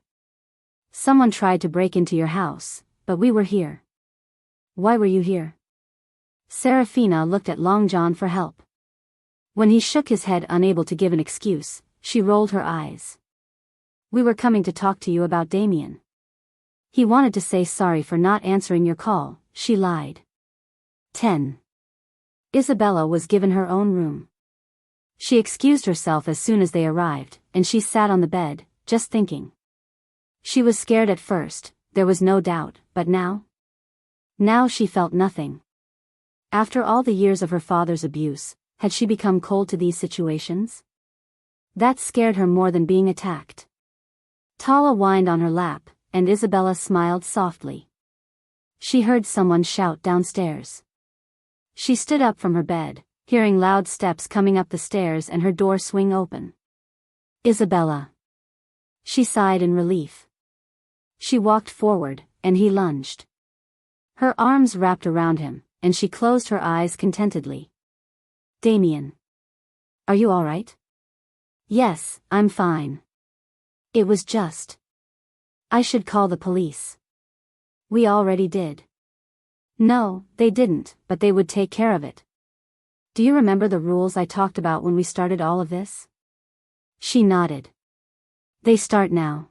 Someone tried to break into your house, but we were here. Why were you here? Serafina looked at Long John for help. When he shook his head, unable to give an excuse, she rolled her eyes. We were coming to talk to you about Damian. He wanted to say sorry for not answering your call, she lied. 10. Isabella was given her own room. She excused herself as soon as they arrived, and she sat on the bed, just thinking. She was scared at first, there was no doubt, but now? Now she felt nothing. After all the years of her father's abuse, had she become cold to these situations? That scared her more than being attacked. Tala whined on her lap, and Isabella smiled softly. She heard someone shout downstairs. She stood up from her bed, hearing loud steps coming up the stairs and her door swing open. Isabella. She sighed in relief. She walked forward, and he lunged. Her arms wrapped around him, and she closed her eyes contentedly. Damian. Are you all right? Yes, I'm fine. It was just. I should call the police. We already did. No, they didn't, but they would take care of it. Do you remember the rules I talked about when we started all of this? She nodded. They start now.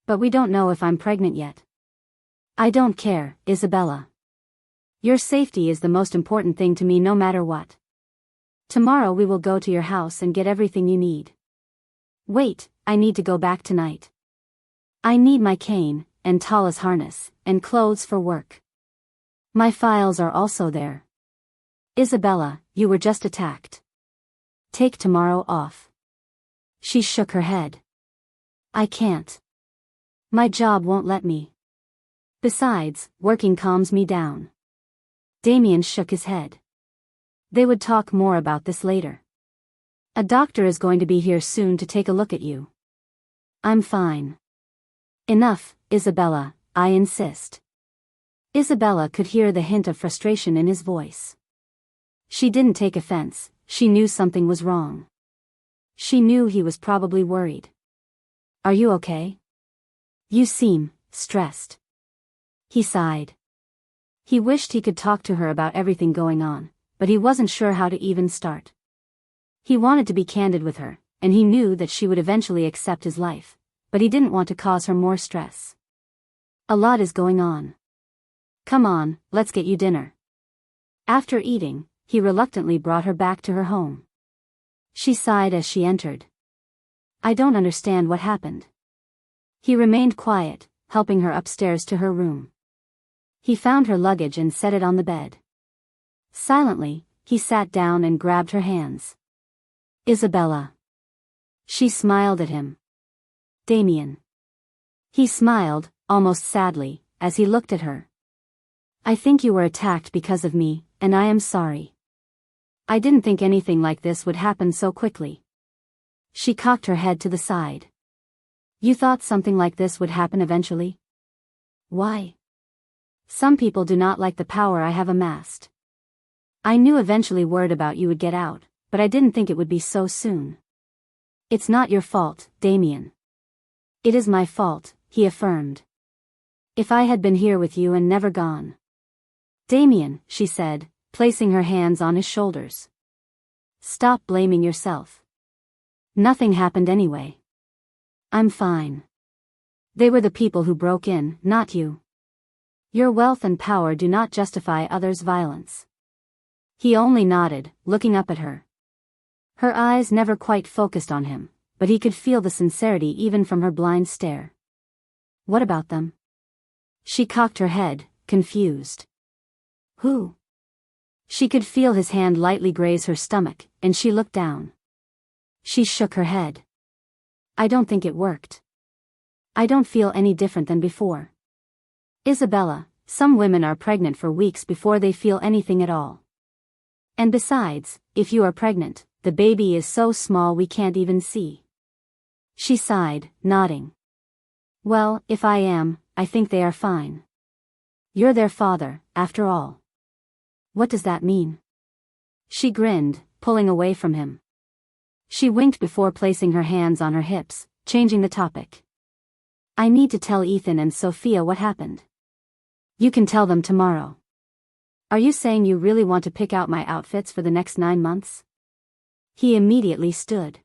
But we don't know if I'm pregnant yet. I don't care, Isabella. Your safety is the most important thing to me no matter what. Tomorrow we will go to your house and get everything you need. Wait, I need to go back tonight. I need my cane, and Tala's harness, and clothes for work. My files are also there. Isabella, you were just attacked. Take tomorrow off. She shook her head. I can't. My job won't let me. Besides, working calms me down. Damian shook his head. They would talk more about this later. A doctor is going to be here soon to take a look at you. I'm fine. Enough, Isabella, I insist. Isabella could hear the hint of frustration in his voice. She didn't take offense, she knew something was wrong. She knew he was probably worried. "Are you okay? You seem stressed." He sighed. He wished he could talk to her about everything going on, but he wasn't sure how to even start. He wanted to be candid with her, and he knew that she would eventually accept his life, but he didn't want to cause her more stress. "A lot is going on. Come on, let's get you dinner." After eating, he reluctantly brought her back to her home. She sighed as she entered. "I don't understand what happened." He remained quiet, helping her upstairs to her room. He found her luggage and set it on the bed. Silently, he sat down and grabbed her hands. "Isabella." She smiled at him. "Damian." He smiled, almost sadly, as he looked at her. "I think you were attacked because of me, and I am sorry. I didn't think anything like this would happen so quickly." She cocked her head to the side. "You thought something like this would happen eventually? Why? Some people do not like the power I have amassed. I knew eventually word about you would get out, but I didn't think it would be so soon." "It's not your fault, Damian." "It is my fault," he affirmed. "If I had been here with you and never gone." "Damian," she said, placing her hands on his shoulders. "Stop blaming yourself. Nothing happened anyway. I'm fine. They were the people who broke in, not you. Your wealth and power do not justify others' violence." He only nodded, looking up at her. Her eyes never quite focused on him, but he could feel the sincerity even from her blind stare. "What about them?" She cocked her head, confused. "Who?" She could feel his hand lightly graze her stomach, and she looked down. She shook her head. "I don't think it worked. I don't feel any different than before. Isabella, some women are pregnant for weeks before they feel anything at all. And besides, if you are pregnant, the baby is so small we can't even see." She sighed, nodding. "Well, if I am, I think they are fine. You're their father, after all." "What does that mean?" She grinned, pulling away from him. She winked before placing her hands on her hips, changing the topic. "I need to tell Ethan and Sophia what happened. You can tell them tomorrow." "Are you saying you really want to pick out my outfits for the next 9 months?" He immediately stood.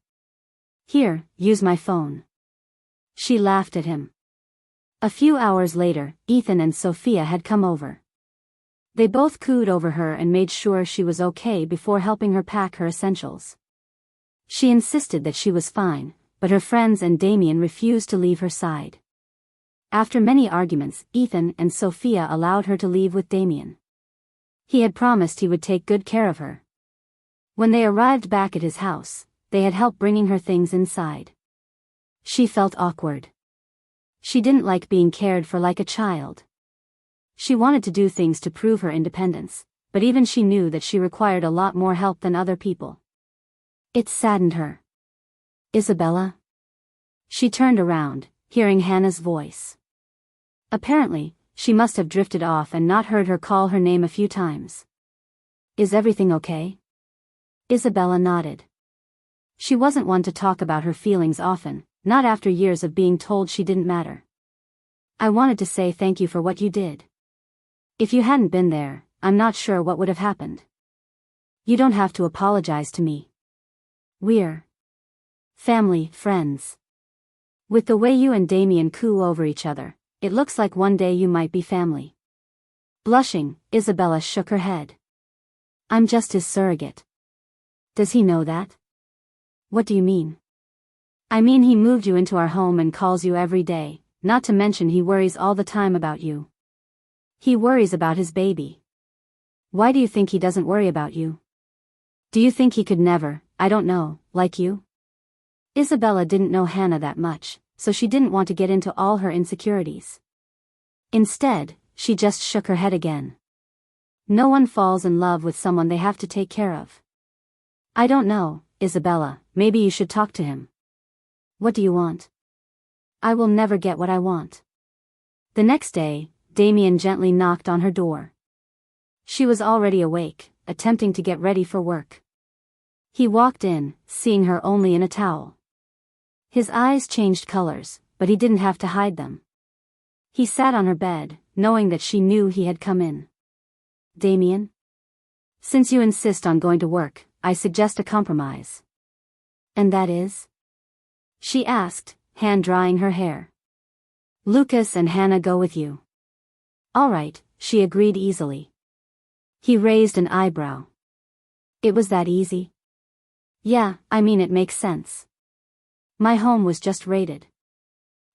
"Here, use my phone." She laughed at him. A few hours later, Ethan and Sophia had come over. They both cooed over her and made sure she was okay before helping her pack her essentials. She insisted that she was fine, but her friends and Damian refused to leave her side. After many arguments, Ethan and Sophia allowed her to leave with Damian. He had promised he would take good care of her. When they arrived back at his house, they had help bringing her things inside. She felt awkward. She didn't like being cared for like a child. She wanted to do things to prove her independence, but even she knew that she required a lot more help than other people. It saddened her. "Isabella?" She turned around, hearing Hannah's voice. Apparently, she must have drifted off and not heard her call her name a few times. "Is everything okay?" Isabella nodded. She wasn't one to talk about her feelings often, not after years of being told she didn't matter. "I wanted to say thank you for what you did. If you hadn't been there, I'm not sure what would have happened. You don't have to apologize to me. We're family, friends. With the way you and Damian coo over each other, it looks like one day you might be family." Blushing, Isabella shook her head. "I'm just his surrogate." "Does he know that?" "What do you mean?" "I mean he moved you into our home and calls you every day, not to mention he worries all the time about you. He worries about his baby. Why do you think he doesn't worry about you? Do you think he could never, I don't know, like you?" Isabella didn't know Hannah that much, so she didn't want to get into all her insecurities. Instead, she just shook her head again. No one falls in love with someone they have to take care of. "I don't know, Isabella, maybe you should talk to him." "What do you want?" "I will never get what I want." The next day, Damian gently knocked on her door. She was already awake, attempting to get ready for work. He walked in, seeing her only in a towel. His eyes changed colors, but he didn't have to hide them. He sat on her bed, knowing that she knew he had come in. Damian? Since you insist on going to work, I suggest a compromise. And that is? She asked, hand-drying her hair. Lucas and Hannah go with you. All right, she agreed easily. He raised an eyebrow. It was that easy? Yeah, I mean it makes sense. My home was just raided.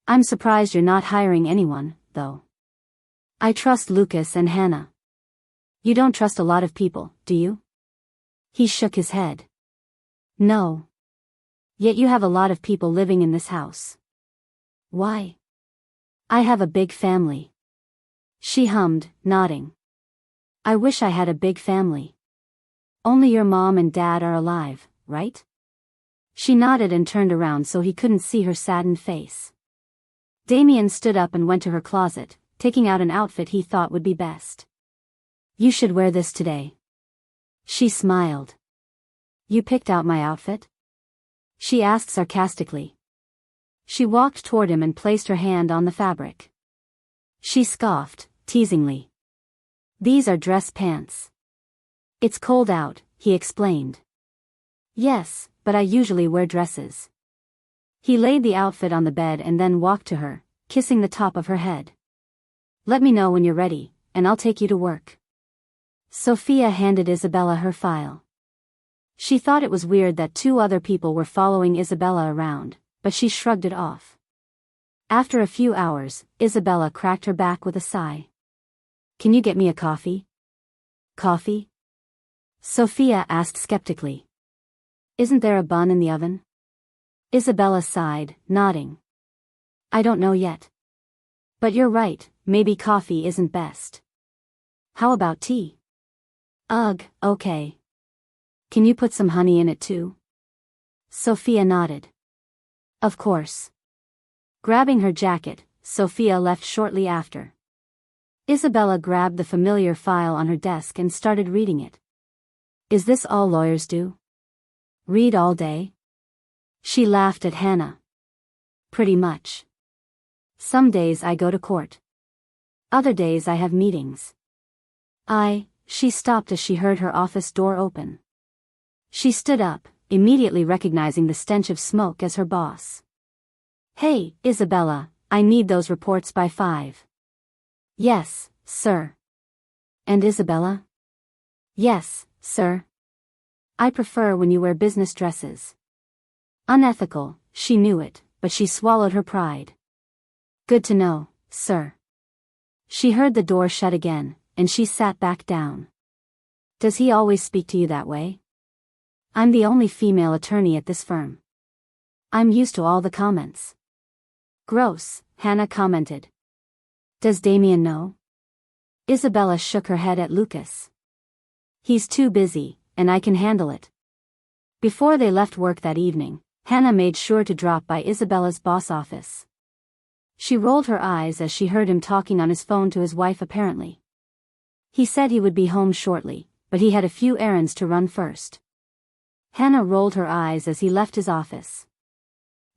I'm surprised you're not hiring anyone, though. I trust Lucas and Hannah. You don't trust a lot of people, do you? He shook his head. No. Yet you have a lot of people living in this house. Why? I have a big family. She hummed, nodding. I wish I had a big family. Only your mom and dad are alive, right? She nodded and turned around so he couldn't see her saddened face. Damian stood up and went to her closet, taking out an outfit he thought would be best. You should wear this today. She smiled. You picked out my outfit? She asked sarcastically. She walked toward him and placed her hand on the fabric. She scoffed, teasingly. These are dress pants. It's cold out, he explained. Yes, but I usually wear dresses. He laid the outfit on the bed and then walked to her, kissing the top of her head. Let me know when you're ready, and I'll take you to work. Sophia handed Isabella her file. She thought it was weird that 2 other people were following Isabella around, but she shrugged it off. After a few hours, Isabella cracked her back with a sigh. Can you get me a coffee? Coffee? Sophia asked skeptically. Isn't there a bun in the oven? Isabella sighed, nodding. I don't know yet. But you're right, maybe coffee isn't best. How about tea? Ugh, okay. Can you put some honey in it too? Sophia nodded. Of course. Grabbing her jacket, Sophia left shortly after. Isabella grabbed the familiar file on her desk and started reading it. Is this all lawyers do? Read all day? She laughed at Hannah. Pretty much. Some days I go to court. Other days I have meetings. She stopped as she heard her office door open. She stood up, immediately recognizing the stench of smoke as her boss. Hey, Isabella, I need those reports by 5. Yes, sir. And Isabella? Yes, sir. I prefer when you wear business dresses. Unethical, she knew it, but she swallowed her pride. Good to know, sir. She heard the door shut again, and she sat back down. Does he always speak to you that way? I'm the only female attorney at this firm. I'm used to all the comments. Gross, Hannah commented. Does Damian know? Isabella shook her head at Lucas. He's too busy, and I can handle it. Before they left work that evening, Hannah made sure to drop by Isabella's boss office. She rolled her eyes as she heard him talking on his phone to his wife apparently. He said he would be home shortly, but he had a few errands to run first. Hannah rolled her eyes as he left his office.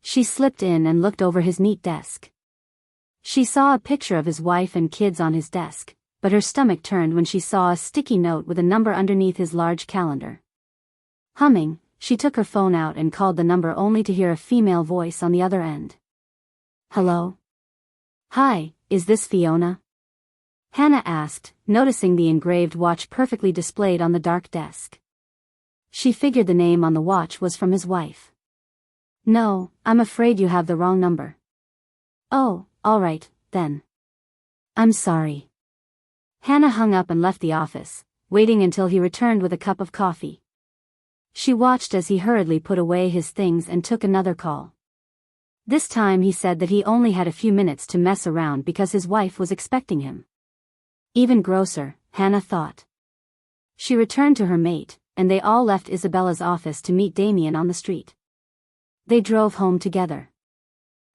She slipped in and looked over his neat desk. She saw a picture of his wife and kids on his desk, but her stomach turned when she saw a sticky note with a number underneath his large calendar. Humming, she took her phone out and called the number only to hear a female voice on the other end. Hello? Hi, is this Fiona? Hannah asked, noticing the engraved watch perfectly displayed on the dark desk. She figured the name on the watch was from his wife. No, I'm afraid you have the wrong number. Oh, all right, then. I'm sorry. Hannah hung up and left the office, waiting until he returned with a cup of coffee. She watched as he hurriedly put away his things and took another call. This time he said that he only had a few minutes to mess around because his wife was expecting him. Even grosser, Hannah thought. She returned to her mate, and they all left Isabella's office to meet Damian on the street. They drove home together.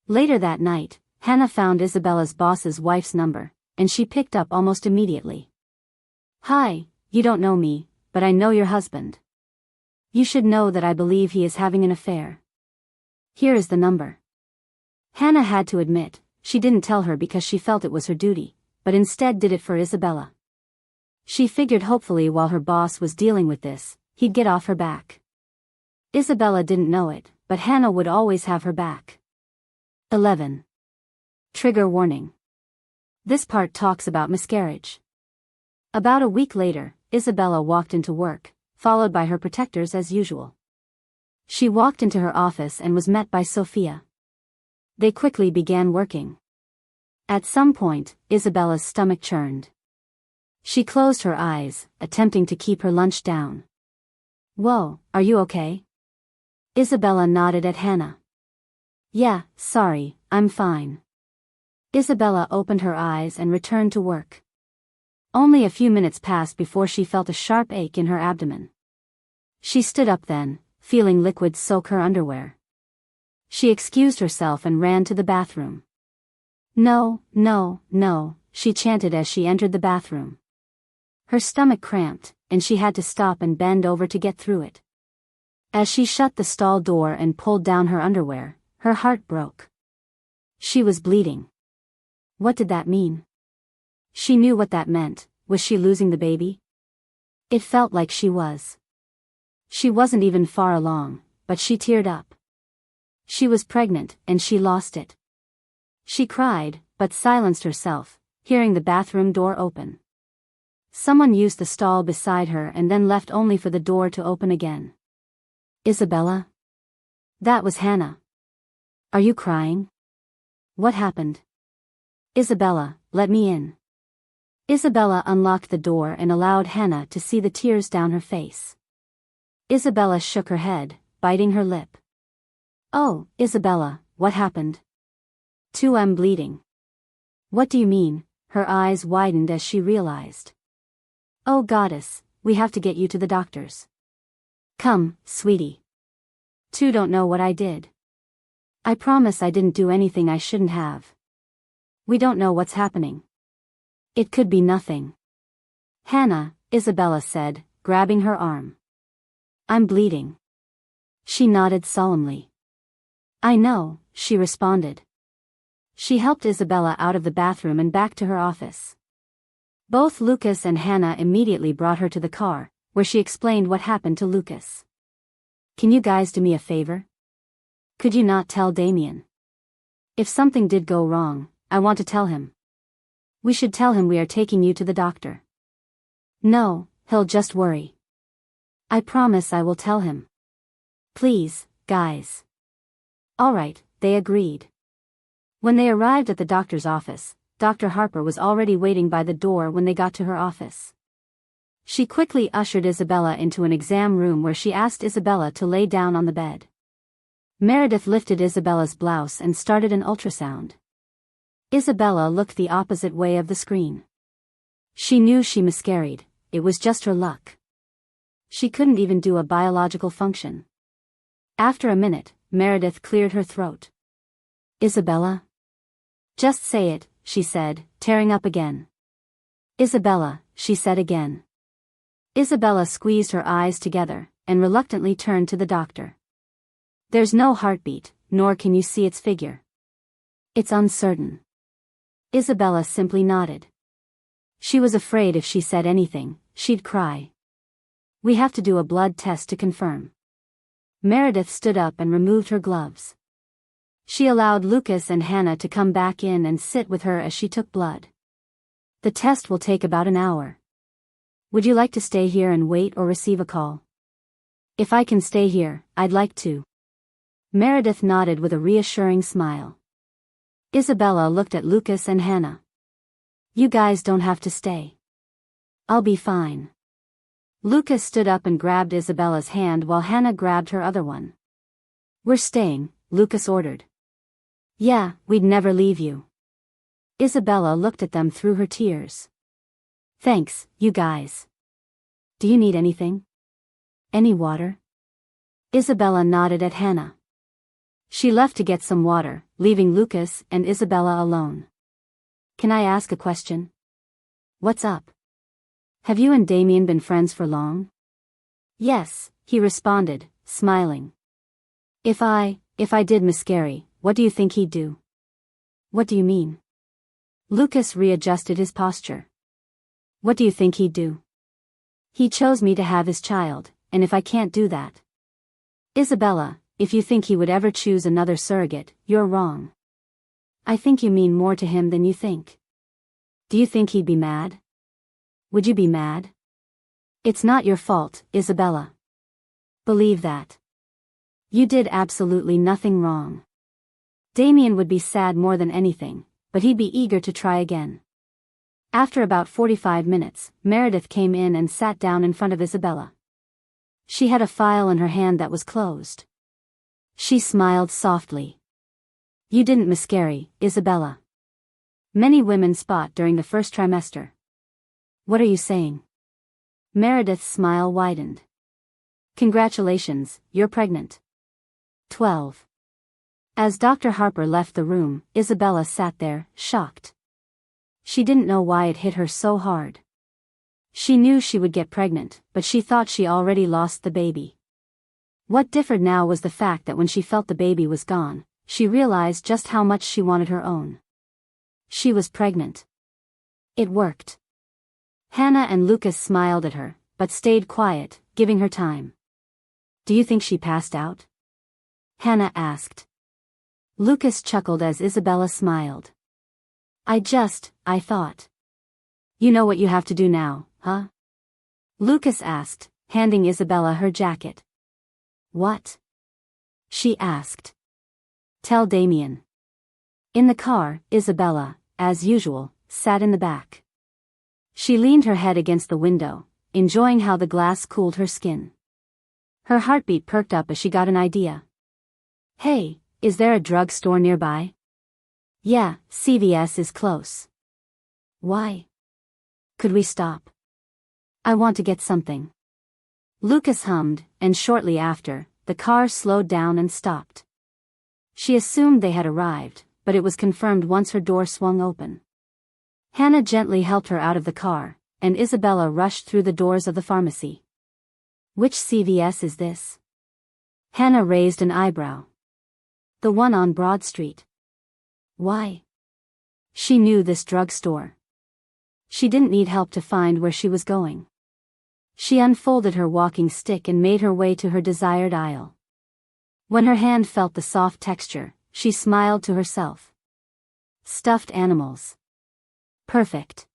Later that night, Hannah found Isabella's boss's wife's number, and she picked up almost immediately. Hi, you don't know me, but I know your husband. You should know that I believe he is having an affair. Here is the number. Hannah had to admit, she didn't tell her because she felt it was her duty, but instead did it for Isabella. She figured hopefully while her boss was dealing with this, he'd get off her back. Isabella didn't know it, but Hannah would always have her back. 11. Trigger warning. This part talks about miscarriage. About a week later, Isabella walked into work, followed by her protectors as usual. She walked into her office and was met by Sophia. They quickly began working. At some point, Isabella's stomach churned. She closed her eyes, attempting to keep her lunch down. Whoa, are you okay? Isabella nodded at Hannah. Yeah, sorry, I'm fine. Isabella opened her eyes and returned to work. Only a few minutes passed before she felt a sharp ache in her abdomen. She stood up then, feeling liquid soak her underwear. She excused herself and ran to the bathroom. No, no, no, she chanted as she entered the bathroom. Her stomach cramped, and she had to stop and bend over to get through it. As she shut the stall door and pulled down her underwear, her heart broke. She was bleeding. What did that mean? She knew what that meant. Was she losing the baby? It felt like she was. She wasn't even far along, but she teared up. She was pregnant, and she lost it. She cried, but silenced herself, hearing the bathroom door open. Someone used the stall beside her and then left only for the door to open again. Isabella? That was Hannah. Are you crying? What happened? Isabella, let me in. Isabella unlocked the door and allowed Hannah to see the tears down her face. Isabella shook her head, biting her lip. Oh, Isabella, what happened? I'm bleeding. What do you mean? Her eyes widened as she realized. Oh goddess, we have to get you to the doctors. Come, sweetie. Don't know what I did. I promise I didn't do anything I shouldn't have. We don't know what's happening. It could be nothing. Hannah, Isabella said, grabbing her arm. I'm bleeding. She nodded solemnly. I know, she responded. She helped Isabella out of the bathroom and back to her office. Both Lucas and Hannah immediately brought her to the car, where she explained what happened to Lucas. Can you guys do me a favor? Could you not tell Damian? If something did go wrong, I want to tell him. We should tell him we are taking you to the doctor. No, he'll just worry. I promise I will tell him. Please, guys. All right, they agreed. When they arrived at the doctor's office, Dr. Harper was already waiting by the door when they got to her office. She quickly ushered Isabella into an exam room where she asked Isabella to lay down on the bed. Meredith lifted Isabella's blouse and started an ultrasound. Isabella looked the opposite way of the screen. She knew she miscarried, it was just her luck. She couldn't even do a biological function. After a minute, Meredith cleared her throat. Isabella? Just say it, she said, tearing up again. Isabella, she said again. Isabella squeezed her eyes together, and reluctantly turned to the doctor. There's no heartbeat, nor can you see its figure. It's uncertain. Isabella simply nodded. She was afraid if she said anything, she'd cry. We have to do a blood test to confirm. Meredith stood up and removed her gloves. She allowed Lucas and Hannah to come back in and sit with her as she took blood. The test will take about an hour. Would you like to stay here and wait or receive a call? If I can stay here, I'd like to. Meredith nodded with a reassuring smile. Isabella looked at Lucas and Hannah. You guys don't have to stay. I'll be fine. Lucas stood up and grabbed Isabella's hand while Hannah grabbed her other one. We're staying, Lucas ordered. Yeah, we'd never leave you. Isabella looked at them through her tears. Thanks, you guys. Do you need anything? Any water? Isabella nodded at Hannah. She left to get some water, leaving Lucas and Isabella alone. Can I ask a question? What's up? Have you and Damian been friends for long? Yes, he responded, smiling. If I did miscarry, what do you think he'd do? What do you mean? Lucas readjusted his posture. What do you think he'd do? He chose me to have his child, and if I can't do that. Isabella, if you think he would ever choose another surrogate, you're wrong. I think you mean more to him than you think. Do you think he'd be mad? Would you be mad? It's not your fault, Isabella. Believe that. You did absolutely nothing wrong. Damian would be sad more than anything, but he'd be eager to try again. After about 45 minutes, Meredith came in and sat down in front of Isabella. She had a file in her hand that was closed. She smiled softly. You didn't miscarry, Isabella. Many women spot during the first trimester. What are you saying? Meredith's smile widened. Congratulations, you're pregnant. 12. As Dr. Harper left the room, Isabella sat there, shocked. She didn't know why it hit her so hard. She knew she would get pregnant, but she thought she already lost the baby. What differed now was the fact that when she felt the baby was gone, she realized just how much she wanted her own. She was pregnant. It worked. Hannah and Lucas smiled at her, but stayed quiet, giving her time. Do you think she passed out? Hannah asked. Lucas chuckled as Isabella smiled. I thought. You know what you have to do now, huh? Lucas asked, handing Isabella her jacket. What? She asked. Tell Damian. In the car, Isabella, as usual, sat in the back. She leaned her head against the window, enjoying how the glass cooled her skin. Her heartbeat perked up as she got an idea. Hey, is there a drugstore nearby? Yeah, CVS is close. Why? Could we stop? I want to get something. Lucas hummed, and shortly after, the car slowed down and stopped. She assumed they had arrived, but it was confirmed once her door swung open. Hannah gently helped her out of the car, and Isabella rushed through the doors of the pharmacy. Which CVS is this? Hannah raised an eyebrow. The one on Broad Street. Why? She knew this drugstore. She didn't need help to find where she was going. She unfolded her walking stick and made her way to her desired aisle. When her hand felt the soft texture, she smiled to herself. Stuffed animals. Perfect.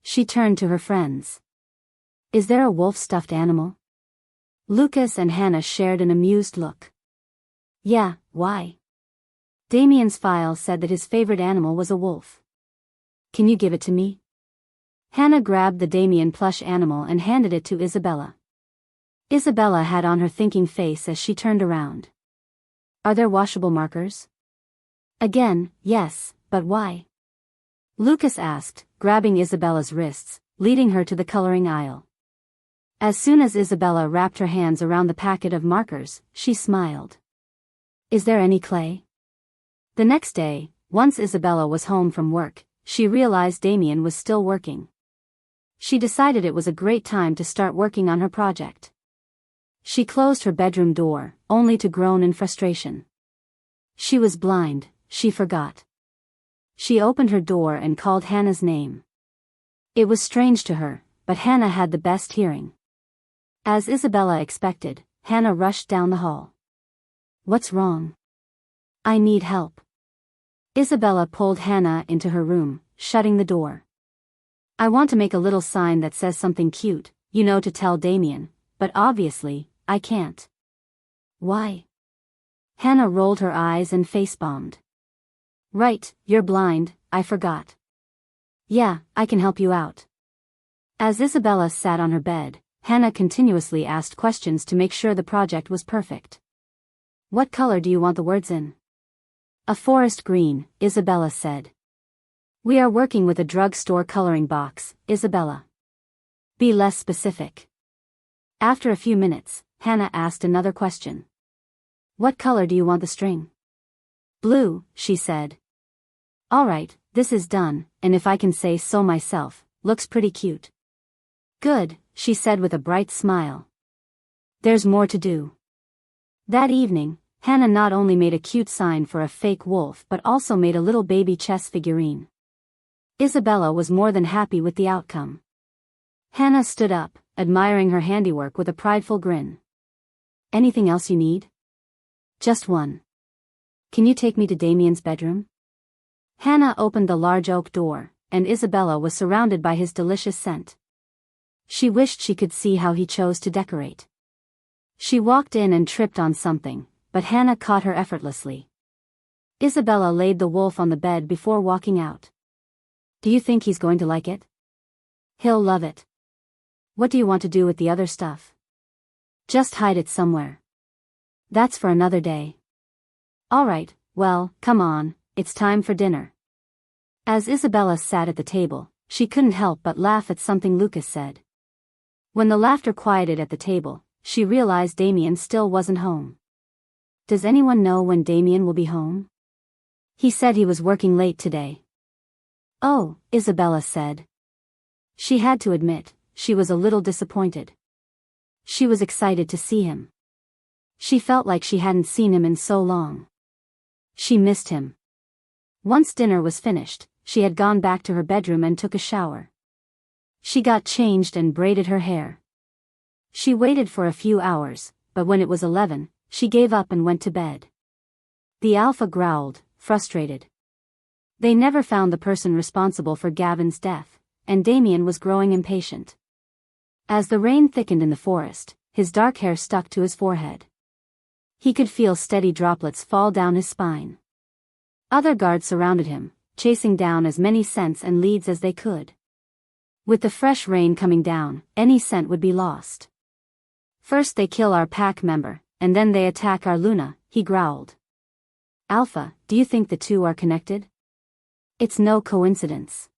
She turned to her friends. Is there a wolf stuffed animal? Lucas and Hannah shared an amused look. Yeah, why? Damian's file said that his favorite animal was a wolf. Can you give it to me? Hannah grabbed the Damian plush animal and handed it to Isabella. Isabella had on her thinking face as she turned around. Are there washable markers? Again, yes, but why? Lucas asked, grabbing Isabella's wrists, leading her to the coloring aisle. As soon as Isabella wrapped her hands around the packet of markers, she smiled. Is there any clay? The next day, once Isabella was home from work, she realized Damian was still working. She decided it was a great time to start working on her project. She closed her bedroom door, only to groan in frustration. She was blind, she forgot. She opened her door and called Hannah's name. It was strange to her, but Hannah had the best hearing. As Isabella expected, Hannah rushed down the hall. What's wrong? I need help. Isabella pulled Hannah into her room, shutting the door. I want to make a little sign that says something cute, to tell Damian, but obviously, I can't. Why? Hannah rolled her eyes and face-bombed. Right, you're blind, I forgot. Yeah, I can help you out. As Isabella sat on her bed, Hannah continuously asked questions to make sure the project was perfect. What color do you want the words in? A forest green, Isabella said. We are working with a drugstore coloring box, Isabella. Be less specific. After a few minutes, Hannah asked another question. What color do you want the string? Blue, she said. All right, this is done, and if I can say so myself, looks pretty cute. Good, she said with a bright smile. There's more to do. That evening, Hannah not only made a cute sign for a fake wolf but also made a little baby chess figurine. Isabella was more than happy with the outcome. Hannah stood up, admiring her handiwork with a prideful grin. Anything else you need? Just one. Can you take me to Damian's bedroom? Hannah opened the large oak door, and Isabella was surrounded by his delicious scent. She wished she could see how he chose to decorate. She walked in and tripped on something, but Hannah caught her effortlessly. Isabella laid the wolf on the bed before walking out. Do you think he's going to like it? He'll love it. What do you want to do with the other stuff? Just hide it somewhere. That's for another day. All right, well, come on, it's time for dinner. As Isabella sat at the table, she couldn't help but laugh at something Lucas said. When the laughter quieted at the table, she realized Damian still wasn't home. Does anyone know when Damian will be home? He said he was working late today. Oh, Isabella said. She had to admit, she was a little disappointed. She was excited to see him. She felt like she hadn't seen him in so long. She missed him. Once dinner was finished, she had gone back to her bedroom and took a shower. She got changed and braided her hair. She waited for a few hours, but when it was 11, she gave up and went to bed. The alpha growled, frustrated. They never found the person responsible for Gavin's death, and Damian was growing impatient. As the rain thickened in the forest, his dark hair stuck to his forehead. He could feel steady droplets fall down his spine. Other guards surrounded him, chasing down as many scents and leads as they could. With the fresh rain coming down, any scent would be lost. First they kill our pack member, and then they attack our Luna, he growled. Alpha, do you think the two are connected? It's no coincidence.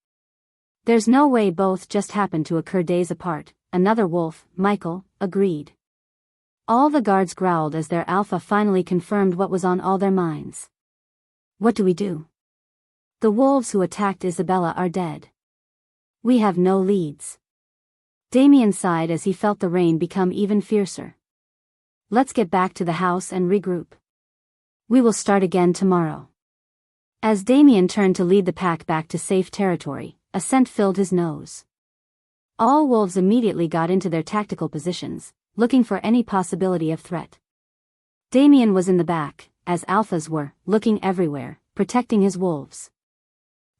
There's no way both just happened to occur days apart, another wolf, Michael, agreed. All the guards growled as their alpha finally confirmed what was on all their minds. What do we do? The wolves who attacked Isabella are dead. We have no leads. Damian sighed as he felt the rain become even fiercer. Let's get back to the house and regroup. We will start again tomorrow. As Damian turned to lead the pack back to safe territory, a scent filled his nose. All wolves immediately got into their tactical positions, looking for any possibility of threat. Damian was in the back, as alphas were, looking everywhere, protecting his wolves.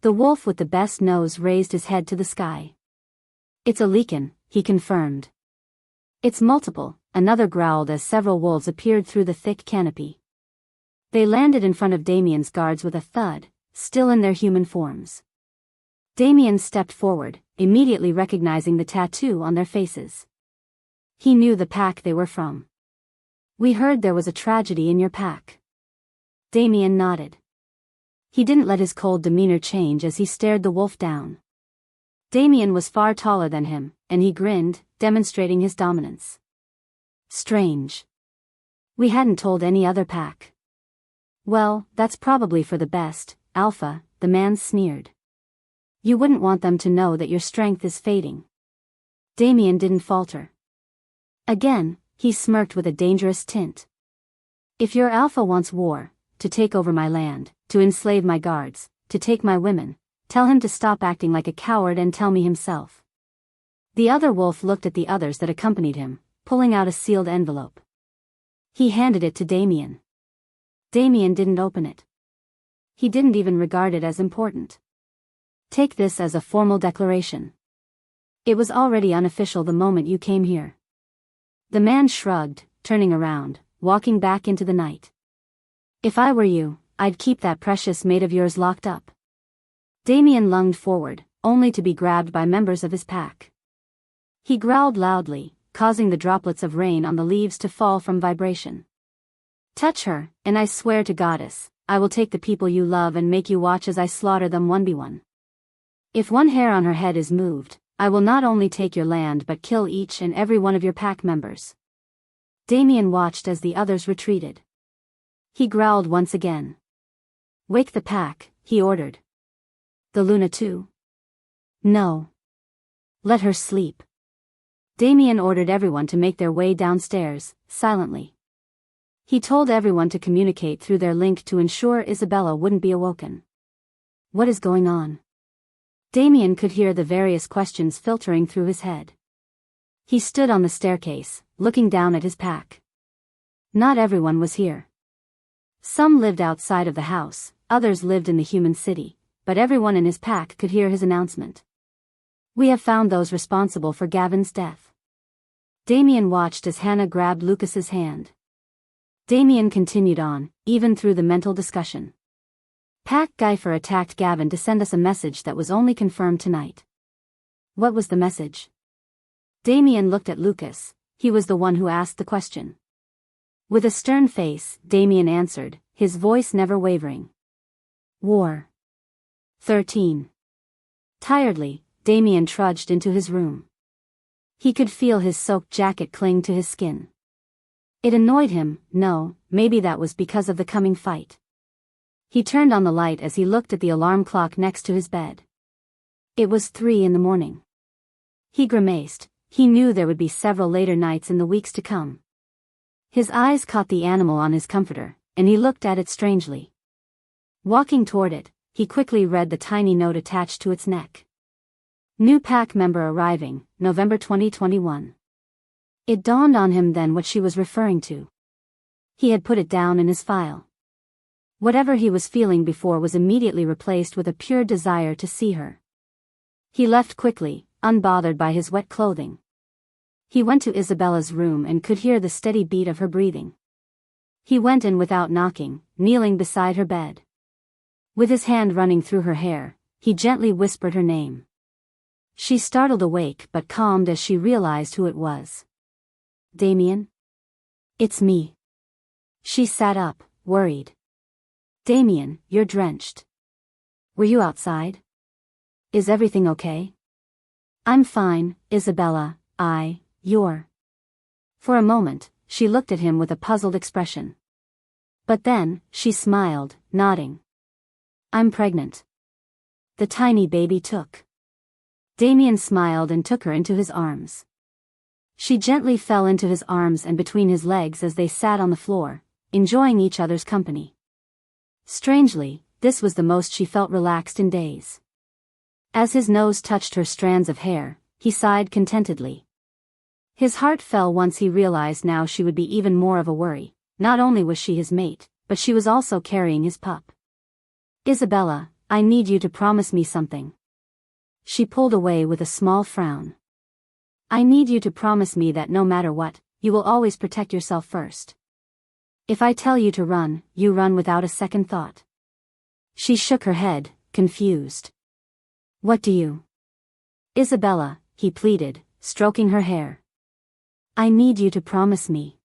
The wolf with the best nose raised his head to the sky. It's a lichen, he confirmed. It's multiple, another growled as several wolves appeared through the thick canopy. They landed in front of Damian's guards with a thud, still in their human forms. Damian stepped forward, immediately recognizing the tattoo on their faces. He knew the pack they were from. We heard there was a tragedy in your pack. Damian nodded. He didn't let his cold demeanor change as he stared the wolf down. Damian was far taller than him, and he grinned, demonstrating his dominance. Strange. We hadn't told any other pack. Well, that's probably for the best, Alpha, the man sneered. You wouldn't want them to know that your strength is fading. Damian didn't falter. Again, he smirked with a dangerous tint. If your Alpha wants war, to take over my land, to enslave my guards, to take my women, tell him to stop acting like a coward and tell me himself. The other wolf looked at the others that accompanied him, pulling out a sealed envelope. He handed it to Damian. Damian didn't open it. He didn't even regard it as important. Take this as a formal declaration. It was already unofficial the moment you came here. The man shrugged, turning around, walking back into the night. If I were you, I'd keep that precious mate of yours locked up. Damian lunged forward, only to be grabbed by members of his pack. He growled loudly, causing the droplets of rain on the leaves to fall from vibration. Touch her, and I swear to Goddess, I will take the people you love and make you watch as I slaughter them one by one. If one hair on her head is moved, I will not only take your land but kill each and every one of your pack members. Damian watched as the others retreated. He growled once again. Wake the pack, he ordered. The Luna too? No. Let her sleep. Damian ordered everyone to make their way downstairs, silently. He told everyone to communicate through their link to ensure Isabella wouldn't be awoken. What is going on? Damian could hear the various questions filtering through his head. He stood on the staircase, looking down at his pack. Not everyone was here. Some lived outside of the house, others lived in the human city, but everyone in his pack could hear his announcement. We have found those responsible for Gavin's death. Damian watched as Hannah grabbed Lucas's hand. Damian continued on, even through the mental discussion. Pack Geifer attacked Gavin to send us a message that was only confirmed tonight. What was the message? Damian looked at Lucas. He was the one who asked the question. With a stern face, Damian answered, his voice never wavering. War. 13. Tiredly, Damian trudged into his room. He could feel his soaked jacket cling to his skin. It annoyed him, maybe that was because of the coming fight. He turned on the light as he looked at the alarm clock next to his bed. It was 3 a.m. He grimaced. He knew there would be several later nights in the weeks to come. His eyes caught the animal on his comforter, and he looked at it strangely. Walking toward it, he quickly read the tiny note attached to its neck. New pack member arriving, November 2021. It dawned on him then what she was referring to. He had put it down in his file. Whatever he was feeling before was immediately replaced with a pure desire to see her. He left quickly, unbothered by his wet clothing. He went to Isabella's room and could hear the steady beat of her breathing. He went in without knocking, kneeling beside her bed. With his hand running through her hair, he gently whispered her name. She startled awake but calmed as she realized who it was. Damian? It's me. She sat up, worried. Damian, you're drenched. Were you outside? Is everything okay? I'm fine, Isabella, you're. For a moment, she looked at him with a puzzled expression. But then, she smiled, nodding. I'm pregnant. The tiny baby took. Damian smiled and took her into his arms. She gently fell into his arms and between his legs as they sat on the floor, enjoying each other's company. Strangely, this was the most she felt relaxed in days. As his nose touched her strands of hair, he sighed contentedly. His heart fell once he realized now she would be even more of a worry. Not only was she his mate, but she was also carrying his pup. Isabella, I need you to promise me something. She pulled away with a small frown. I need you to promise me that no matter what, you will always protect yourself first. If I tell you to run, you run without a second thought. She shook her head, confused. What do you? Isabella, he pleaded, stroking her hair. I need you to promise me.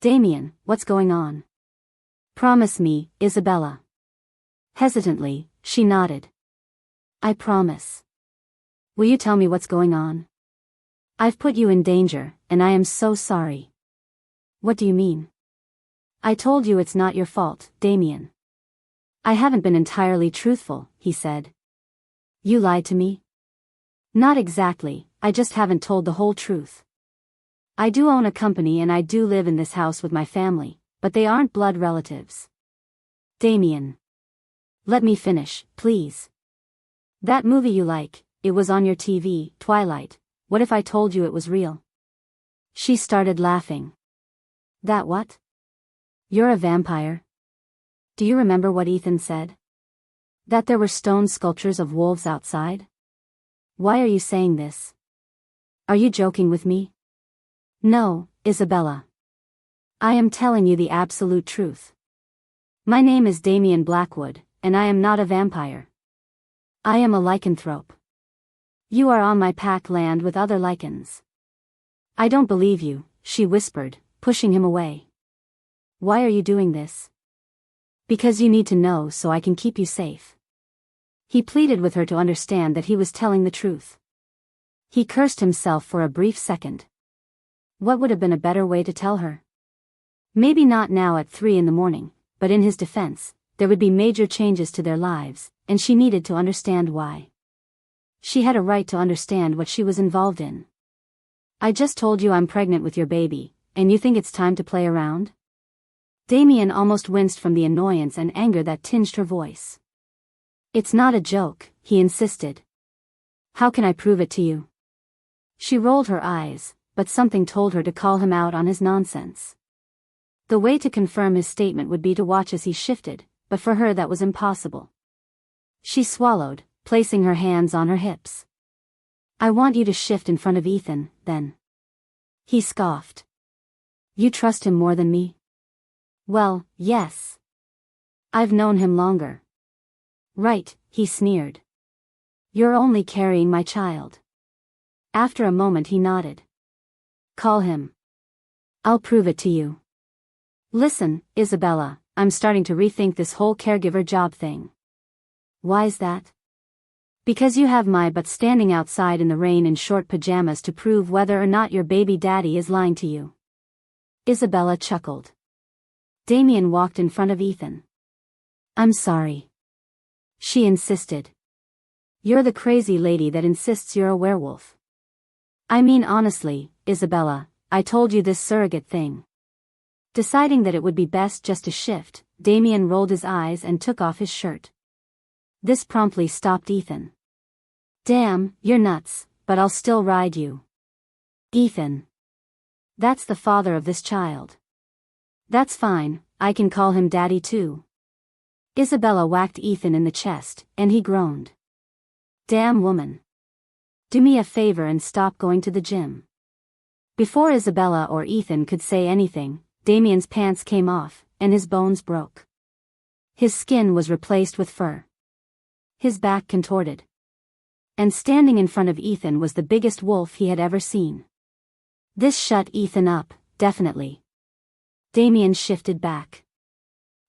Damian, what's going on? Promise me, Isabella. Hesitantly, she nodded. I promise. Will you tell me what's going on? I've put you in danger, and I am so sorry. What do you mean? I told you it's not your fault, Damian. I haven't been entirely truthful, he said. You lied to me? Not exactly, I just haven't told the whole truth. I do own a company and I do live in this house with my family, but they aren't blood relatives. Damian. Let me finish, please. That movie you like, it was on your TV, Twilight. What if I told you it was real? She started laughing. That what? You're a vampire. Do you remember what Ethan said? That there were stone sculptures of wolves outside? Why are you saying this? Are you joking with me? No, Isabella. I am telling you the absolute truth. My name is Damian Blackwood, and I am not a vampire. I am a lycanthrope. You are on my pack land with other lycans. I don't believe you, she whispered, pushing him away. Why are you doing this? Because you need to know so I can keep you safe. He pleaded with her to understand that he was telling the truth. He cursed himself for a brief second. What would have been a better way to tell her? Maybe not now at 3 a.m, but in his defense, there would be major changes to their lives, and she needed to understand why. She had a right to understand what she was involved in. I just told you I'm pregnant with your baby, and you think it's time to play around? Damian almost winced from the annoyance and anger that tinged her voice. It's not a joke, he insisted. How can I prove it to you? She rolled her eyes, but something told her to call him out on his nonsense. The way to confirm his statement would be to watch as he shifted, but for her that was impossible. She swallowed, placing her hands on her hips. I want you to shift in front of Ethan, then. He scoffed. You trust him more than me? Well, yes. I've known him longer. Right, he sneered. You're only carrying my child. After a moment he nodded. Call him. I'll prove it to you. Listen, Isabella, I'm starting to rethink this whole caregiver job thing. Why's that? Because you have my butt standing outside in the rain in short pajamas to prove whether or not your baby daddy is lying to you. Isabella chuckled. Damian walked in front of Ethan. I'm sorry. She insisted. You're the crazy lady that insists you're a werewolf. I mean honestly, Isabella, I told you this surrogate thing. Deciding that it would be best just to shift, Damian rolled his eyes and took off his shirt. This promptly stopped Ethan. Damn, you're nuts, but I'll still ride you. Ethan. That's the father of this child. That's fine, I can call him daddy too. Isabella whacked Ethan in the chest, and he groaned. Damn woman. Do me a favor and stop going to the gym. Before Isabella or Ethan could say anything, Damian's pants came off, and his bones broke. His skin was replaced with fur. His back contorted. And standing in front of Ethan was the biggest wolf he had ever seen. This shut Ethan up, definitely. Damian shifted back.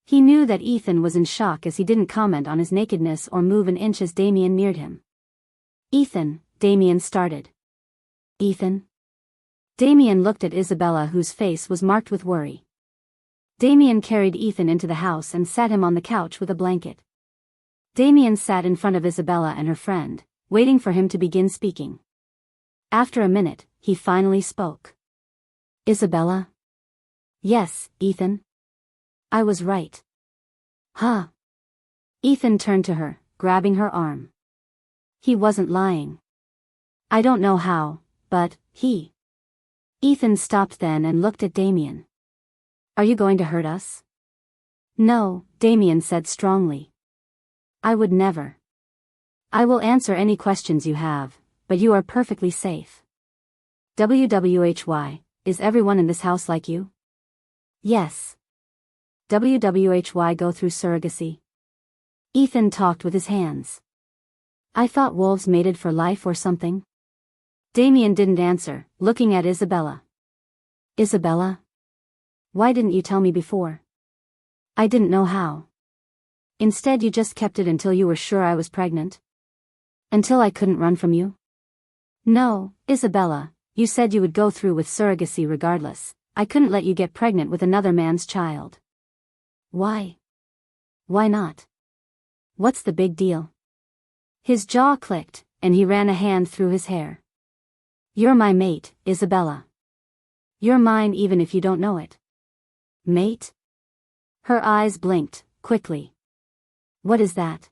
He knew that Ethan was in shock as he didn't comment on his nakedness or move an inch as Damian neared him. Ethan, Damian started. Ethan? Damian looked at Isabella, whose face was marked with worry. Damian carried Ethan into the house and sat him on the couch with a blanket. Damian sat in front of Isabella and her friend, waiting for him to begin speaking. After a minute, he finally spoke. Isabella? Yes, Ethan. I was right. Huh? Ethan turned to her, grabbing her arm. He wasn't lying. I don't know how, but, he. Ethan stopped then and looked at Damian. Are you going to hurt us? No, Damian said strongly. I would never. I will answer any questions you have, but you are perfectly safe. WWHY, is everyone in this house like you? Yes. WWHY go through surrogacy? Ethan talked with his hands. I thought wolves mated for life or something. Damian didn't answer, looking at Isabella. Isabella? Why didn't you tell me before? I didn't know how. Instead you just kept it until you were sure I was pregnant? Until I couldn't run from you? No, Isabella, you said you would go through with surrogacy regardless. I couldn't let you get pregnant with another man's child. Why? Why not? What's the big deal? His jaw clicked, and he ran a hand through his hair. You're my mate, Isabella. You're mine even if you don't know it. Mate? Her eyes blinked, quickly. What is that?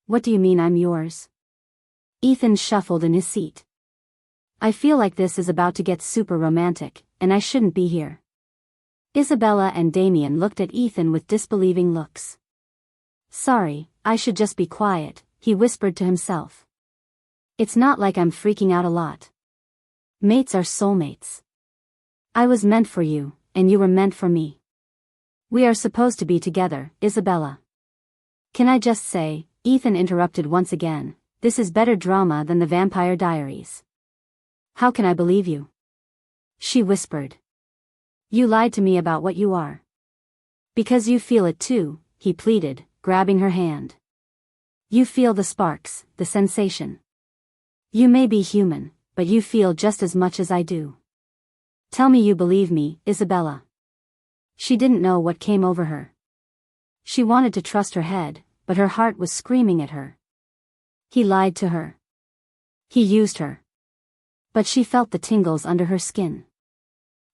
What do you mean I'm yours? Ethan shuffled in his seat. I feel like this is about to get super romantic, and I shouldn't be here. Isabella and Damian looked at Ethan with disbelieving looks. Sorry, I should just be quiet, he whispered to himself. It's not like I'm freaking out a lot. Mates are soulmates. I was meant for you, and you were meant for me. We are supposed to be together, Isabella. Can I just say, Ethan interrupted once again, this is better drama than the Vampire Diaries. How can I believe you? She whispered. You lied to me about what you are. Because you feel it too, he pleaded, grabbing her hand. You feel the sparks, the sensation. You may be human, but you feel just as much as I do. Tell me you believe me, Isabella. She didn't know what came over her. She wanted to trust her head, but her heart was screaming at her. He lied to her. He used her. But she felt the tingles under her skin.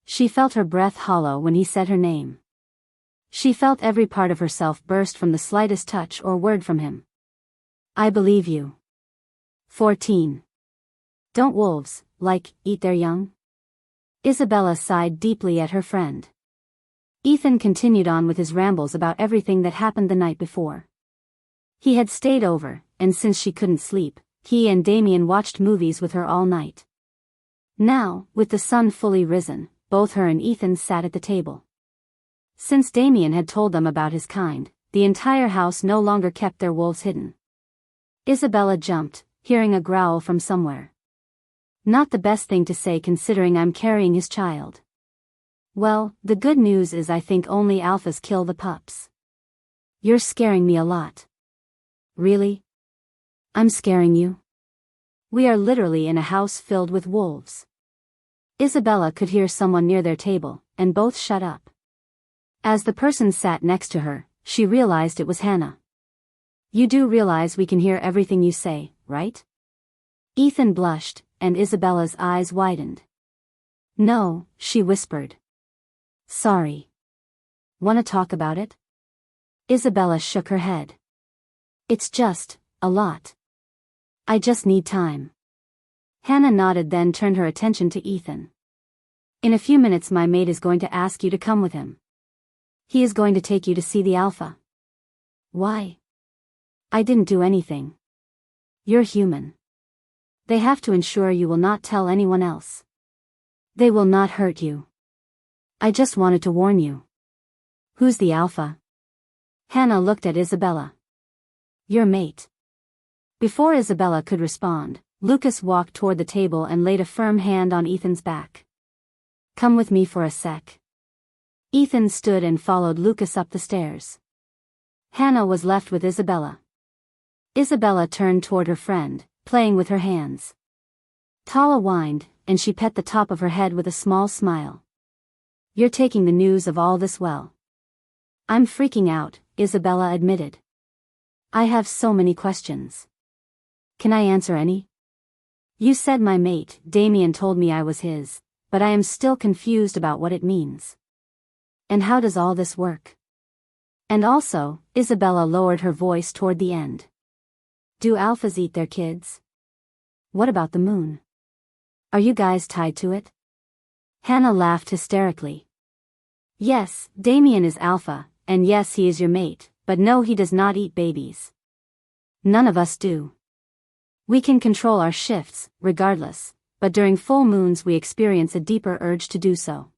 She felt her breath hollow when he said her name. She felt every part of herself burst from the slightest touch or word from him. I believe you. 14. Don't wolves, eat their young? Isabella sighed deeply at her friend. Ethan continued on with his rambles about everything that happened the night before. He had stayed over, and since she couldn't sleep, he and Damian watched movies with her all night. Now, with the sun fully risen, both her and Ethan sat at the table. Since Damian had told them about his kind, the entire house no longer kept their wolves hidden. Isabella jumped, hearing a growl from somewhere. Not the best thing to say considering I'm carrying his child. Well, the good news is I think only alphas kill the pups. You're scaring me a lot. Really? I'm scaring you? We are literally in a house filled with wolves. Isabella could hear someone near their table, and both shut up. As the person sat next to her, she realized it was Hannah. You do realize we can hear everything you say, right? Ethan blushed, and Isabella's eyes widened. No, she whispered. Sorry. Wanna talk about it? Isabella shook her head. It's just, a lot. I just need time. Hannah nodded, then turned her attention to Ethan. In a few minutes my mate is going to ask you to come with him. He is going to take you to see the alpha. Why? I didn't do anything. You're human. They have to ensure you will not tell anyone else. They will not hurt you. I just wanted to warn you. Who's the alpha? Hannah looked at Isabella. Your mate. Before Isabella could respond, Lucas walked toward the table and laid a firm hand on Ethan's back. Come with me for a sec. Ethan stood and followed Lucas up the stairs. Hannah was left with Isabella. Isabella turned toward her friend, playing with her hands. Tala whined, and she pet the top of her head with a small smile. You're taking the news of all this well. I'm freaking out, Isabella admitted. I have so many questions. Can I answer any? You said my mate, Damian, told me I was his, but I am still confused about what it means. And how does all this work? And also, Isabella lowered her voice toward the end. Do alphas eat their kids? What about the moon? Are you guys tied to it? Hannah laughed hysterically. Yes, Damian is alpha, and yes, he is your mate, but no, he does not eat babies. None of us do. We can control our shifts, regardless, but during full moons we experience a deeper urge to do so.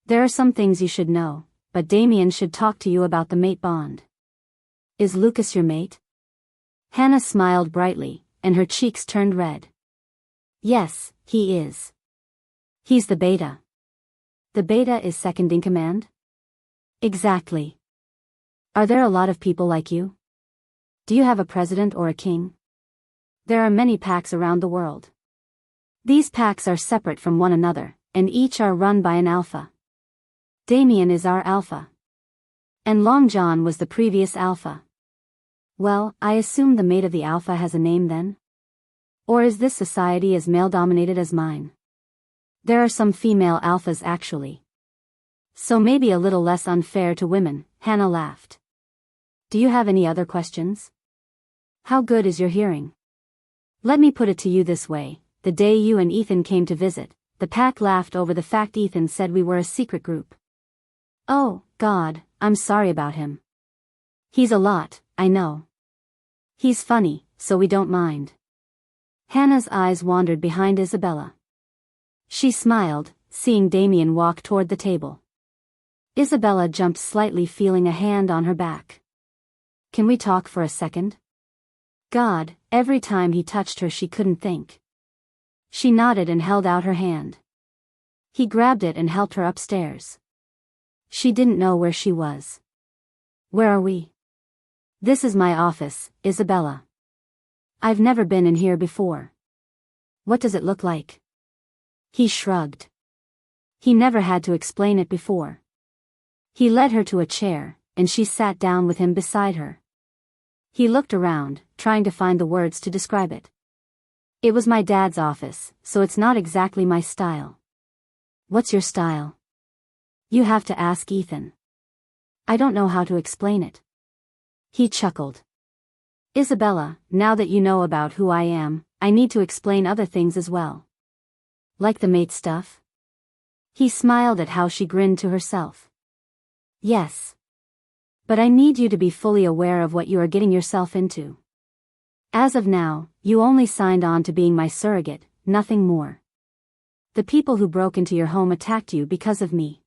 There are some things you should know, but Damian should talk to you about the mate bond. Is Lucas your mate? Hannah smiled brightly, and her cheeks turned red. Yes, he is. He's the beta. The beta is second in command? Exactly. Are there a lot of people like you? Do you have a president or a king? There are many packs around the world. These packs are separate from one another, and each are run by an alpha. Damian is our alpha. And Long John was the previous alpha. Well, I assume the mate of the alpha has a name then? Or is this society as male-dominated as mine? There are some female alphas actually. So maybe a little less unfair to women, Hannah laughed. Do you have any other questions? How good is your hearing? Let me put it to you this way, the day you and Ethan came to visit, the pack laughed over the fact Ethan said we were a secret group. Oh, God, I'm sorry about him. He's a lot, I know. He's funny, so we don't mind. Hannah's eyes wandered behind Isabella. She smiled, seeing Damian walk toward the table. Isabella jumped slightly, feeling a hand on her back. Can we talk for a second? God, every time he touched her she couldn't think. She nodded and held out her hand. He grabbed it and helped her upstairs. She didn't know where she was. Where are we? This is my office, Isabella. I've never been in here before. What does it look like? He shrugged. He never had to explain it before. He led her to a chair, and she sat down with him beside her. He looked around, trying to find the words to describe it. It was my dad's office, so it's not exactly my style. What's your style? You have to ask Ethan. I don't know how to explain it. He chuckled. Isabella, now that you know about who I am, I need to explain other things as well. Like the mate stuff? He smiled at how she grinned to herself. Yes. But I need you to be fully aware of what you are getting yourself into. As of now, you only signed on to being my surrogate, nothing more. The people who broke into your home attacked you because of me.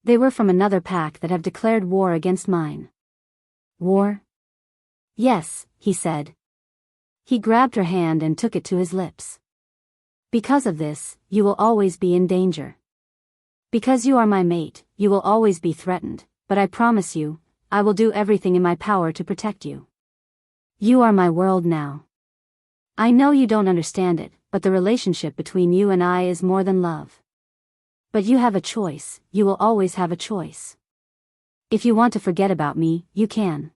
They were from another pack that have declared war against mine. War? Yes, he said. He grabbed her hand and took it to his lips. Because of this, you will always be in danger. Because you are my mate, you will always be threatened, but I promise you, I will do everything in my power to protect you. You are my world now. I know you don't understand it, but the relationship between you and I is more than love. But you have a choice, you will always have a choice. If you want to forget about me, you can.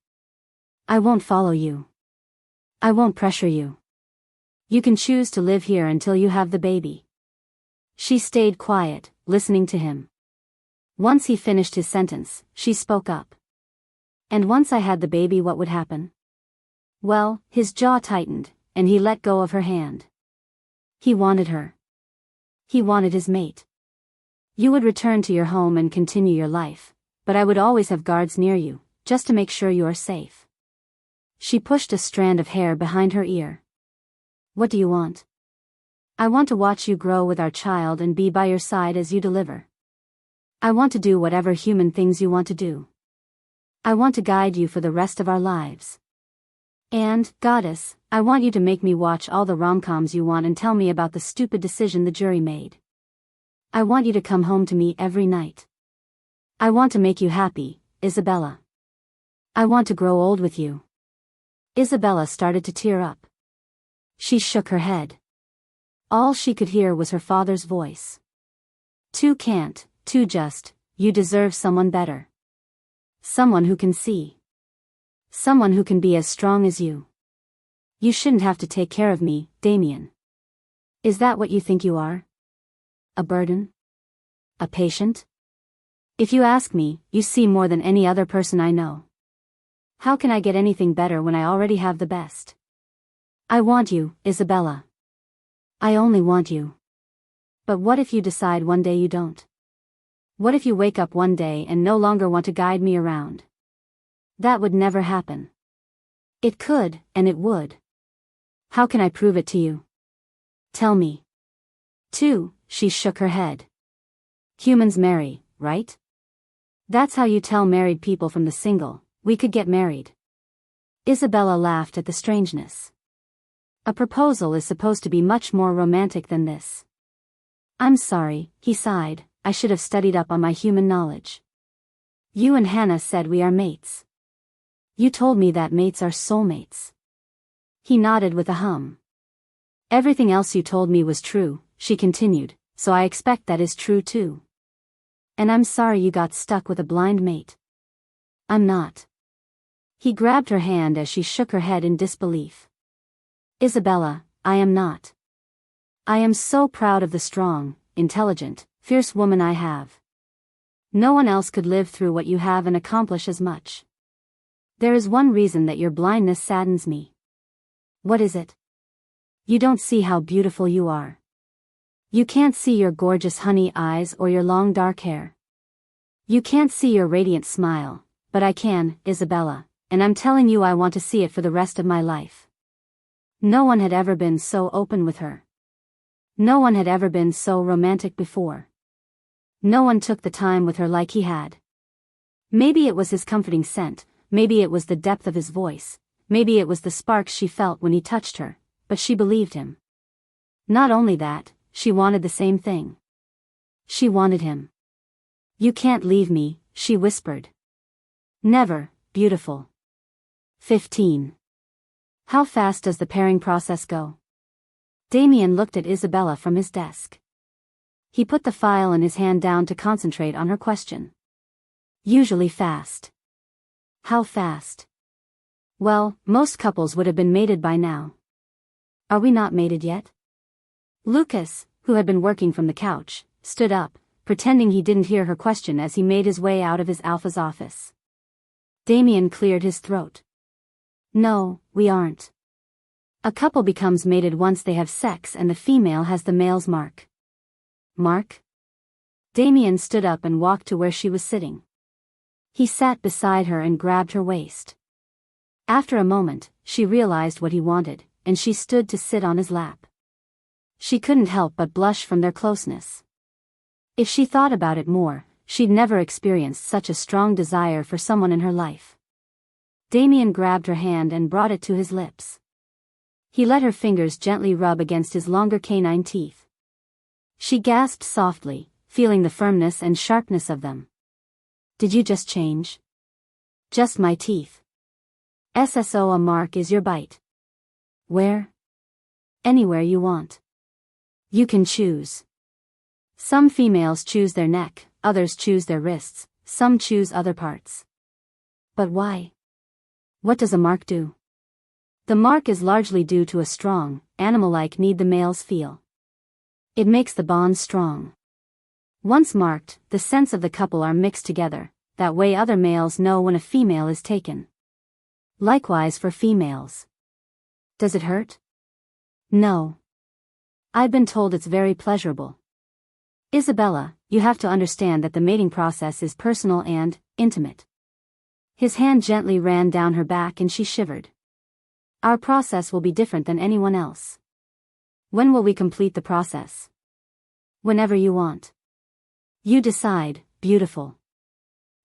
I won't follow you. I won't pressure you. You can choose to live here until you have the baby. She stayed quiet, listening to him. Once he finished his sentence, she spoke up. And once I had the baby, what would happen? Well, his jaw tightened, and he let go of her hand. He wanted her. He wanted his mate. You would return to your home and continue your life, but I would always have guards near you, just to make sure you are safe. She pushed a strand of hair behind her ear. What do you want? I want to watch you grow with our child and be by your side as you deliver. I want to do whatever human things you want to do. I want to guide you for the rest of our lives. And, goddess, I want you to make me watch all the rom-coms you want and tell me about the stupid decision the jury made. I want you to come home to me every night. I want to make you happy, Isabella. I want to grow old with you. Isabella started to tear up. She shook her head. All she could hear was her father's voice. Too can't, too just, you deserve someone better. Someone who can see. Someone who can be as strong as you. You shouldn't have to take care of me, Damian. Is that what you think you are? A burden? A patient? If you ask me, you see more than any other person I know. How can I get anything better when I already have the best? I want you, Isabella. I only want you. But what if you decide one day you don't? What if you wake up one day and no longer want to guide me around? That would never happen. It could, and it would. How can I prove it to you? Tell me. 2, she shook her head. Humans marry, right? That's how you tell married people from the single, we could get married. Isabella laughed at the strangeness. A proposal is supposed to be much more romantic than this. I'm sorry, he sighed, I should have studied up on my human knowledge. You and Hannah said we are mates. You told me that mates are soulmates. He nodded with a hum. Everything else you told me was true, she continued, so I expect that is true too. And I'm sorry you got stuck with a blind mate. I'm not. He grabbed her hand as she shook her head in disbelief. Isabella, I am not. I am so proud of the strong, intelligent, fierce woman I have. No one else could live through what you have and accomplish as much. There is one reason that your blindness saddens me. What is it? You don't see how beautiful you are. You can't see your gorgeous honey eyes or your long dark hair. You can't see your radiant smile, but I can, Isabella, and I'm telling you I want to see it for the rest of my life. No one had ever been so open with her. No one had ever been so romantic before. No one took the time with her like he had. Maybe it was his comforting scent, maybe it was the depth of his voice, maybe it was the sparks she felt when he touched her, but she believed him. Not only that, she wanted the same thing. She wanted him. You can't leave me, she whispered. Never, beautiful. 15. How fast does the pairing process go? Damian looked at Isabella from his desk. He put the file in his hand down to concentrate on her question. Usually fast. How fast? Well, most couples would have been mated by now. Are we not mated yet? Lucas, who had been working from the couch, stood up, pretending he didn't hear her question as he made his way out of his alpha's office. Damian cleared his throat. No, we aren't. A couple becomes mated once they have sex and the female has the male's mark. Mark? Damian stood up and walked to where she was sitting. He sat beside her and grabbed her waist. After a moment, she realized what he wanted, and she stood to sit on his lap. She couldn't help but blush from their closeness. If she thought about it more, she'd never experienced such a strong desire for someone in her life. Damian grabbed her hand and brought it to his lips. He let her fingers gently rub against his longer canine teeth. She gasped softly, feeling the firmness and sharpness of them. Did you just change? Just my teeth. SSO, a mark is your bite. Where? Anywhere you want. You can choose. Some females choose their neck, others choose their wrists, some choose other parts. But why? What does a mark do? The mark is largely due to a strong, animal-like need the males feel. It makes the bond strong. Once marked, the scents of the couple are mixed together, that way other males know when a female is taken. Likewise for females. Does it hurt? No. I've been told it's very pleasurable. Isabella, you have to understand that the mating process is personal and intimate. His hand gently ran down her back and she shivered. Our process will be different than anyone else. When will we complete the process? Whenever you want. You decide, beautiful.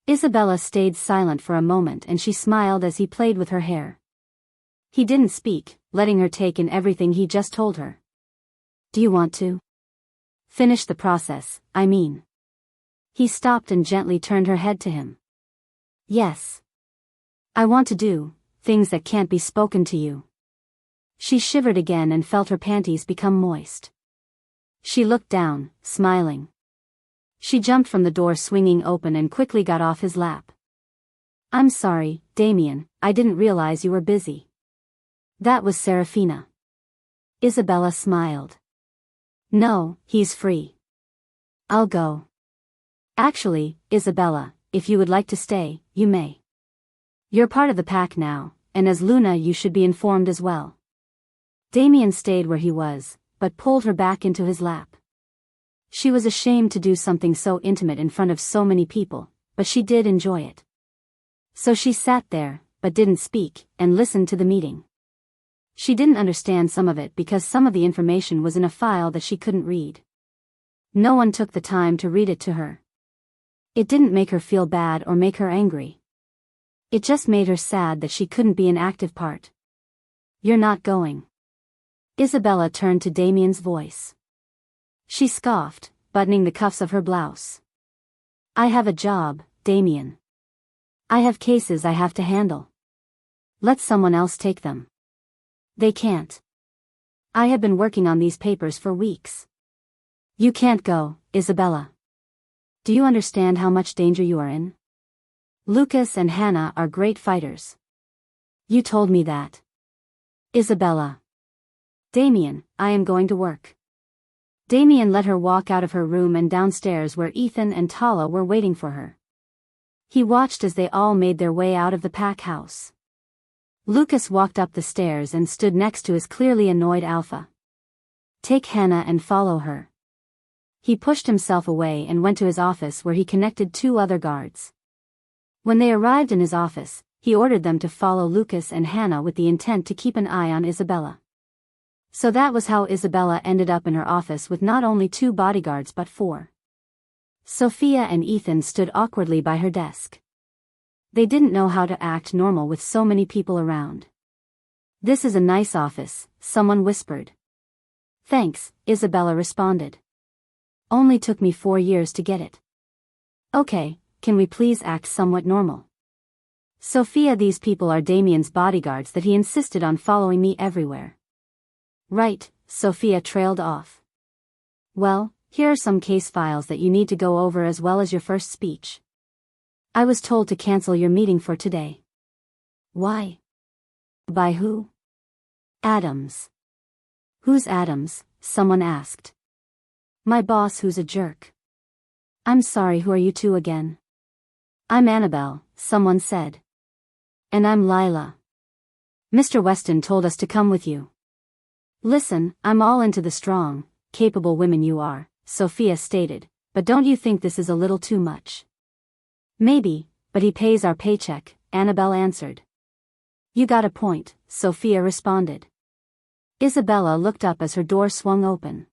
Isabella stayed silent for a moment and she smiled as he played with her hair. He didn't speak, letting her take in everything he just told her. Do you want to? Finish the process, I mean. He stopped and gently turned her head to him. Yes. I want to do things that can't be spoken to you. She shivered again and felt her panties become moist. She looked down, smiling. She jumped from the door swinging open and quickly got off his lap. I'm sorry, Damian, I didn't realize you were busy. That was Serafina. Isabella smiled. No, he's free. I'll go. Actually, Isabella, if you would like to stay, you may. You're part of the pack now, and as Luna you should be informed as well. Damian stayed where he was, but pulled her back into his lap. She was ashamed to do something so intimate in front of so many people, but she did enjoy it. So she sat there, but didn't speak, and listened to the meeting. She didn't understand some of it because some of the information was in a file that she couldn't read. No one took the time to read it to her. It didn't make her feel bad or make her angry. It just made her sad that she couldn't be an active part. You're not going. Isabella turned to Damian's voice. She scoffed, buttoning the cuffs of her blouse. I have a job, Damian. I have cases I have to handle. Let someone else take them. They can't. I have been working on these papers for weeks. You can't go, Isabella. Do you understand how much danger you are in? Lucas and Hannah are great fighters. You told me that. Isabella. Damian, I am going to work. Damian let her walk out of her room and downstairs where Ethan and Tala were waiting for her. He watched as they all made their way out of the pack house. Lucas walked up the stairs and stood next to his clearly annoyed alpha. Take Hannah and follow her. He pushed himself away and went to his office where he connected two other guards. When they arrived in his office, he ordered them to follow Lucas and Hannah with the intent to keep an eye on Isabella. So that was how Isabella ended up in her office with not only 2 bodyguards but 4. Sophia and Ethan stood awkwardly by her desk. They didn't know how to act normal with so many people around. This is a nice office, someone whispered. Thanks, Isabella responded. Only took me 4 years to get it. Okay, can we please act somewhat normal? Sophia, these people are Damian's bodyguards that he insisted on following me everywhere. Right, Sophia trailed off. Well, here are some case files that you need to go over as well as your first speech. I was told to cancel your meeting for today. Why? By who? Adams. Who's Adams? Someone asked. My boss who's a jerk. I'm sorry, who are you two again? I'm Annabelle, someone said. And I'm Lila. Mr. Weston told us to come with you. Listen, I'm all into the strong, capable women you are, Sophia stated, but don't you think this is a little too much? Maybe, but he pays our paycheck, Annabelle answered. You got a point, Sophia responded. Isabella looked up as her door swung open.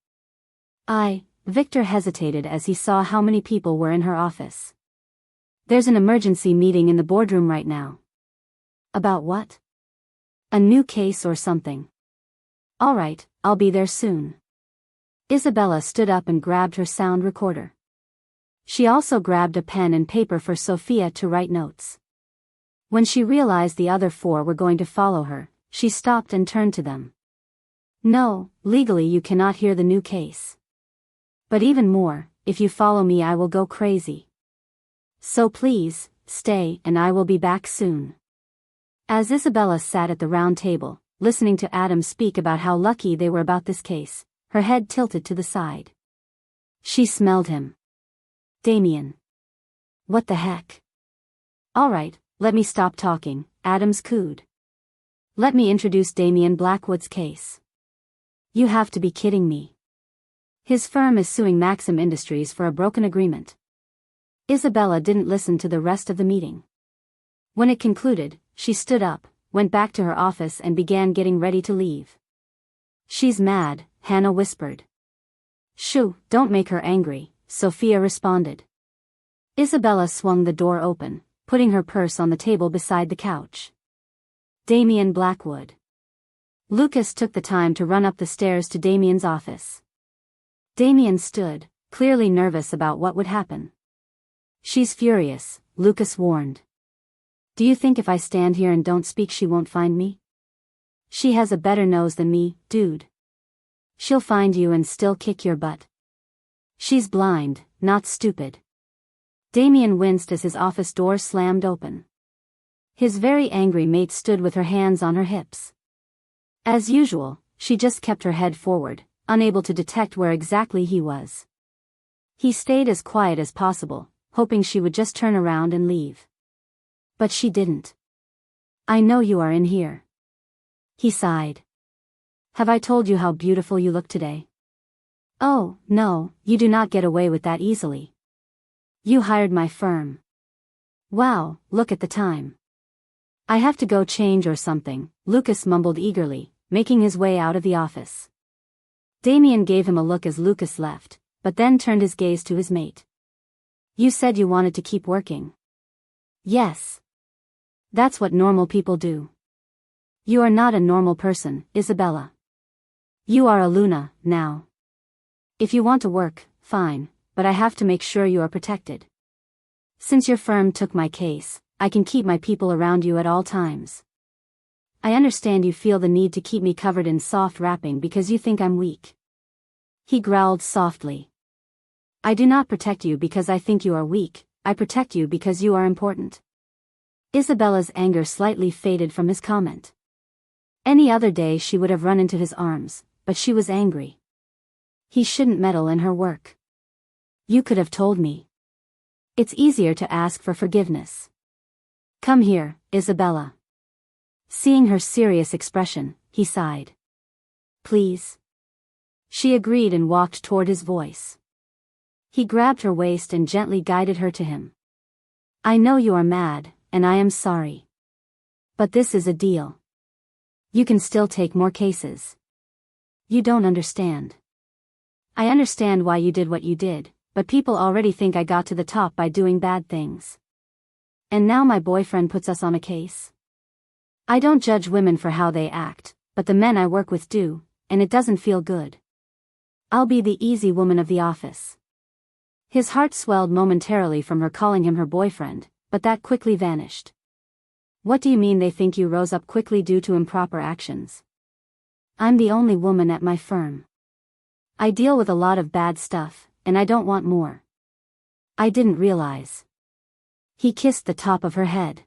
Victor hesitated as he saw how many people were in her office. There's an emergency meeting in the boardroom right now. About what? A new case or something. All right, I'll be there soon. Isabella stood up and grabbed her sound recorder. She also grabbed a pen and paper for Sophia to write notes. When she realized the other four were going to follow her, she stopped and turned to them. No, legally you cannot hear the new case. But even more, if you follow me I will go crazy. So please, stay and I will be back soon. As Isabella sat at the round table, listening to Adam speak about how lucky they were about this case, her head tilted to the side. She smelled him. Damian. What the heck? All right, let me stop talking, Adams cooed. Let me introduce Damian Blackwood's case. You have to be kidding me. His firm is suing Maxim Industries for a broken agreement. Isabella didn't listen to the rest of the meeting. When it concluded, she stood up, went back to her office and began getting ready to leave. She's mad, Hannah whispered. Shoo, don't make her angry, Sophia responded. Isabella swung the door open, putting her purse on the table beside the couch. Damian Blackwood. Lucas took the time to run up the stairs to Damian's office. Damian stood, clearly nervous about what would happen. She's furious, Lucas warned. Do you think if I stand here and don't speak she won't find me? She has a better nose than me, dude. She'll find you and still kick your butt. She's blind, not stupid. Damian winced as his office door slammed open. His very angry mate stood with her hands on her hips. As usual, she just kept her head forward, unable to detect where exactly he was. He stayed as quiet as possible, hoping she would just turn around and leave. But she didn't. I know you are in here. He sighed. Have I told you how beautiful you look today? Oh, no, you do not get away with that easily. You hired my firm. Wow, look at the time. I have to go change or something, Lucas mumbled eagerly, making his way out of the office. Damian gave him a look as Lucas left, but then turned his gaze to his mate. You said you wanted to keep working. Yes. That's what normal people do. You are not a normal person, Isabella. You are a Luna, now. If you want to work, fine, but I have to make sure you are protected. Since your firm took my case, I can keep my people around you at all times. I understand you feel the need to keep me covered in soft wrapping because you think I'm weak. He growled softly. I do not protect you because I think you are weak, I protect you because you are important. Isabella's anger slightly faded from his comment. Any other day she would have run into his arms, but she was angry. He shouldn't meddle in her work. You could have told me. It's easier to ask for forgiveness. Come here, Isabella. Seeing her serious expression, he sighed. Please. She agreed and walked toward his voice. He grabbed her waist and gently guided her to him. I know you are mad, and I am sorry. But this is a deal. You can still take more cases. You don't understand. I understand why you did what you did, but people already think I got to the top by doing bad things. And now my boyfriend puts us on a case. I don't judge women for how they act, but the men I work with do, and it doesn't feel good. I'll be the easy woman of the office. His heart swelled momentarily from her calling him her boyfriend, but that quickly vanished. What do you mean they think you rose up quickly due to improper actions? I'm the only woman at my firm. I deal with a lot of bad stuff, and I don't want more. I didn't realize. He kissed the top of her head.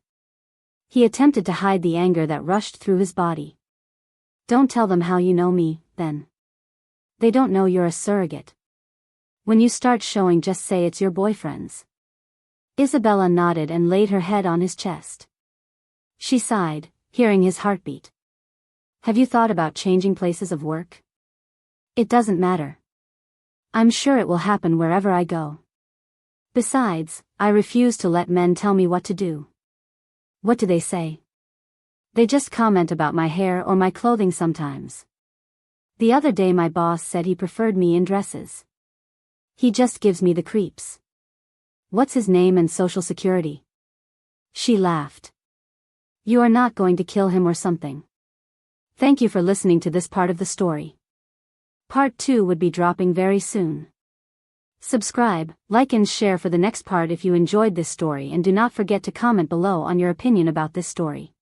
He attempted to hide the anger that rushed through his body. Don't tell them how you know me, then. They don't know you're a surrogate. When you start showing, just say it's your boyfriend's. Isabella nodded and laid her head on his chest. She sighed, hearing his heartbeat. Have you thought about changing places of work? It doesn't matter. I'm sure it will happen wherever I go. Besides, I refuse to let men tell me what to do. What do they say? They just comment about my hair or my clothing sometimes. The other day my boss said he preferred me in dresses. He just gives me the creeps. What's his name and social security? She laughed. You are not going to kill him or something. Thank you for listening to this part of the story. Part 2 would be dropping very soon. Subscribe, like and share for the next part if you enjoyed this story, and do not forget to comment below on your opinion about this story.